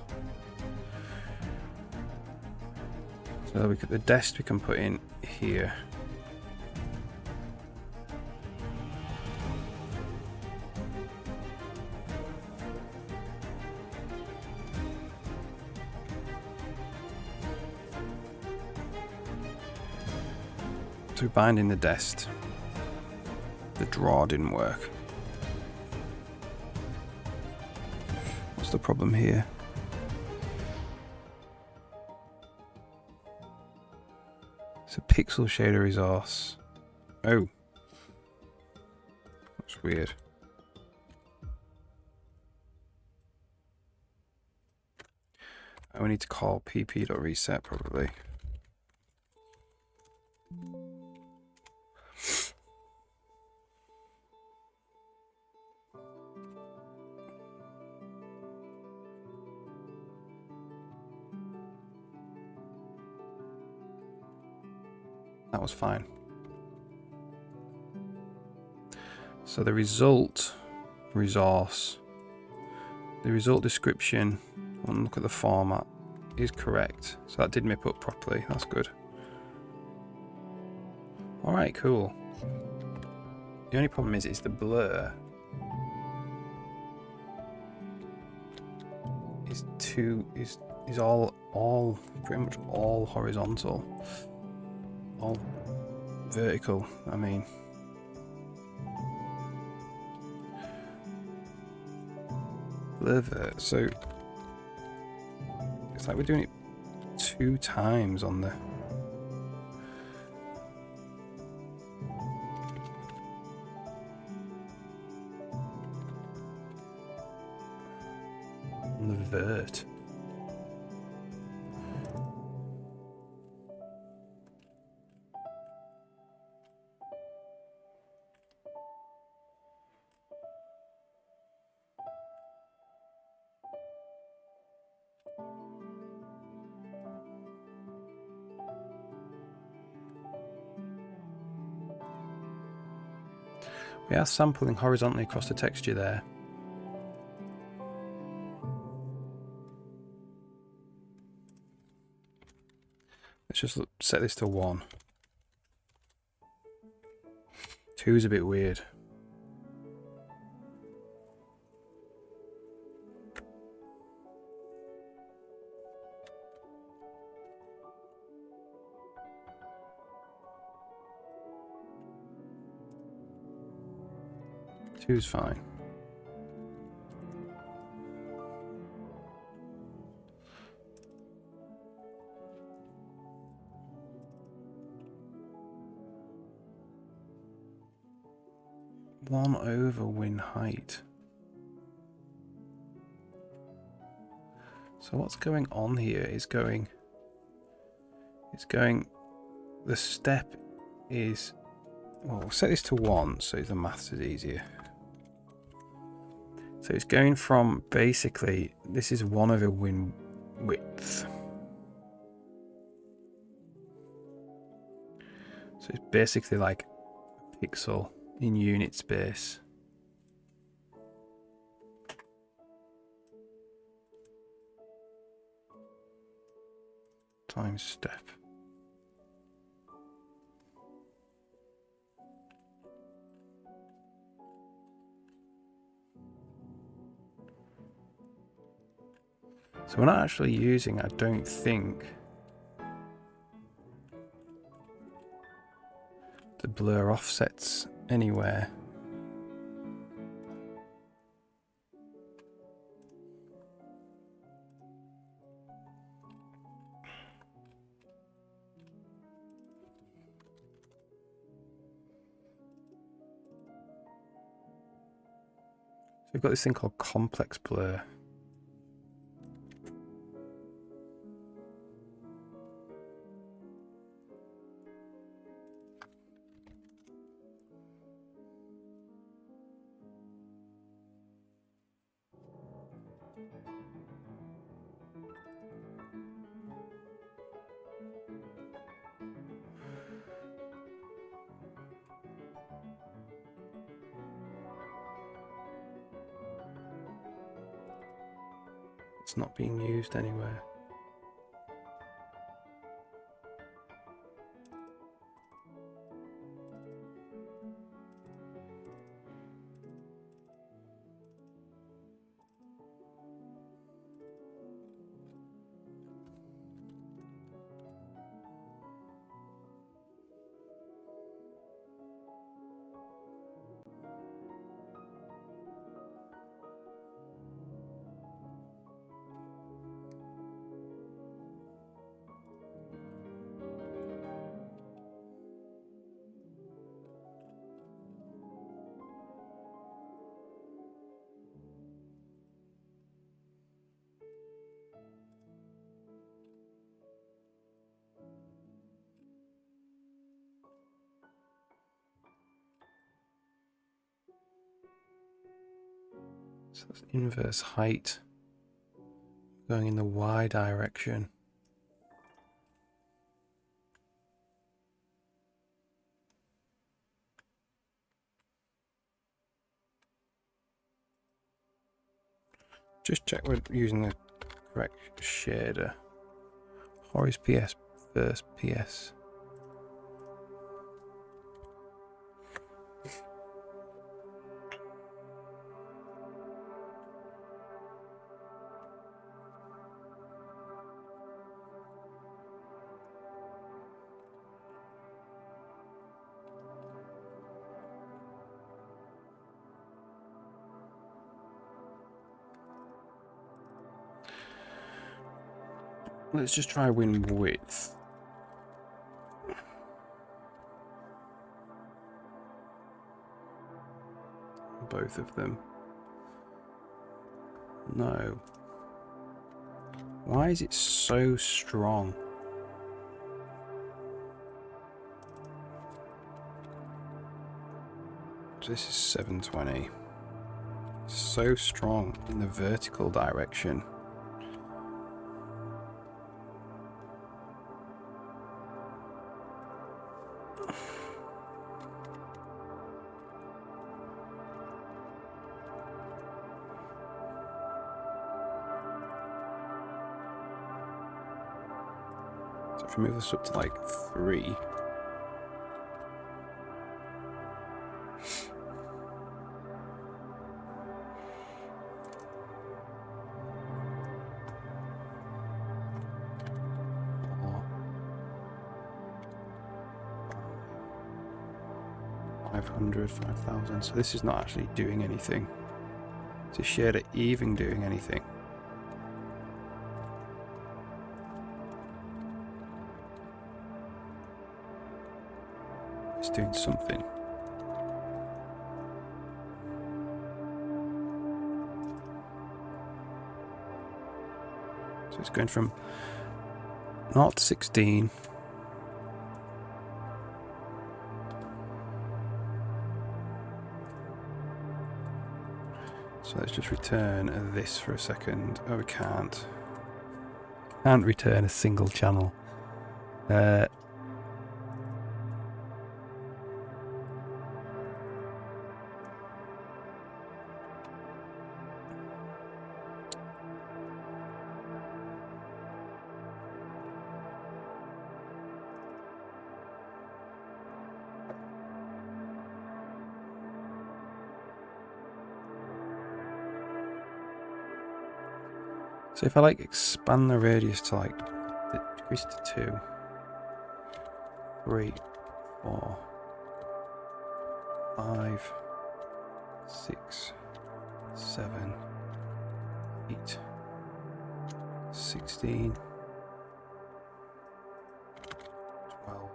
So we the dest we can put in here. So binding the dest. The draw didn't work. What's the problem here? It's a pixel shader resource. Oh. That's weird. We need to call pp.reset probably. That was fine. So the result resource, the result description, and look at the format, is correct. So that did MIP up properly. That's good. All right, cool. The only problem is the blur is all pretty much all horizontal, all vertical. I mean, blur vert. So it's like we're doing it 2 times on the. Vert. We are sampling horizontally across the texture there. Let's just set this to 1. 2 is a bit weird. Two's fine. One over win height. So what's going on here is going. The step is. Well, we'll set this to 1 so the maths is easier. So it's going from basically, this is 1 over win width. So it's basically like a pixel in unit space. Times step. So we're not actually using, I don't think, the blur offsets anywhere. So we've got this thing called complex blur. It's not being used anywhere. So that's inverse height going in the Y direction. Just check we're using the correct shader. Horis PS versus PS. Let's just try win width. Both of them. No. Why is it so strong? So this is 720. So strong in the vertical direction. So if we move this up to like 3. Four, 500, 5,000. So this is not actually doing anything. Is this shader even doing anything? It's doing something. So it's going from 0 to 16. So let's just return this for a second. Oh, we can't. Can't return a single channel. So if I like expand the radius to like decrease to 2, 3, 4, 5, 6, 7, 8, 16, 12.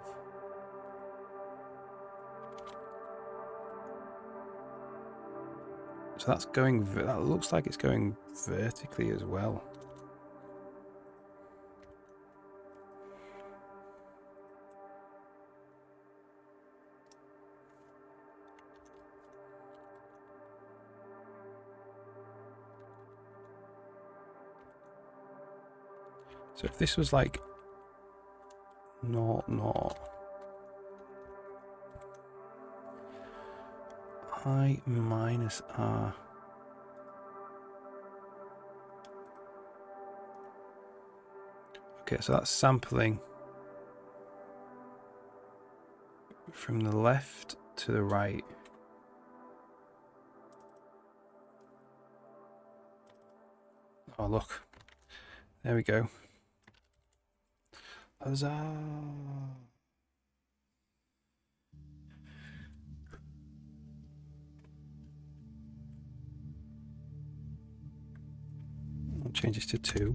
So that's going, that looks like it's going vertically as well. So if this was like 0, 0, I minus R. Okay, so that's sampling from the left to the right. Oh, look. There we go. Huzzah! I'll change this to 2.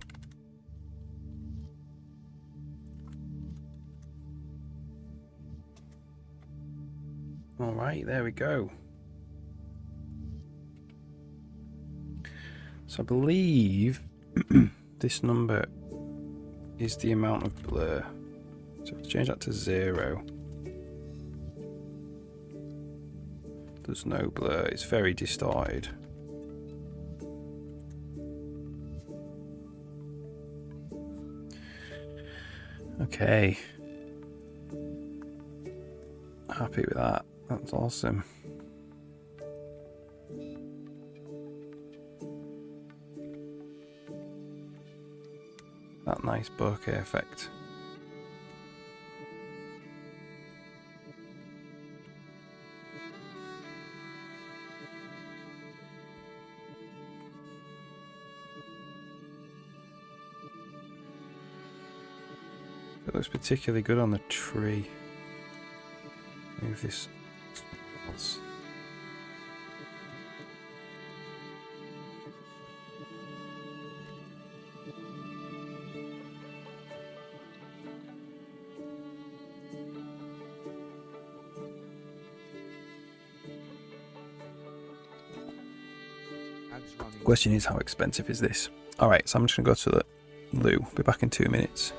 All right, there we go. So I believe this number is the amount of blur. So let's change that to 0. There's no blur, it's very distorted. Okay. Happy with that. That's awesome. That nice bokeh effect. It looks particularly good on the tree. Move this. Ads running. Question is, how expensive is this? Alright, so I'm just going to go to the loo. Be back in 2 minutes.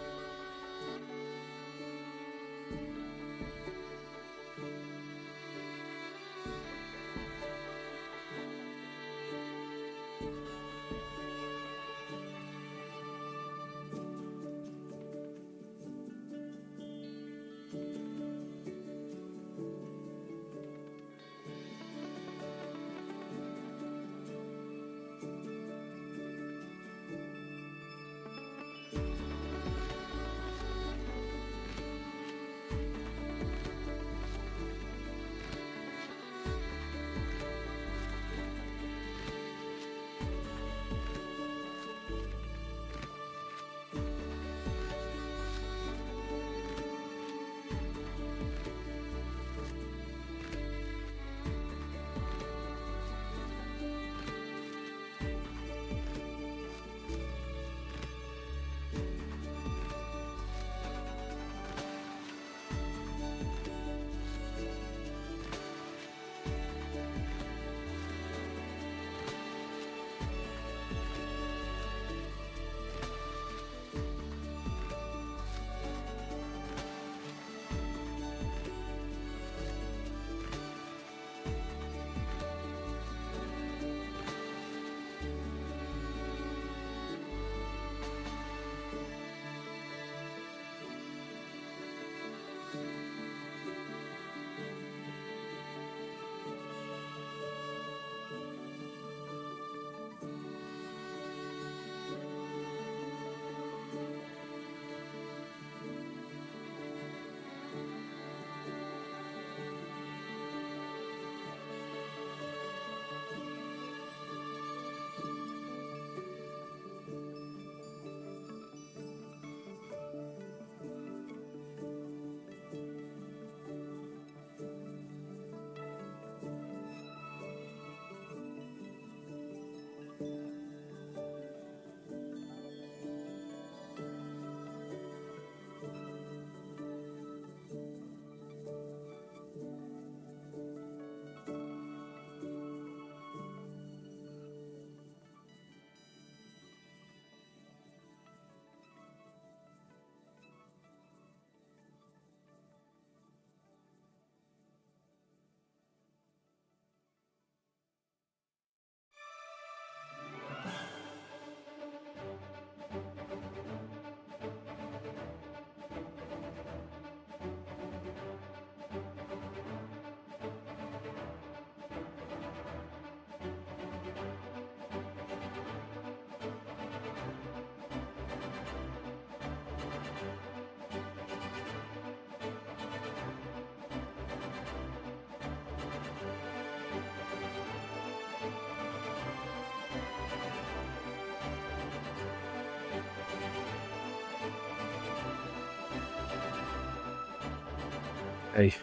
Hey,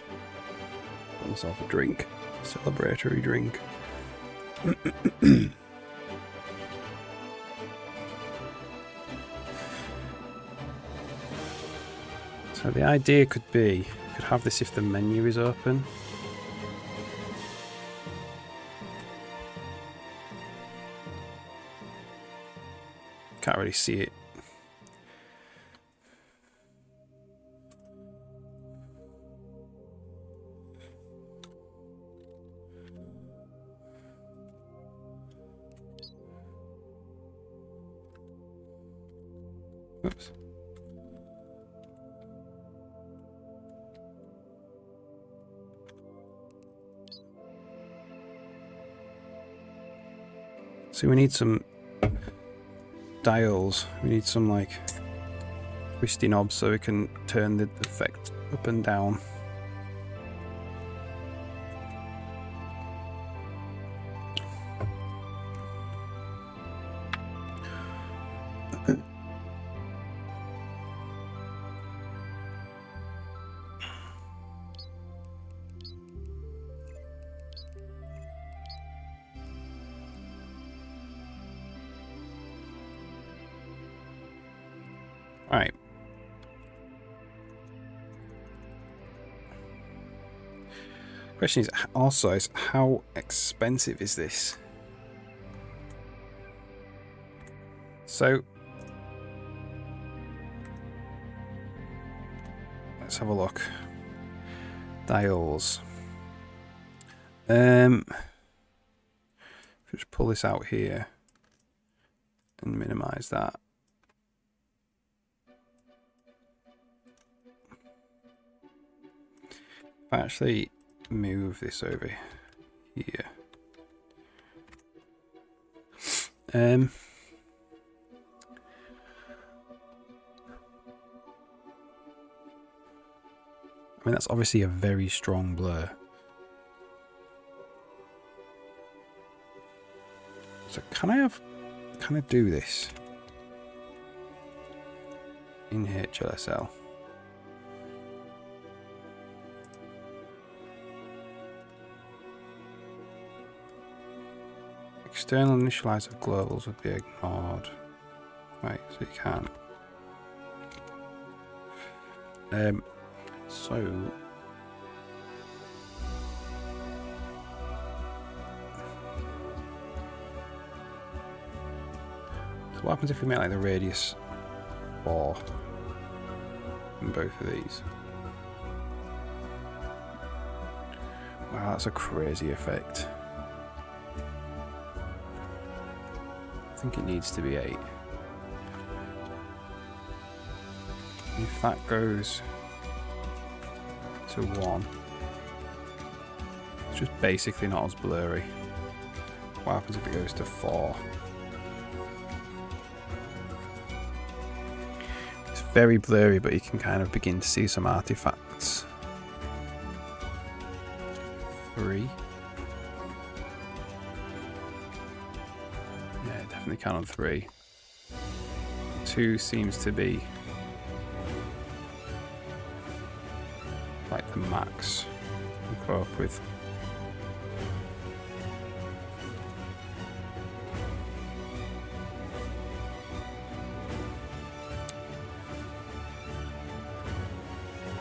got myself a drink, celebratory drink. So the idea could be, you could have this if the menu is open. Can't really see it. Oops. So we need some dials. We need some like twisty knobs so we can turn the effect up and down. Alright. Question is also how expensive is this? So let's have a look. Dials. Just pull this out here and minimize that. If I actually move this over here. I mean, that's obviously a very strong blur. So can I do this in HLSL? External initializer of globals would be ignored. Right, so you can't. So what happens if we make like the radius 4 in both of these? Wow, that's a crazy effect. I think it needs to be 8. If that goes to 1, it's just basically not as blurry. What happens if it goes to 4? It's very blurry, but you can kind of begin to see some artifacts. 3. Yeah, definitely can on 3. 2 seems to be like the max I can go up with.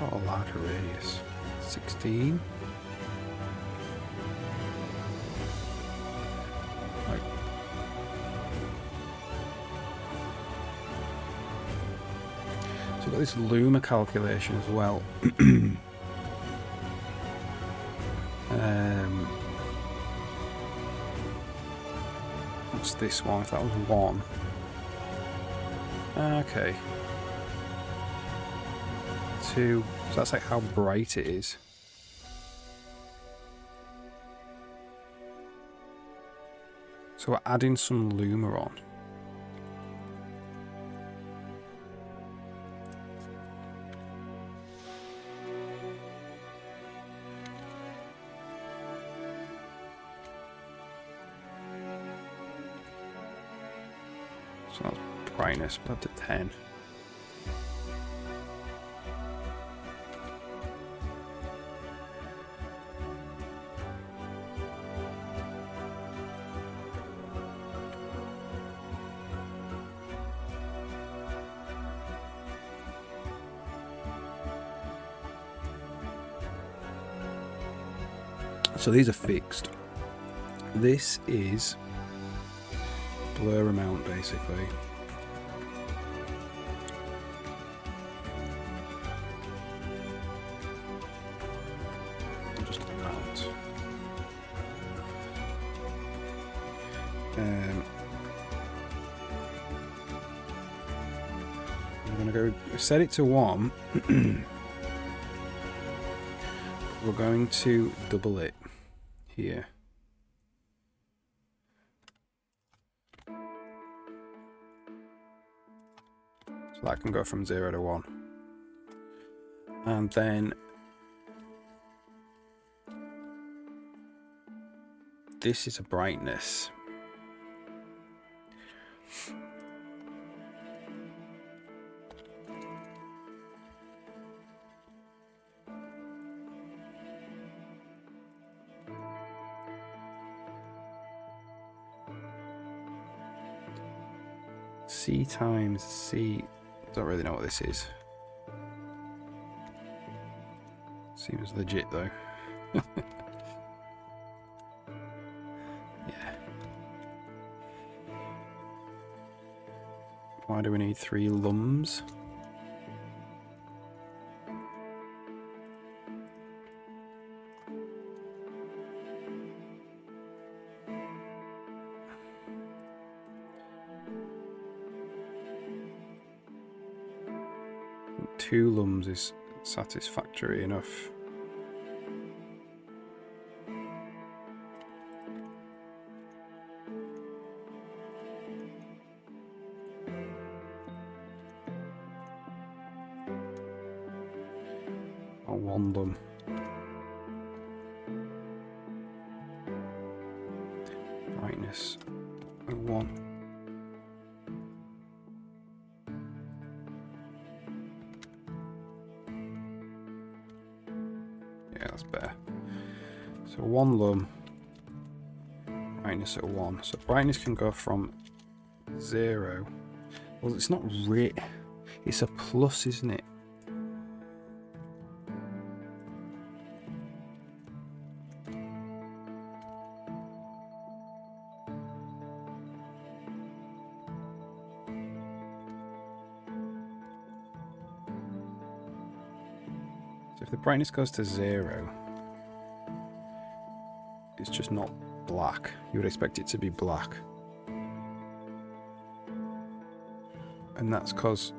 Got a larger radius. 16. Like, so we've got this Luma calculation as well. What's this one? If that was 1. Okay. 2. So that's like how bright it is. So we're adding some Luma on. So that's brightness up to 10. So these are fixed. This is blur amount basically. Just amount. I'm gonna go set it to 1. We're going to double it here. So that can go from 0 to 1. And then this is a brightness. C times C. Don't really know what this is. Seems legit though. Yeah. Why do we need 3 lums? I think 2 lums is satisfactory enough. Or 1 lum. Brightness 1. Yeah, that's better. So 1 lum, brightness at 1. So brightness can go from 0. Well, it's not really. It's a plus, isn't it? So if the brightness goes to 0, it's just not black. You would expect it to be black. And that's because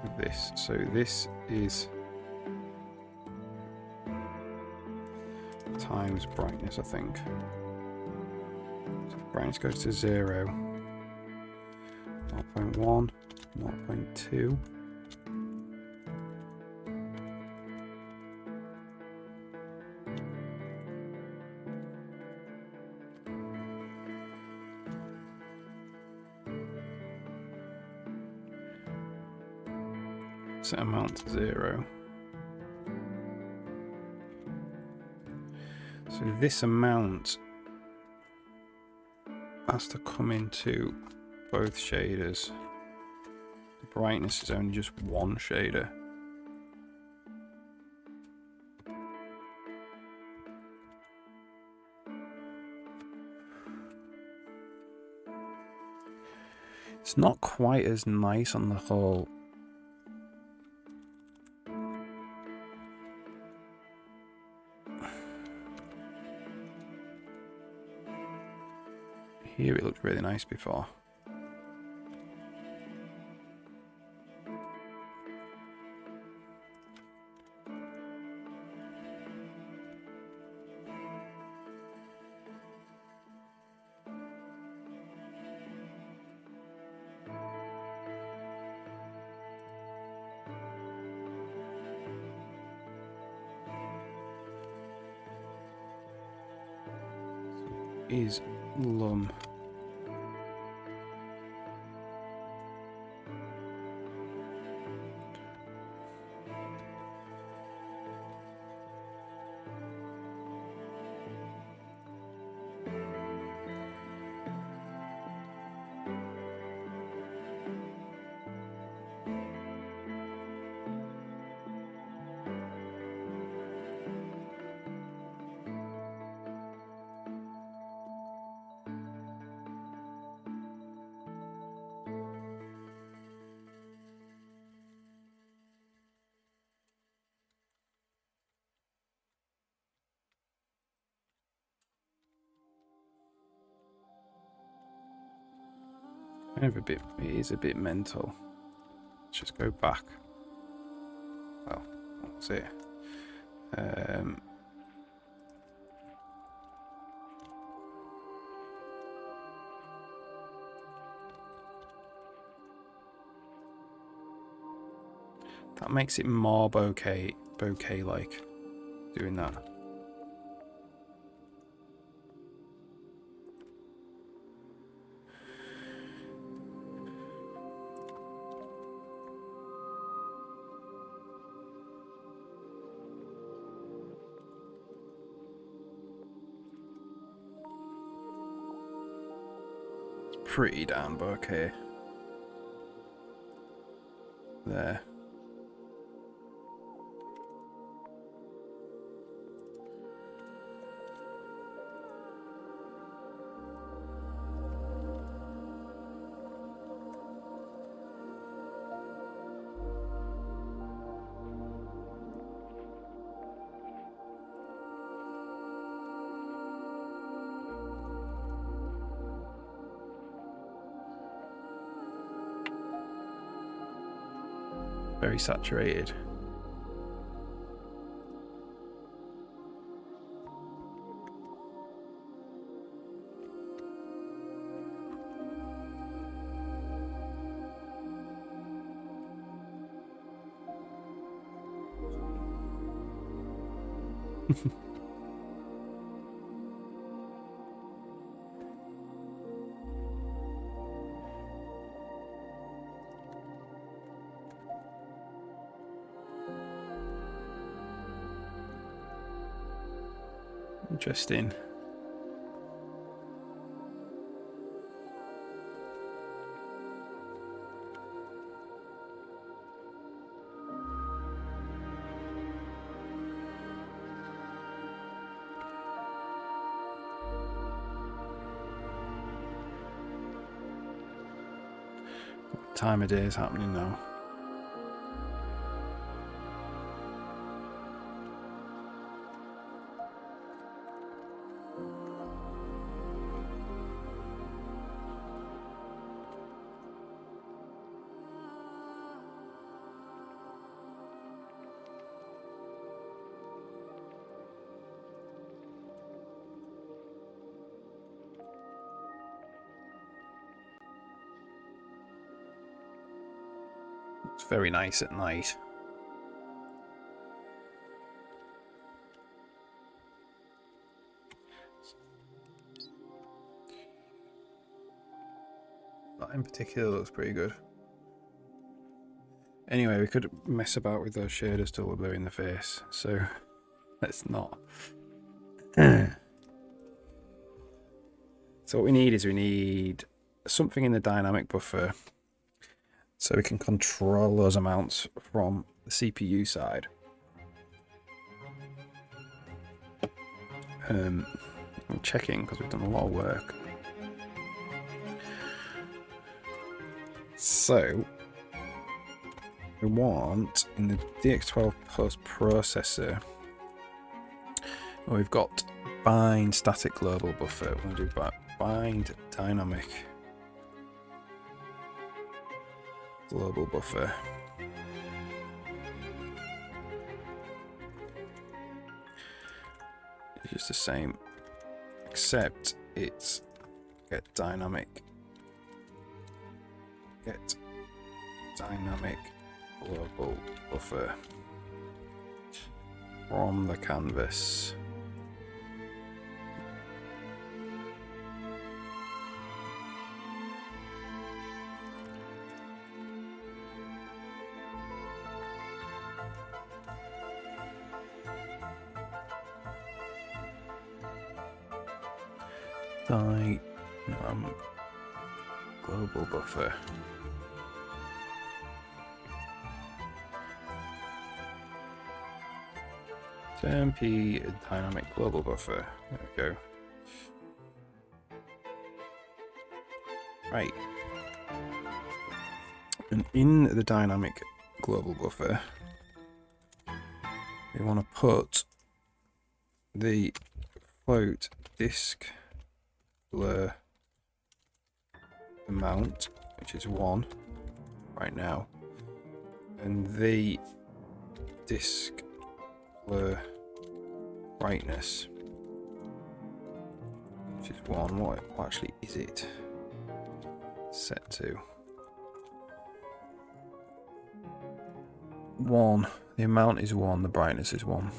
of this. So this is times brightness, I think. So if brightness goes to 0, 0.1, 0.2. Set amount to 0. So this amount has to come into both shaders. The brightness is only just 1 shader. It's not quite as nice on the whole. Here it looked really nice before. Is lum. It is a bit mental. Let's just go back. Well, what was it? That makes it more bokeh-like, doing that. Pretty damn bokeh. There. Very saturated. Interesting. What time of day is happening now? It's very nice at night. That in particular looks pretty good. Anyway, we could mess about with those shaders till we're blue in the face, so let's not. So what we need something in the dynamic buffer so we can control those amounts from the CPU side. I'm checking because we've done a lot of work. So we want in the DX12 post processor, we've got bind static global buffer. We're going to do bind dynamic global buffer. It's just the same, except it's get dynamic global buffer from the canvas. Global buffer. MP dynamic global buffer. There we go. Right. And in the dynamic global buffer, we want to put the float disk blur amount, which is 1 right now, and the disk blur brightness, which is 1. What actually is it set to? 1. The amount is 1, the brightness is 1.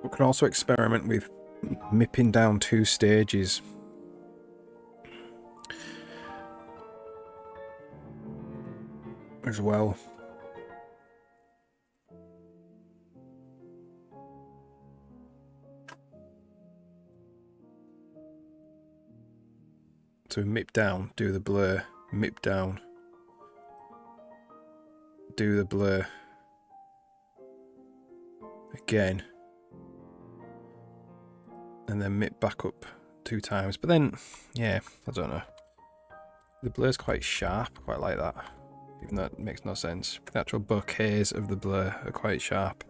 We can also experiment with mipping down 2 stages. As well. So mip down, do the blur, mip down, do the blur again, and then mip back up 2 times. But then, yeah, I don't know. The blur's quite sharp, quite like that. Even though it makes no sense. The actual bouquets of the blur are quite sharp.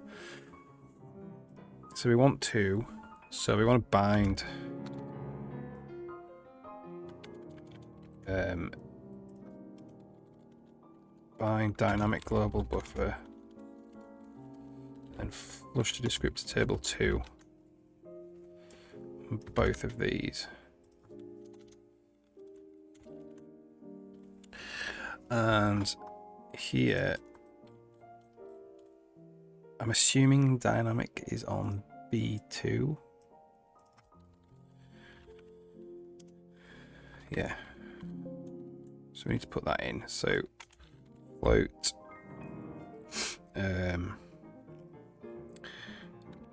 So we want 2. So we want to bind bind dynamic global buffer and flush to descriptor table 2 on both of these. And here, I'm assuming dynamic is on B2. Yeah. So we need to put that in. So float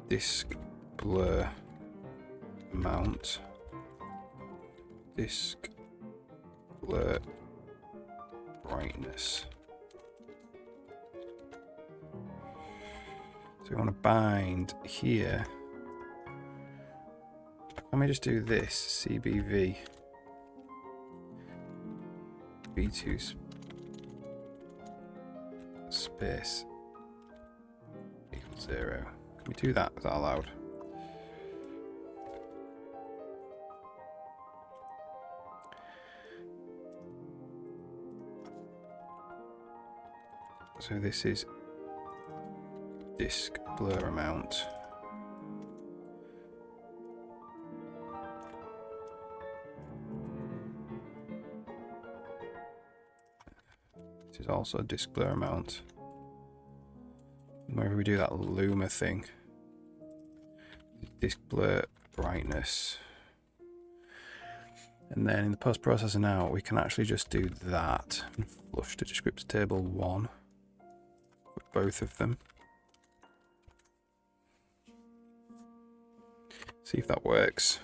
disk blur amount, disk blur brightness. So we want to bind here. Let me just do this CBV B2 space equals 0. Can we do that? Is that allowed? So this is disk blur amount. This is also disk blur amount. Whenever we do that Luma thing, disk blur brightness. And then in the post-processor now, we can actually just do that and flush to descriptor table 1 for both of them. See if that works.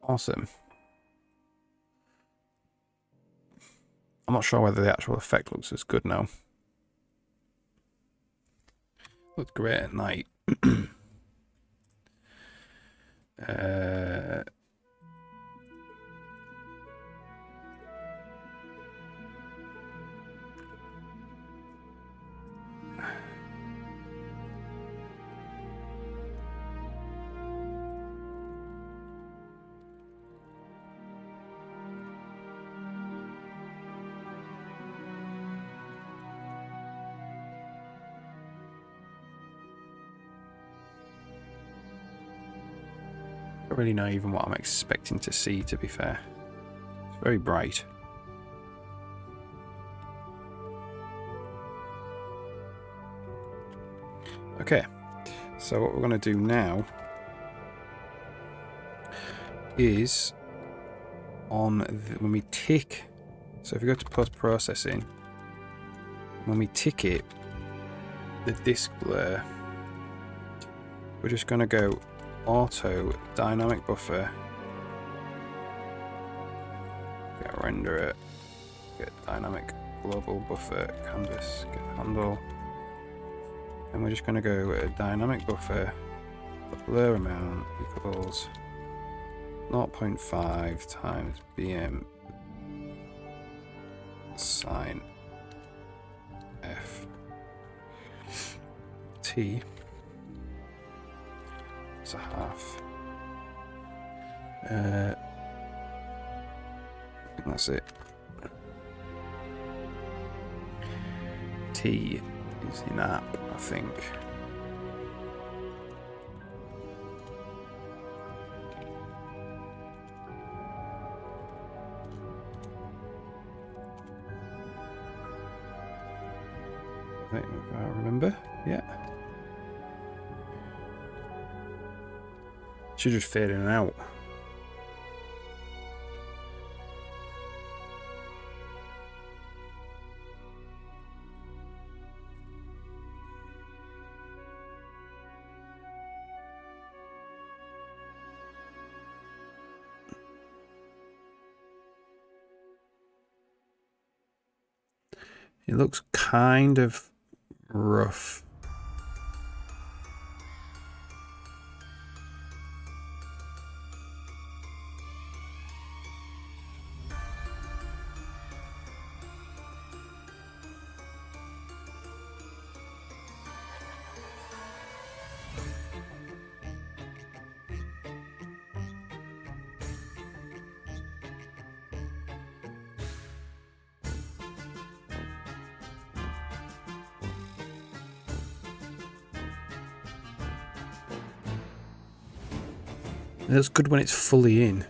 Awesome. I'm not sure whether the actual effect looks as good now. Looked great at night. I don't really know even what I'm expecting to see, to be fair. It's very bright. Okay, so what we're going to do now is when we tick, so if we go to post-processing, when we tick it, the disk blur, we're just going to go auto dynamic buffer, get render it, get dynamic global buffer canvas, get handle, and we're just going to go dynamic buffer blur amount equals 0.5 times BM sine F T. It's a half. I think that's it. T is in app, I think. If I remember, yeah. Should just fade in and out. It looks kind of rough. It looks good when it's fully in.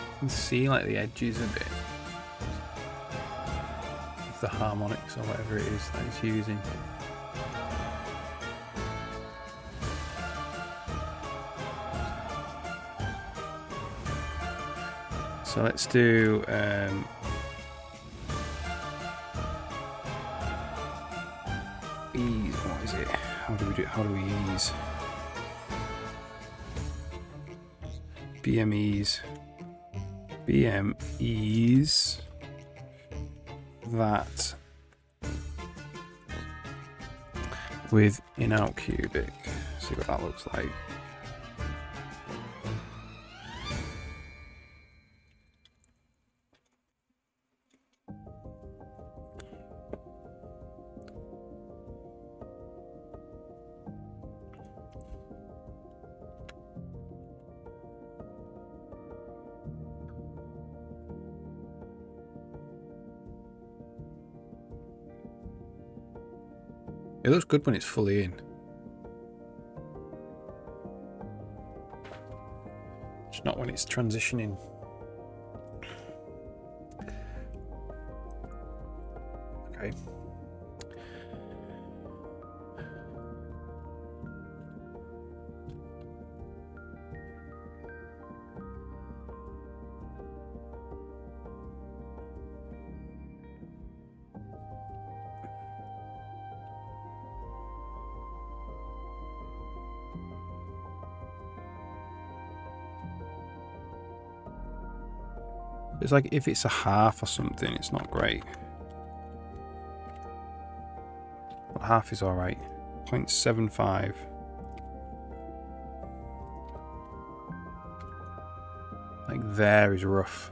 You can see like the edges a bit of the harmonics or whatever it is that it's using. So let's do ease. What is it? How do we do? How do we ease? BMEs. BMEs that with in-out cubic. See what that looks like. It looks good when it's fully in. It's not when it's transitioning. Okay. It's like if it's a half or something, it's not great. But half is alright. 0.75. Like there is rough.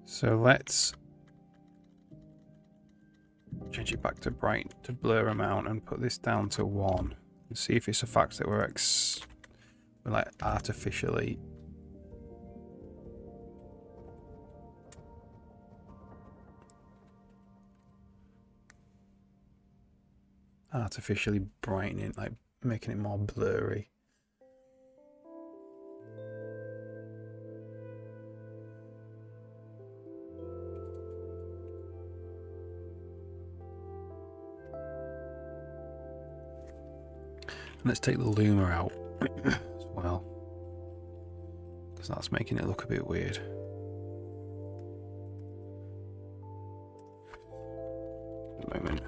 So let's change it back to bright, to blur amount, and put this down to 1 and see if it's a fact that we're like artificially brightening, like making it more blurry. Let's take the loomer out as well, because that's making it look a bit weird. At the moment.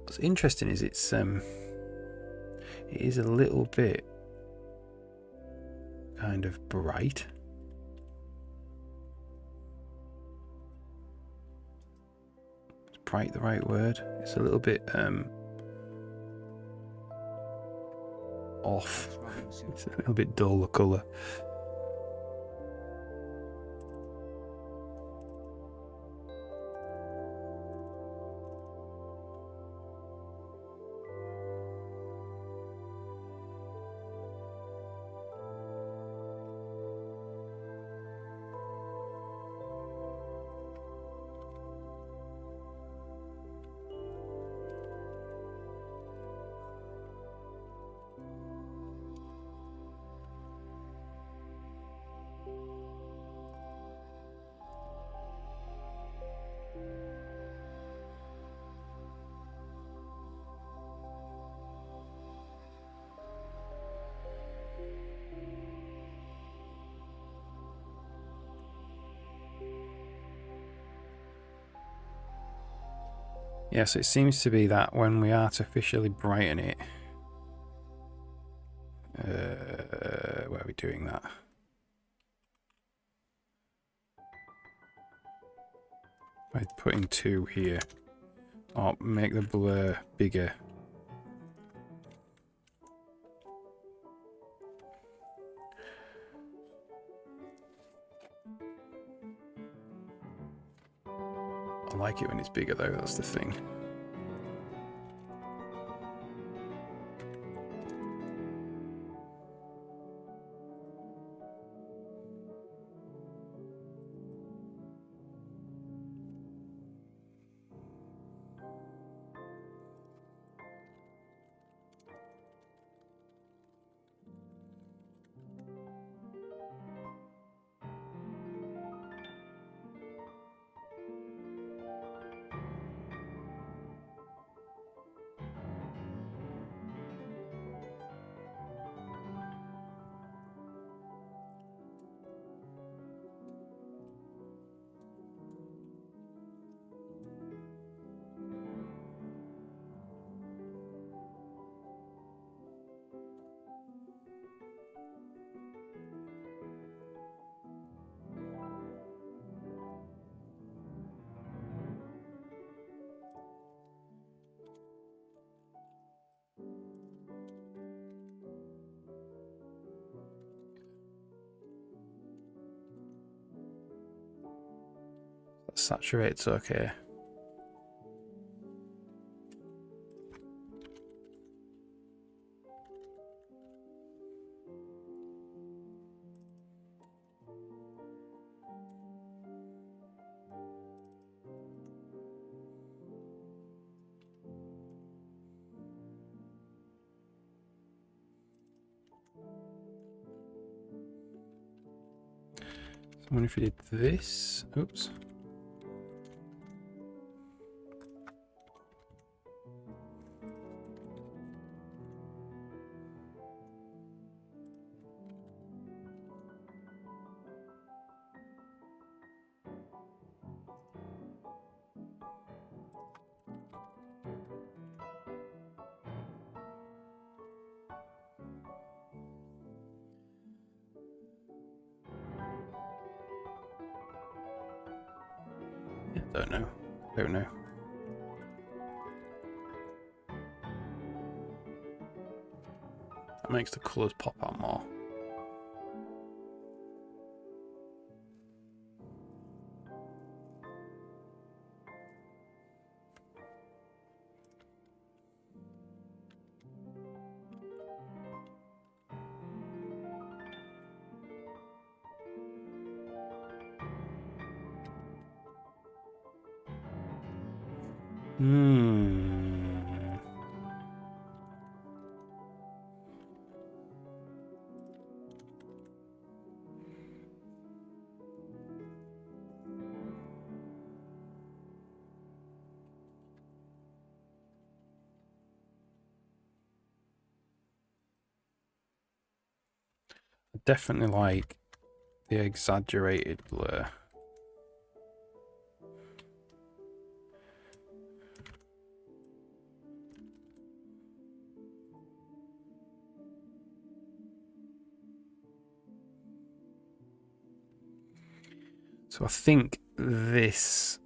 What's interesting is it is a little bit kind of bright. Bright the right word? It's a little bit off. It's a little bit dull, the colour. Yeah, so it seems to be that when we artificially brighten it, where are we doing that? By putting 2 here, or make the blur bigger. I like it when it's bigger though, that's the thing. Saturate's okay. I wonder if we did this. Oops. Yeah, don't know. Don't know. That makes the colours pop out more. I definitely like the exaggerated blur. So I think this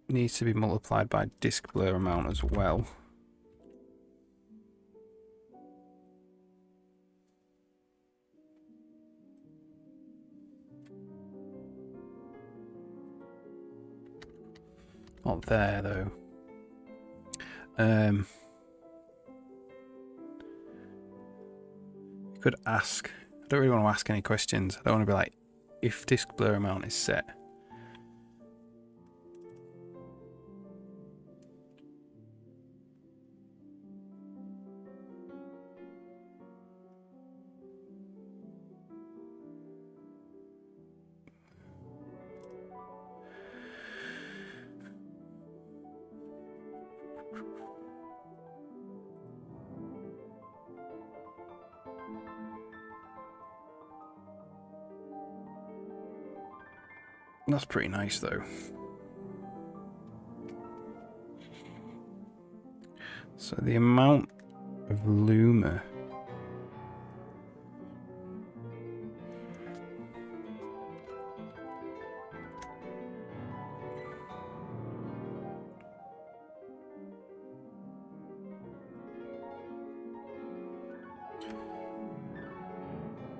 needs to be multiplied by disk blur amount as well. Not there though. You could ask. I don't really want to ask any questions. I don't want to be like, if disk blur amount is set. That's pretty nice though. So the amount of Luma.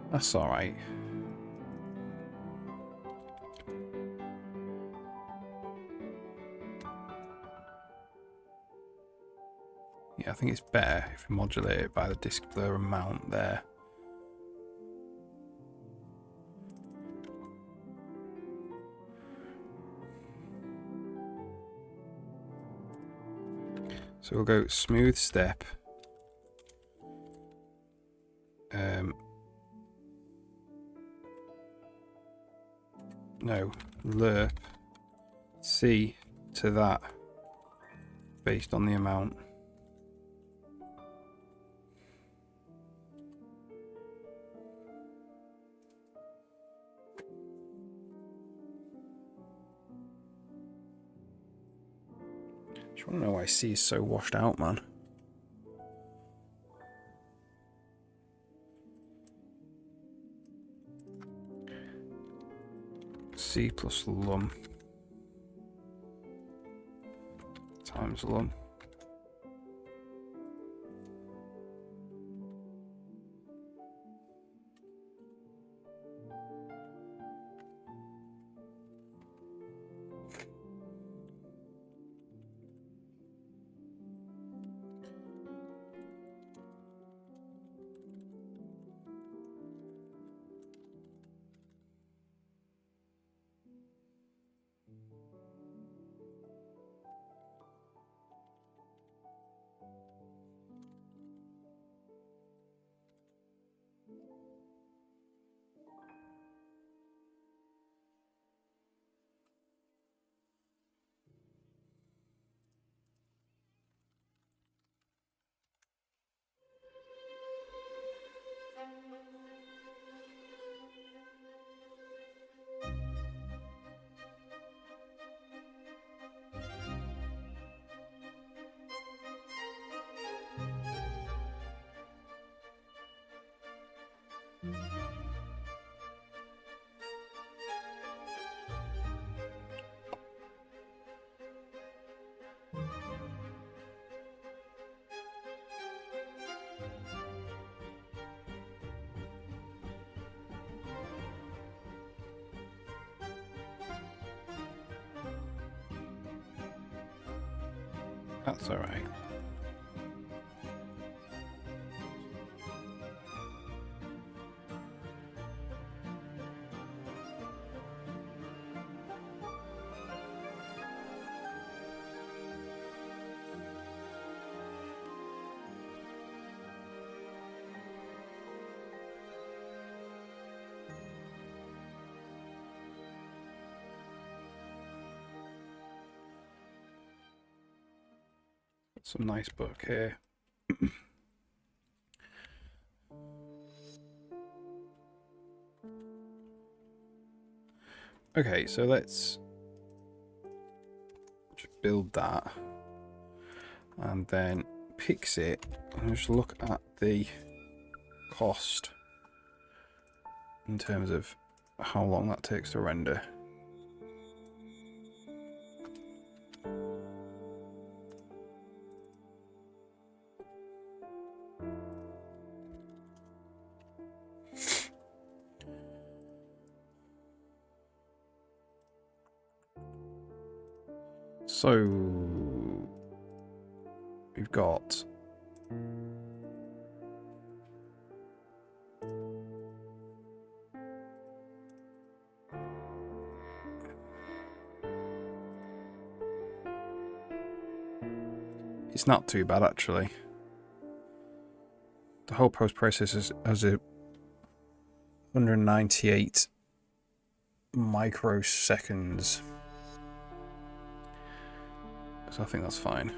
That's alright. Yeah, I think it's better if we modulate it by the disk blur amount there. So we'll go smooth step. No, lerp C to that based on the amount. Just want to know why C is so washed out, man. C plus lum times lum. That's alright. Some nice book here. Okay, so let's just build that and then pix it and just look at the cost in terms of how long that takes to render. So we've got it's not too bad actually. The whole post process has a 198 microseconds. So I think that's fine.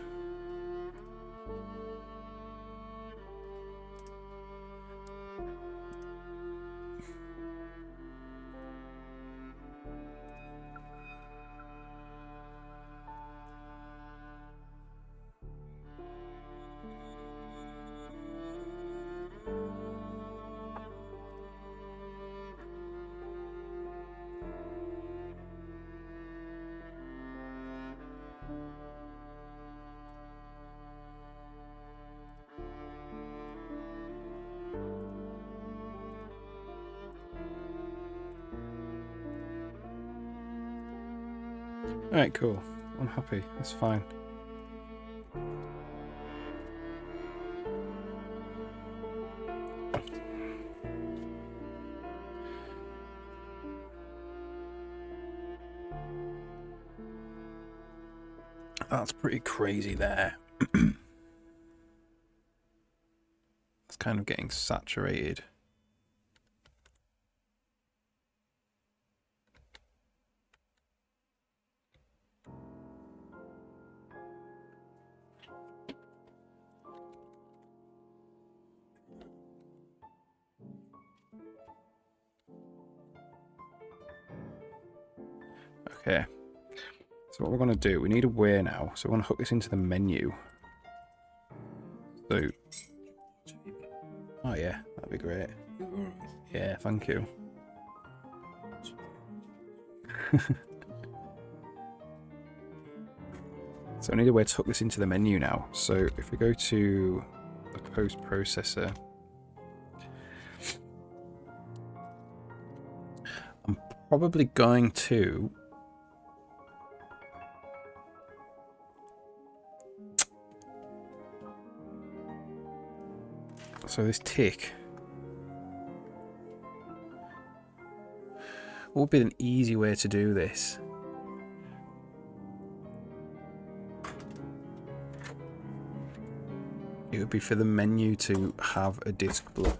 Alright, cool. I'm happy. That's fine. That's pretty crazy there. It's kind of getting saturated. Okay. So what we're going to do, we need a way now. So we're going to hook this into the menu. So, oh yeah, that'd be great. Yeah, thank you. So I need a way to hook this into the menu now. So if we go to the post processor, I'm probably going to so this tick. What would be an easy way to do this? It would be for the menu to have a disk blur.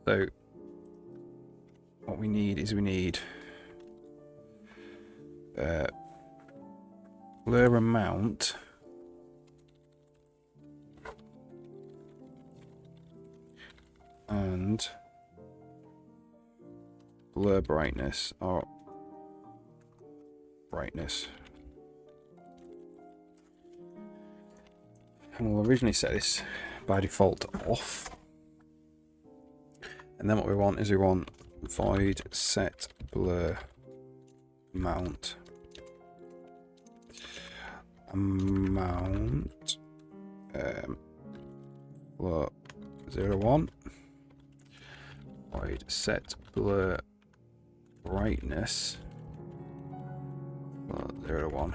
So what we need is blur amount and blur brightness or brightness. And we'll originally set this by default off. And then what we want is void set blur amount blur 0 1 void set blur brightness 0 1.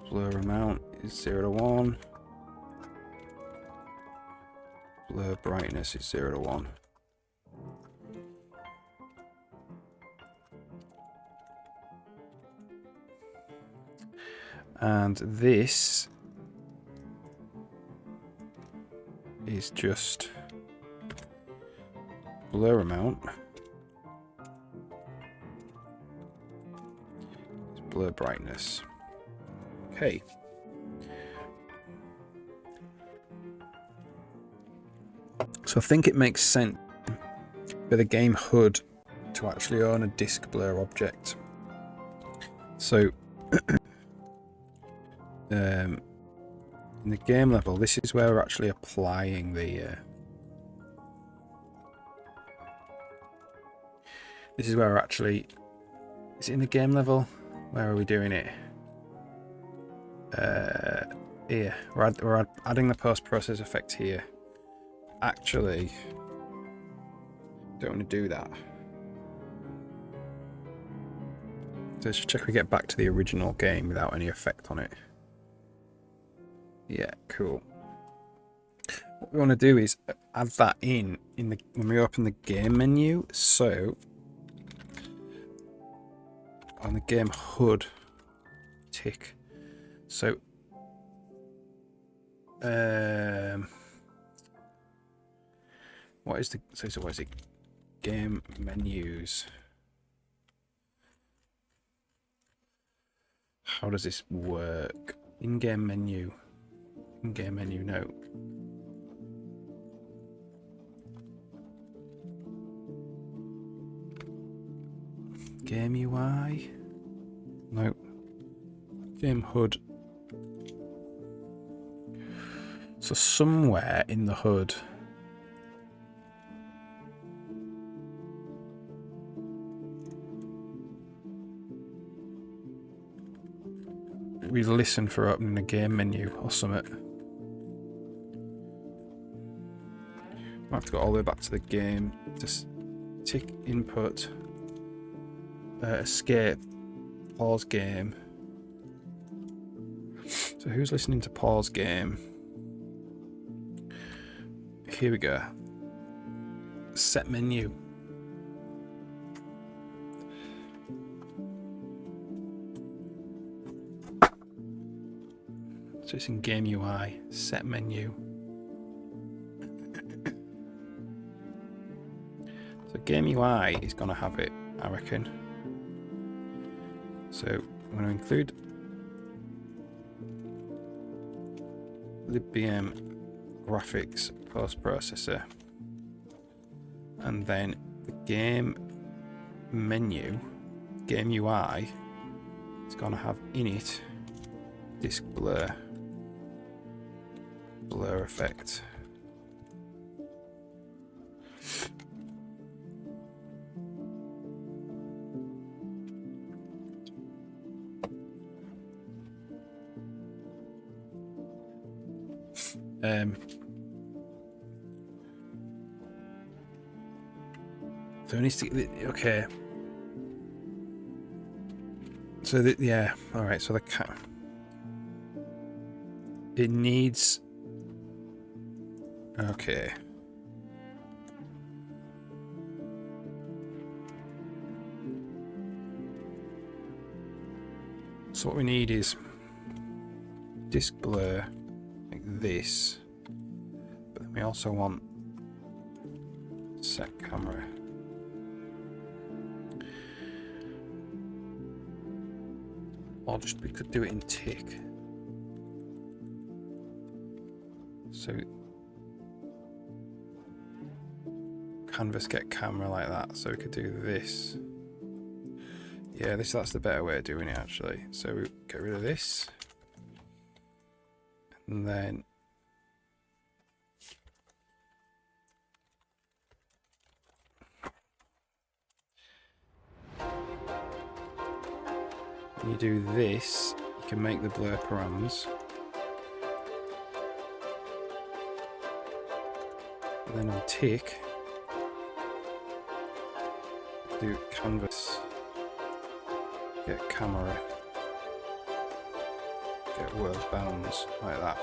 Blur amount is 0 1. Blur brightness is 0 1. And this is just blur amount. Blur brightness. Okay. So I think it makes sense for the game HUD to actually own a disk blur object. So in the game level, this is where we're actually applying the this is where we're actually, is it in the game level? Where are we doing it? Here, we're adding the post-process effect here. Actually, don't want to do that. So let's check we get back to the original game without any effect on it. Yeah, cool. What we want to do is add that in the when we open the game menu. So on the game HUD tick. So what is it? Game menus. How does this work? In-game menu. In-game menu, no. Game UI? No. Game HUD. So somewhere in the HUD we listen for opening the game menu or something. I have to go all the way back to the game to tick input, escape, pause game. So who's listening to pause game? Here we go. Set menu. So it's in game UI, set menu. So game UI is going to have it, I reckon. So I'm going to include LibBM graphics post processor, and then the game menu, game UI, it's going to have in it disk blur effect. So it needs to, okay. So yeah, all right. So it needs. Okay. So what we need is disk blur like this, but then we also want set camera. Or just we could do it in tick. So canvas get camera like that. So we could do this. Yeah, that's the better way of doing it actually. So we get rid of this, and then when you do this, you can make the blur params. And then on tick, do canvas, get camera, get word bounds like that.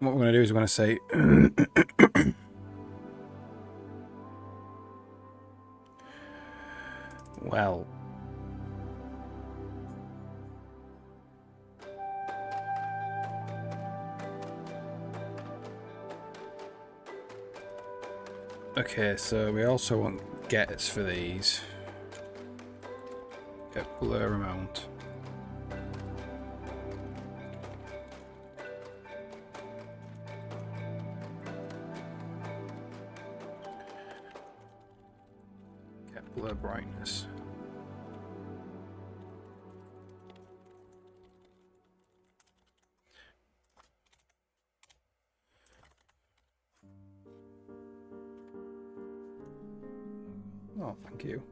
What we're going to do is we're going to say well, okay, so we also want gets for these. Get blur amount. Blur brightness. Oh, thank you.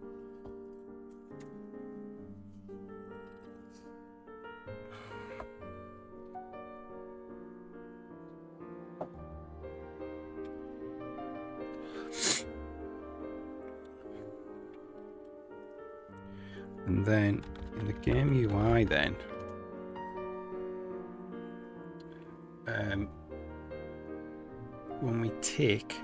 And then in the game UI then, when we tick,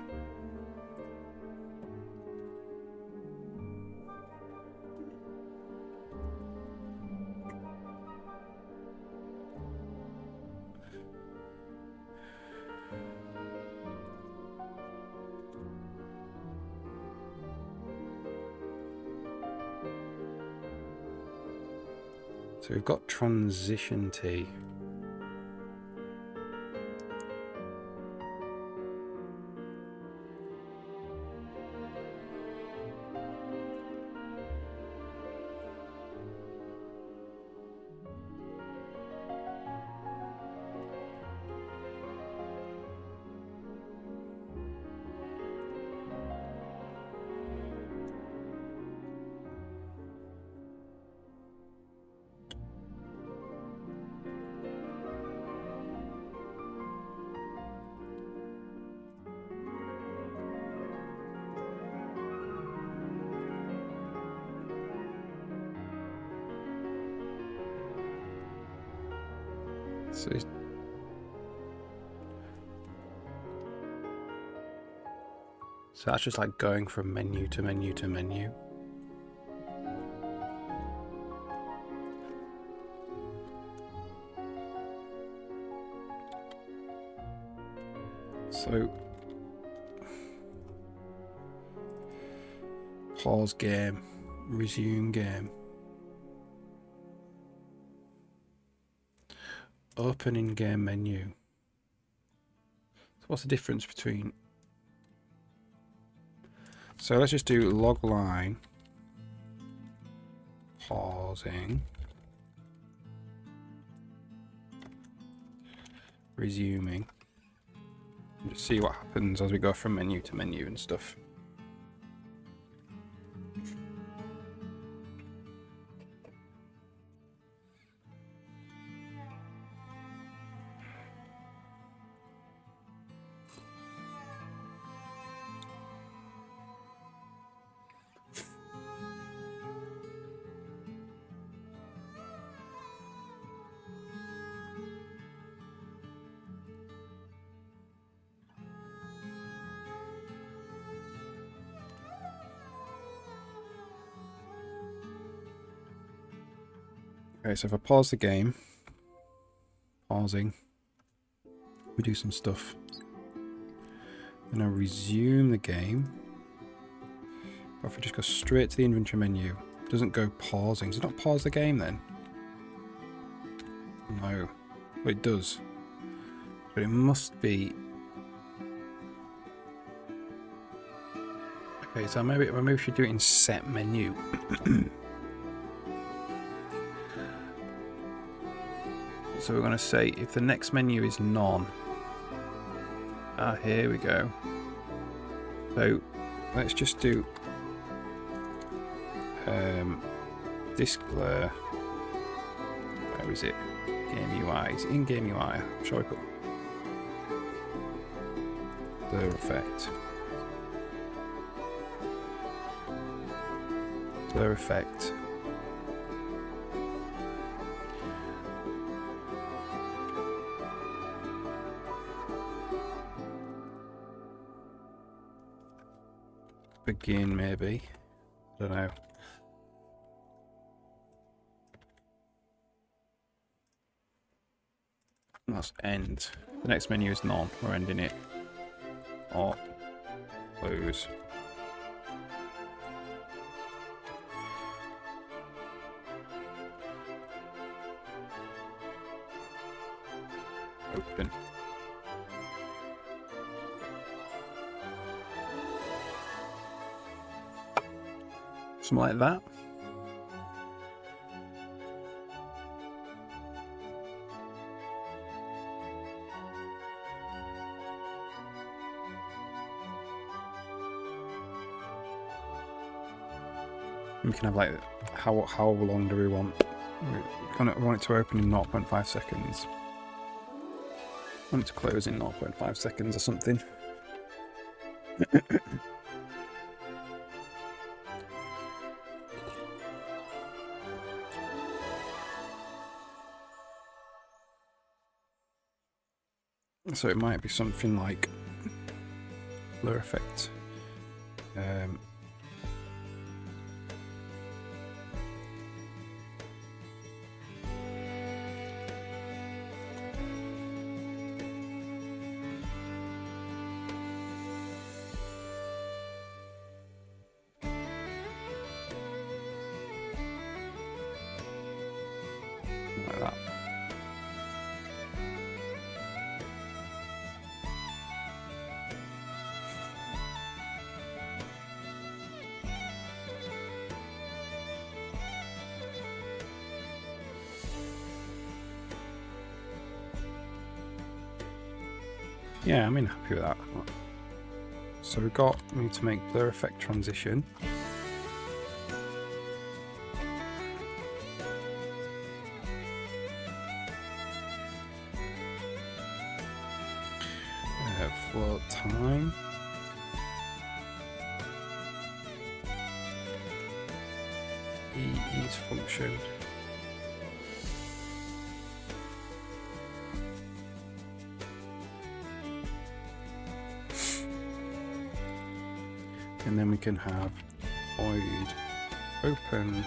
so we've got transition T. So that's just like going from menu to menu to menu. So pause game, resume game, open in-game menu. So what's the difference between? So let's just do log line, pausing, resuming, and just see what happens as we go from menu to menu and stuff. Okay, so if I pause the game, pausing, we do some stuff. Then I resume the game. But if we just go straight to the inventory menu, it doesn't go pausing. Does it not pause the game then? No. Well, it does. But it must be... Okay, so maybe we should do it in set menu. So we're going to say if the next menu is none. Ah, here we go. So let's just do disk blur. Where is it? Game UI. It's in game UI. Shall we put blur effect? Blur effect. Begin maybe. I don't know. That's end. The next menu is none. We're ending it. Or close. Open. Something like that. We can have like how long do we want? We want it to open in 0.5 seconds. I want it to close in 0.5 seconds or something. So it might be something like blur effect. Like that. Yeah, I'm happy with that. So we need to make blur effect transition. Float time. Ease function. And then we can have void open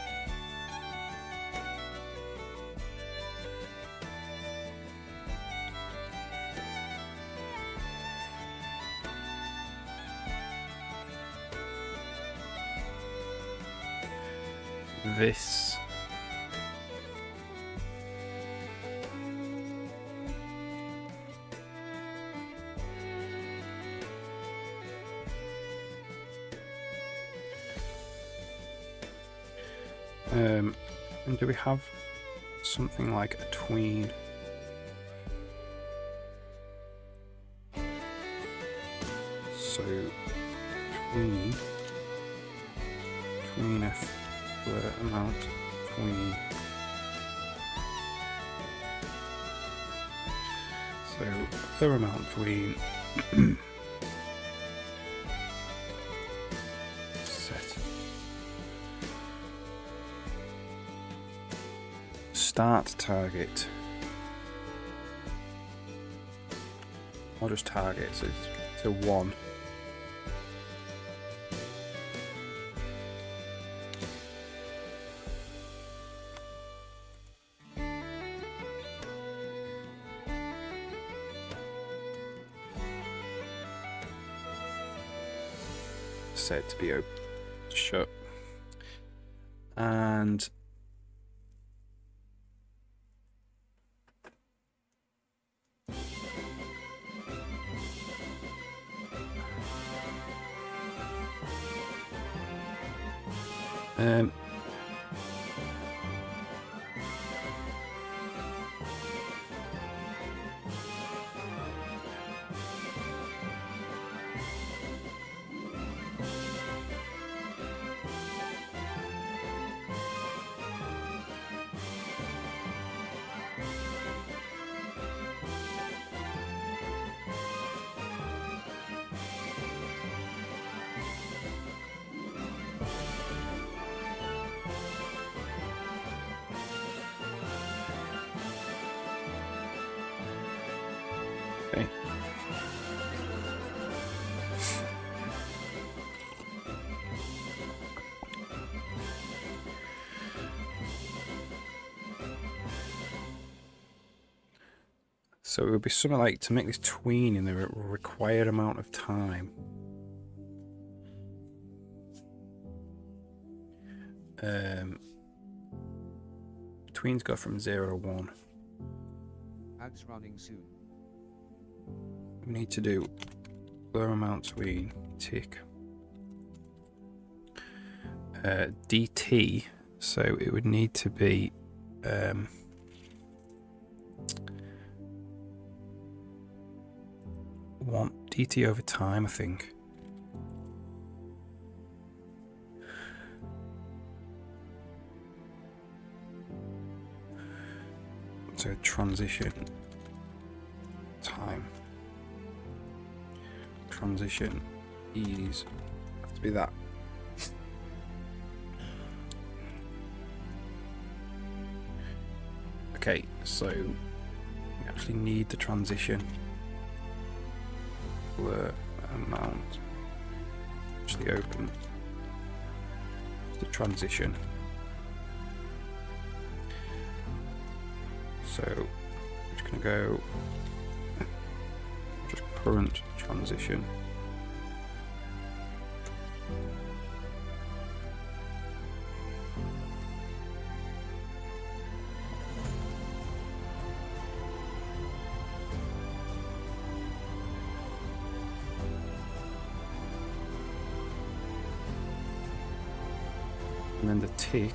this. And do we have something like a tween? So tween f the amount tween. So the amount tween set start target, or just target, so it's a 1. Set to be open, shut, and okay. So it would be something like to make this tween in the required amount of time. Tweens go from 0 to 1. Ads running soon. We need to do lower amount tween tick dt, so it would need to be one dt over time, I think. So transition time, transition ease, have to be that. Okay, so we actually need the transition blur amount actually open the transition. So we're just going to go just current transition. And then the tick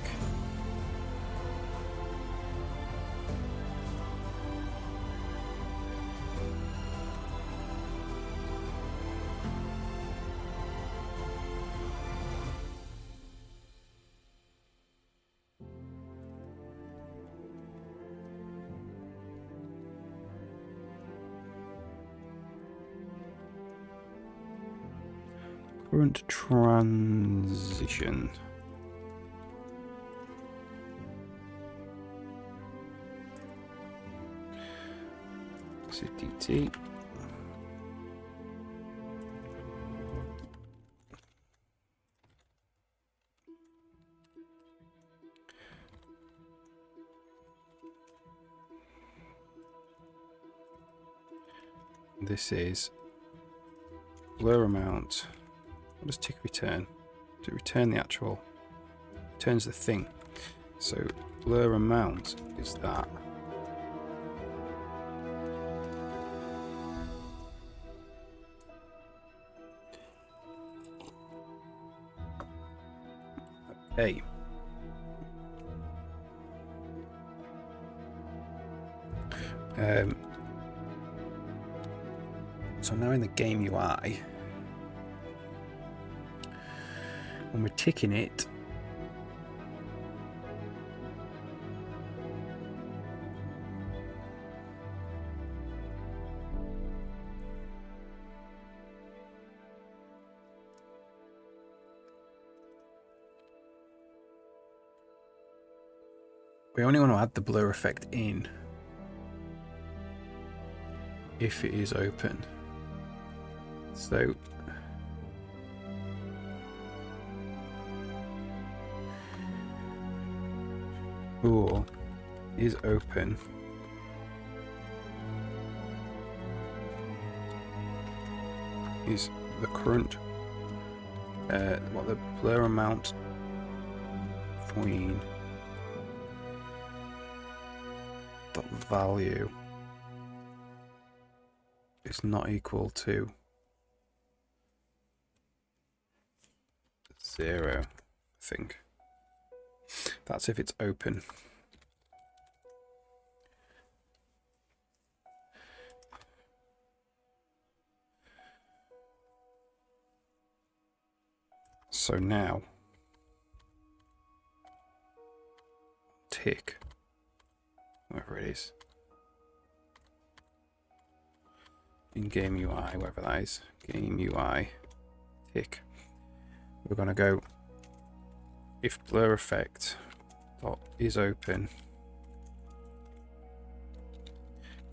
current transition. CTT. This is blur amount. What does tick return? To return the actual, returns the thing. So blur amount is that. Okay. So now in the game UI, when we're ticking it, we only want to add the blur effect in if it is open. So tool is open. Is the current what the blur amount between dot value is not equal to 0, I think. That's if it's open. So now, tick, whatever it is, in game UI, whatever that is, game UI, tick. We're going to go if blur effect dot is open,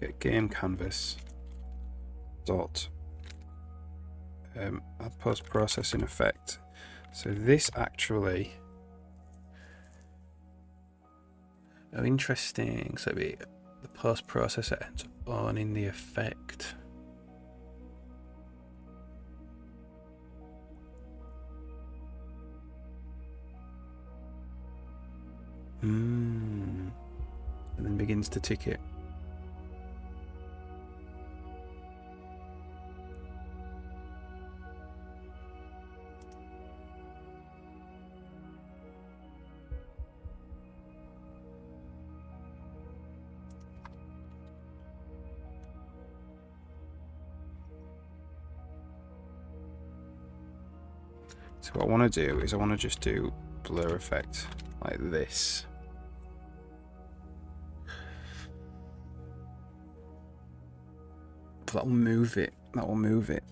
get game canvas dot add post processing effect. So this actually, oh, interesting. So the post processor ends up owning the effect. And then begins to tick it. So what I want to do is I want to just do blur effect like this. That will move it. That will move it.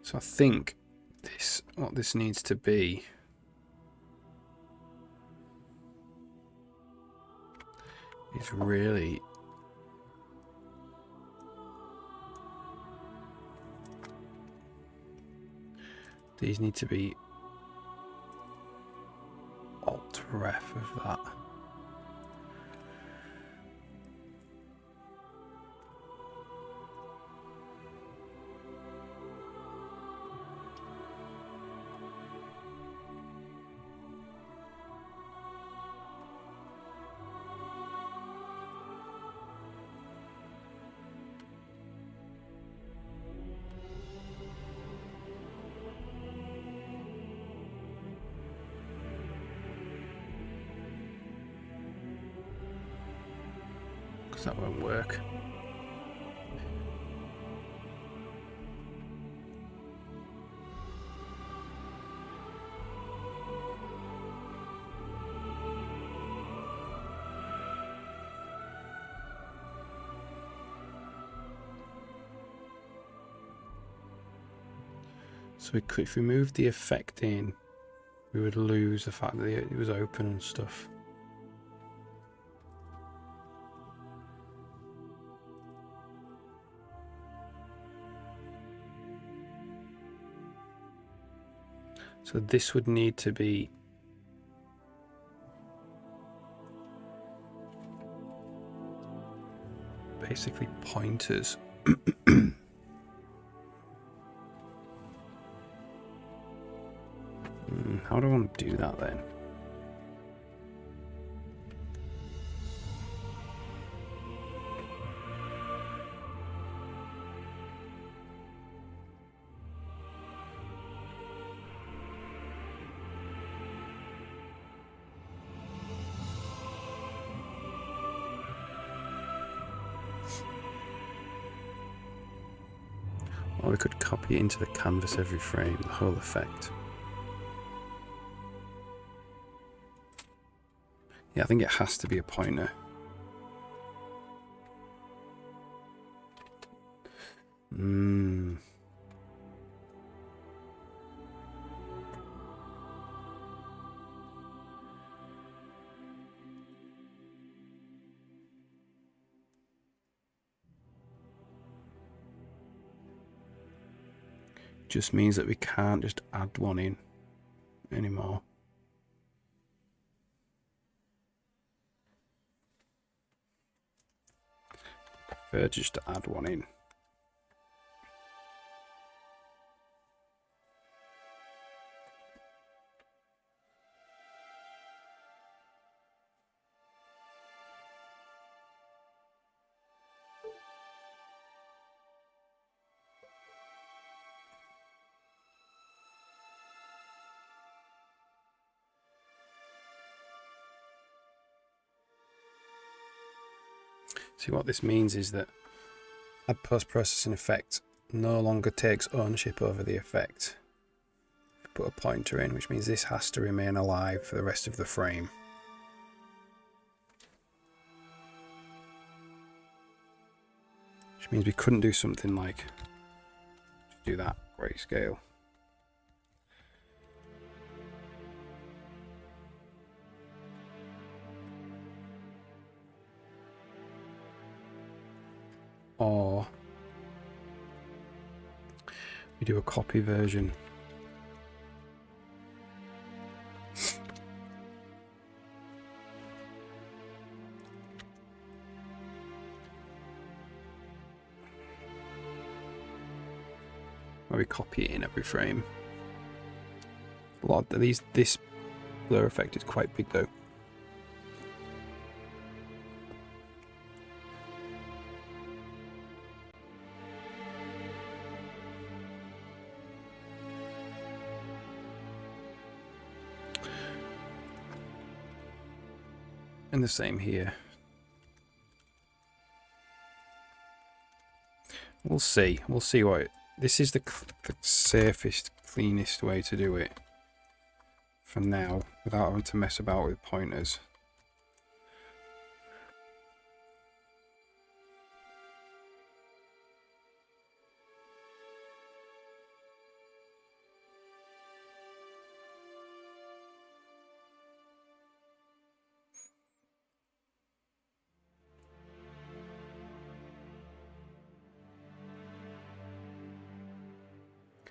So I think what this needs to be is really these need to be alt ref of that. That won't work. So if we moved the effect in, we would lose the fact that it was open and stuff. So this would need to be basically pointers. How do I want to do that then? Or we could copy it into the canvas every frame, the whole effect. Yeah, I think it has to be a pointer. Just means that we can't just add one in anymore. Prefer just to add one in. See, what this means is that add post-processing effect no longer takes ownership over the effect. Put a pointer in, which means this has to remain alive for the rest of the frame. Which means we couldn't do something like do that grayscale. Or we do a copy version. Where we copy it in every frame. A lot of this blur effect is quite big though. And the same here. We'll see. We'll see what this is the safest, cleanest way to do it for now, without having to mess about with pointers.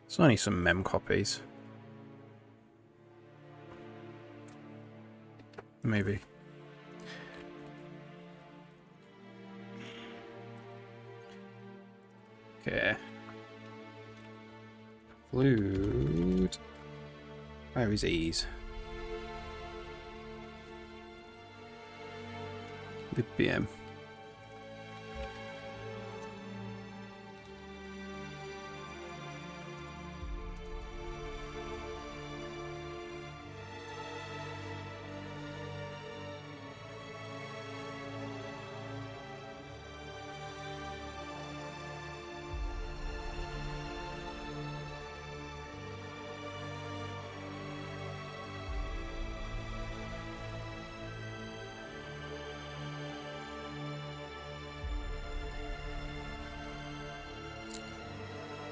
It's only some mem copies. Maybe. Okay. Include. Where is ease? BM.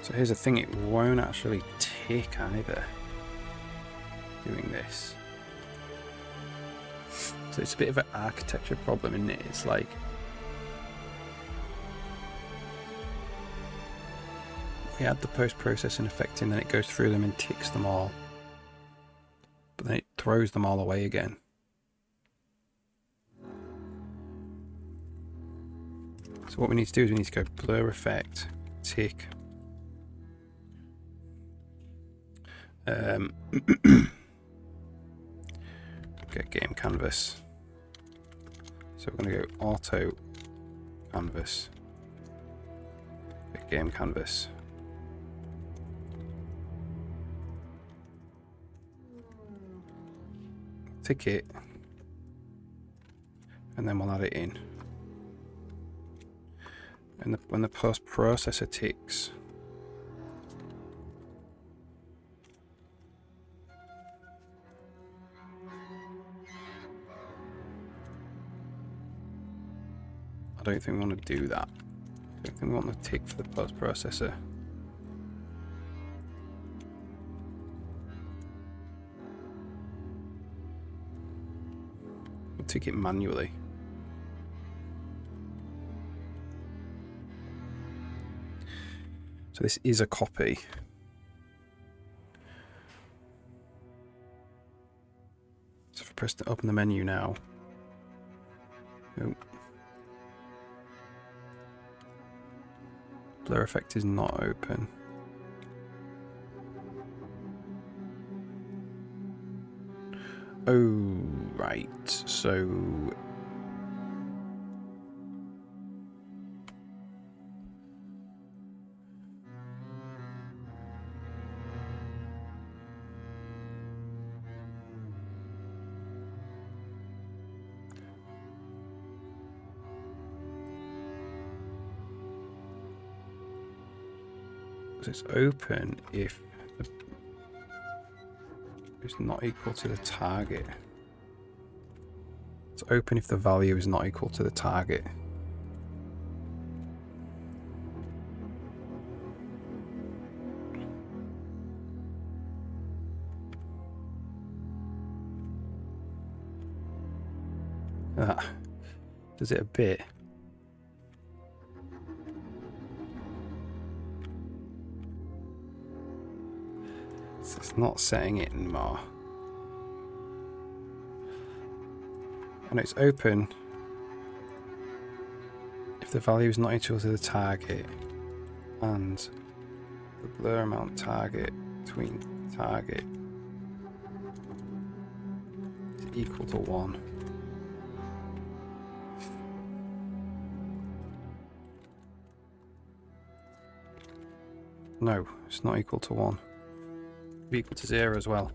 So here's the thing, it won't actually tick either, doing this. So it's a bit of an architecture problem, isn't it? It's like, we add the post-processing effect in, then it goes through them and ticks them all. But then it throws them all away again. So what we need to do is we need to go blur effect, tick. Get game canvas. So we're going to go auto canvas. Get game canvas. Tick it. And then we'll add it in. And when the post processor ticks, I don't think we want to do that. I don't think we want the tick for the post processor. We'll tick it manually. So this is a copy. So if I press to open the menu now. Oh. Blur effect is not open. Oh, right. So it's open if it's not equal to the target. It's open if the value is not equal to the target. Does it a bit? It's not setting it anymore. And it's open if the value is not equal to the target and the blur amount target between target is equal to 1. No, it's not equal to 1. Be equal to 0 as well.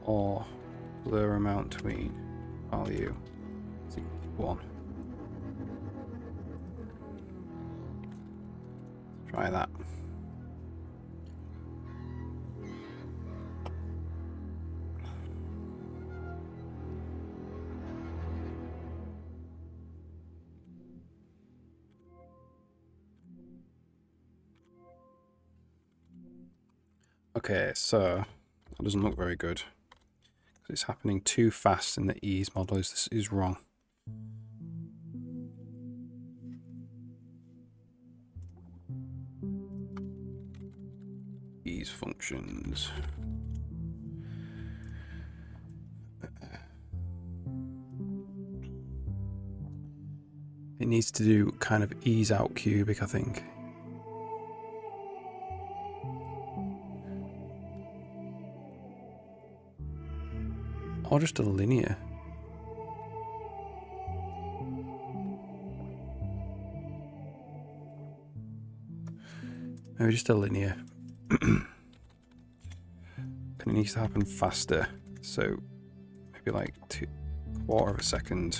Or blur amount between value is equal to 1. Try that. Okay, so that doesn't look very good. It's happening too fast and the ease model is wrong. Ease functions. It needs to do kind of ease out cubic, I think. Or just a linear. Maybe just a linear. And it needs to happen faster. So maybe like 1/4 of a second.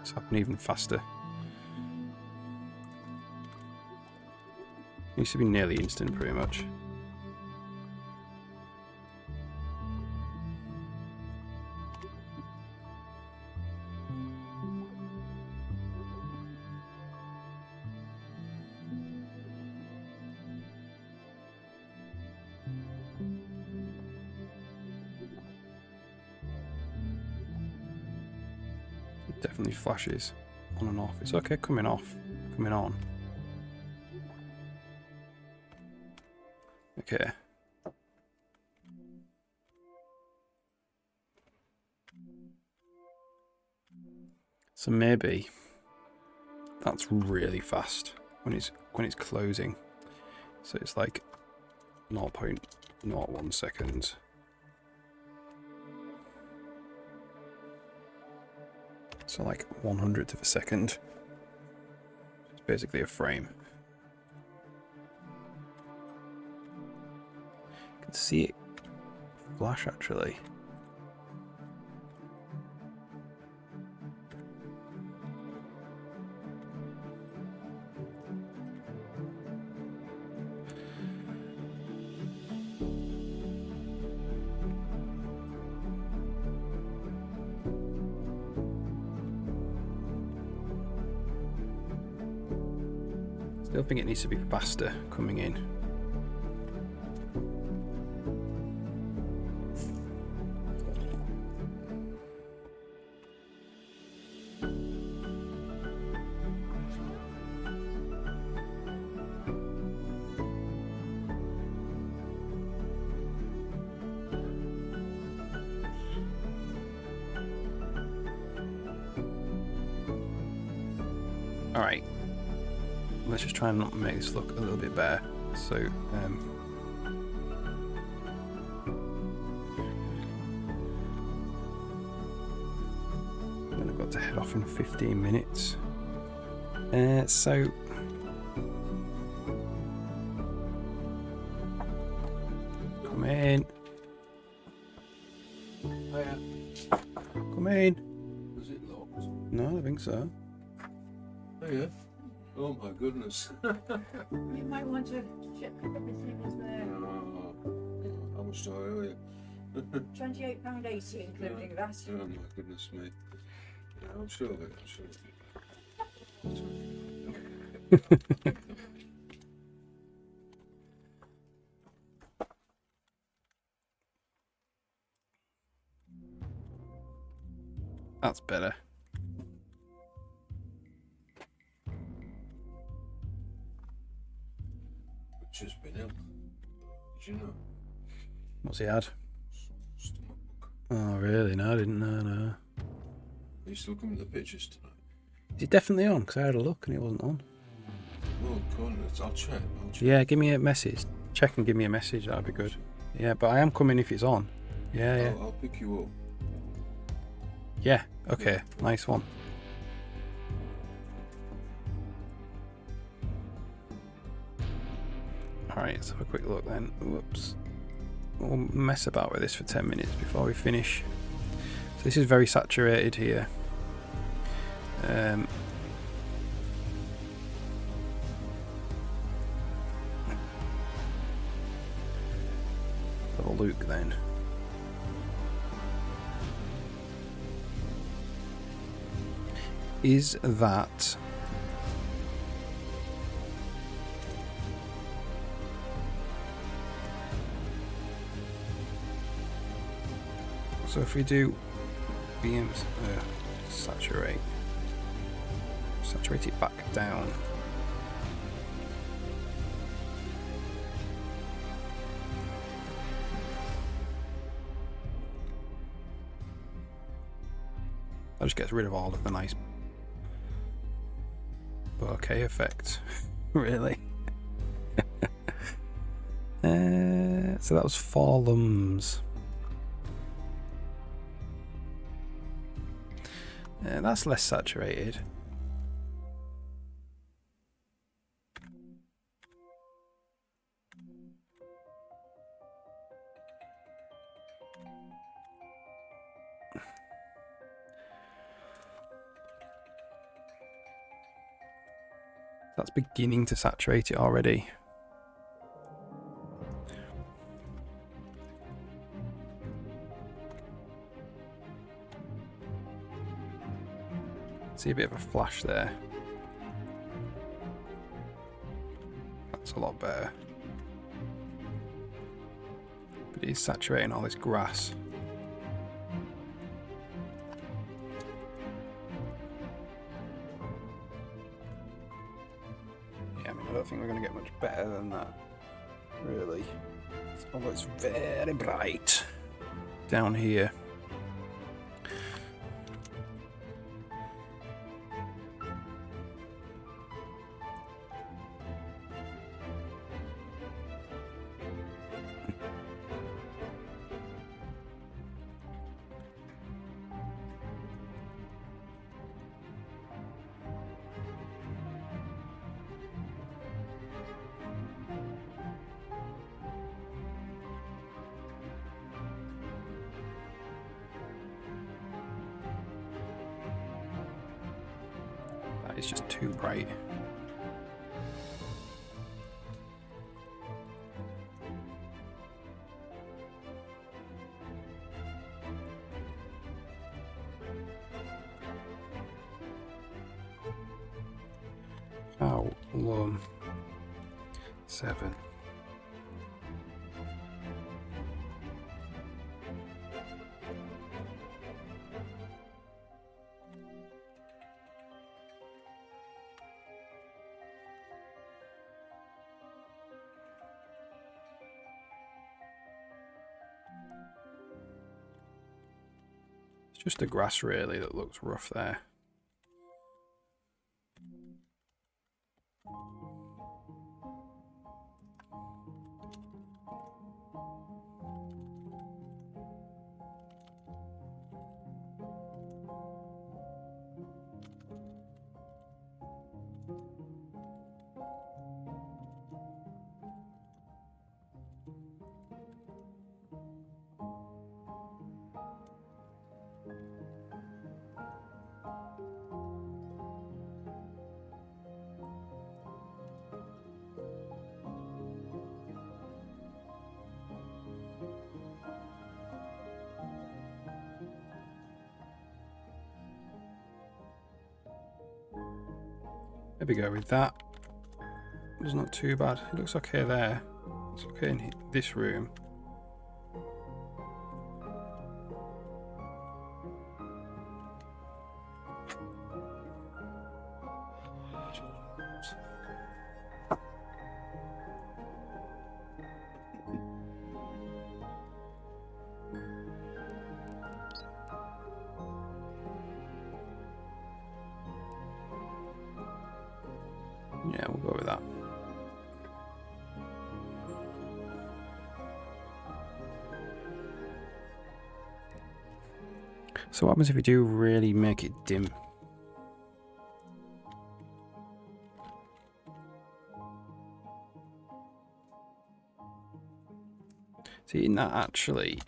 It's happening even faster. Used to be nearly instant, pretty much. It definitely flashes on and off. It's okay coming off, coming on. Okay. So maybe that's really fast when it's closing. So it's like 0.01 seconds. So like 1/100th of a second. It's basically a frame. You can see it flash actually. Still think it needs to be faster coming in. All right. Let's just try and not make this look a little bit better. So, then I've got to head off in 15 minutes. So, come in. Hiya. Come in. Was it locked? No, I don't think so. Hiya. Oh my goodness. You might want to check everything is there. How much do I owe you? £28.80 including that. Oh my goodness me. Yeah, I'm sure of it. I'm sure of it. That's better. Just been ill. Did you know? What's he had? Stomach bug. Oh, really? No, I didn't know. No. Are you still coming to the pictures tonight? Is it definitely on? Because I had a look and it wasn't on. Oh, God, I'll check. Yeah, give me a message. Check and give me a message. That'd be good. Yeah, but I am coming if it's on. Yeah, yeah. I'll pick you up. Yeah. Okay. Nice one. Alright, let's have a quick look then. Whoops. We'll mess about with this for 10 minutes before we finish. So this is very saturated here. Have a look then. Is that so if we do BMs saturate it back down, just gets rid of all of the nice bokeh effect, really. So that was 4 lums. That's less saturated. That's beginning to saturate it already. See a bit of a flash there. That's a lot better. But he's saturating all this grass. Yeah, I mean, I don't think we're going to get much better than that, really. Although it's very bright down here. It's just too bright. Oh, 7. It's just the grass really that looks rough there. There we go with that. It's not too bad. It looks okay there. It's okay in this room. Yeah, we'll go with that. So what happens if we do really make it dim? See, that actually...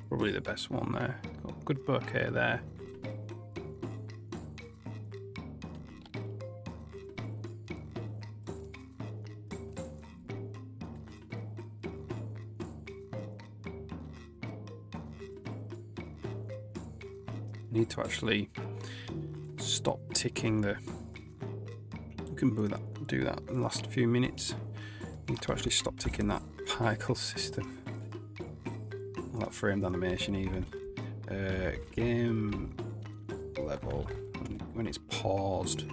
Probably the best one there. Got a good bouquet there. Need to actually stop ticking the. We can do that in the last few minutes. Need to actually stop ticking that particle system. Or that framed animation even. Game level when it's paused.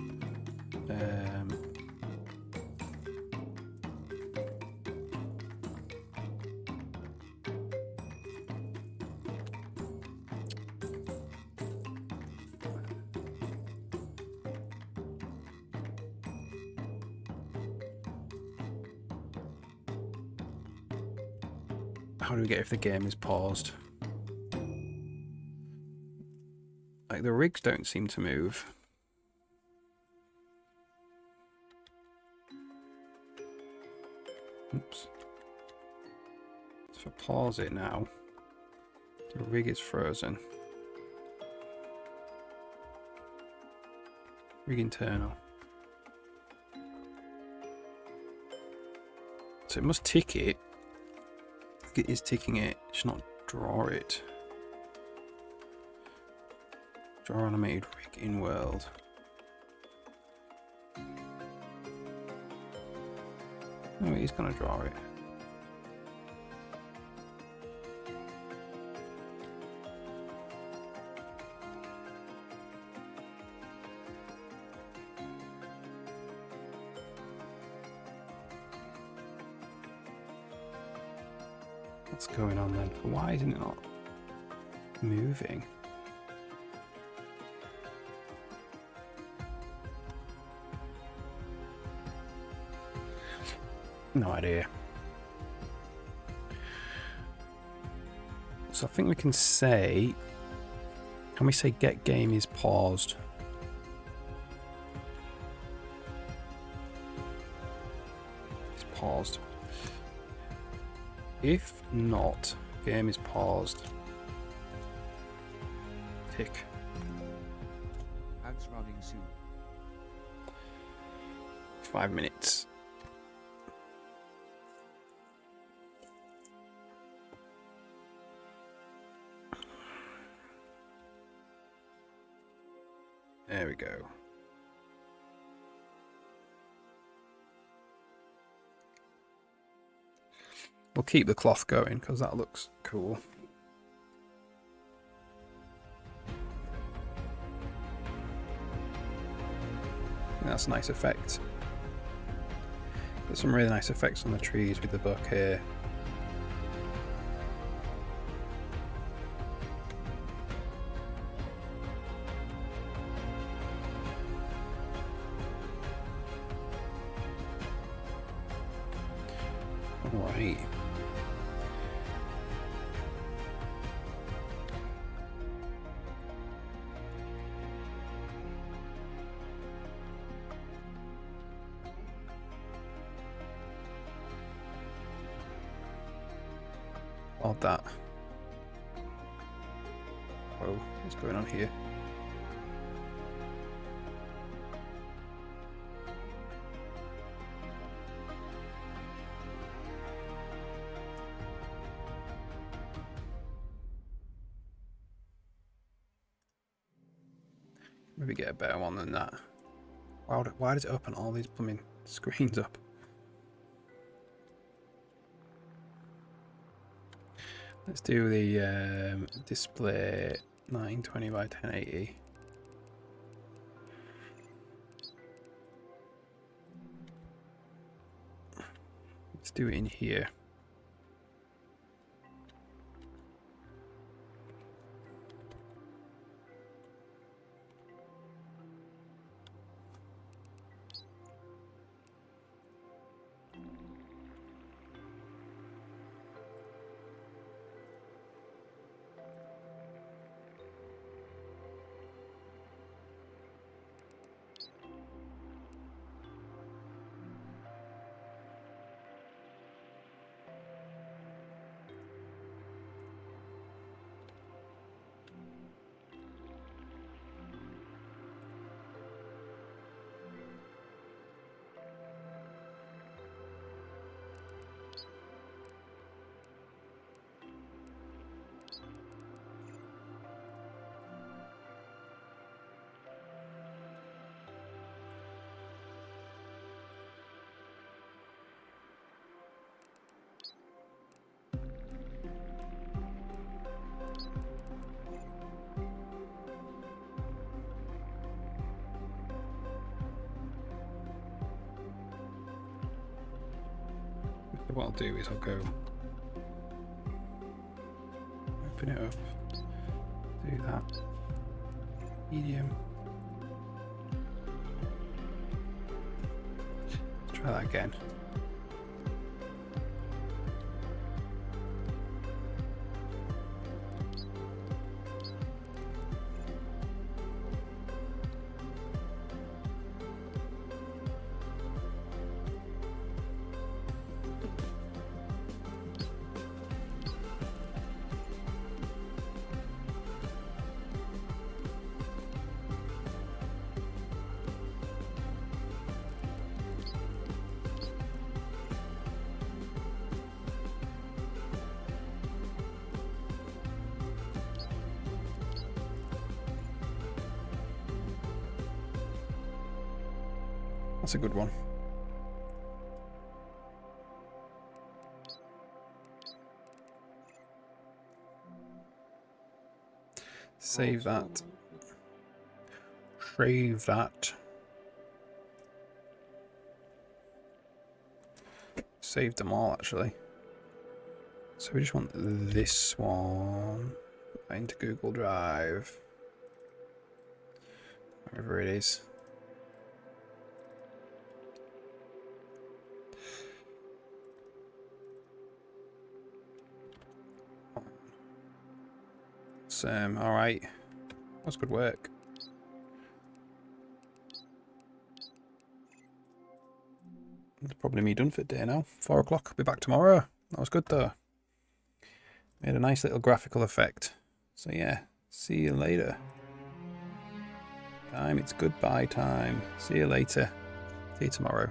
How do we get if the game is paused? Like the rigs don't seem to move. Oops. So if I pause it now, the rig is frozen. Rig internal. So it must tick it. It is ticking it, just not draw it. Draw animated rig in world. No, he's gonna draw it. What's going on then? Why isn't it not moving? No idea. So I think we can say, can we say get game is paused? It's paused. If not, game is paused. Tick. Ads running soon. 5 minutes. There we go. We'll keep the cloth going because that looks cool. That's a nice effect. There's some really nice effects on the trees with the book here. Alright. Odd that. Whoa, what's going on here? Maybe get a better one than that. Why does it open all these blooming screens up? Let's do the display 920 by 1080. Let's do it in here. what I'll do is I'll go open it up, do that, medium. Let's try that again. That's a good one. Save that. Save that. Saved them all actually. So we just want this one. Put that into Google Drive. Wherever it is. All right, that's good work. It's probably me done for the day now. 4 o'clock. Be back tomorrow. That was good though. Made a nice little graphical effect. So yeah, see you later. It's goodbye time. See you later. See you tomorrow.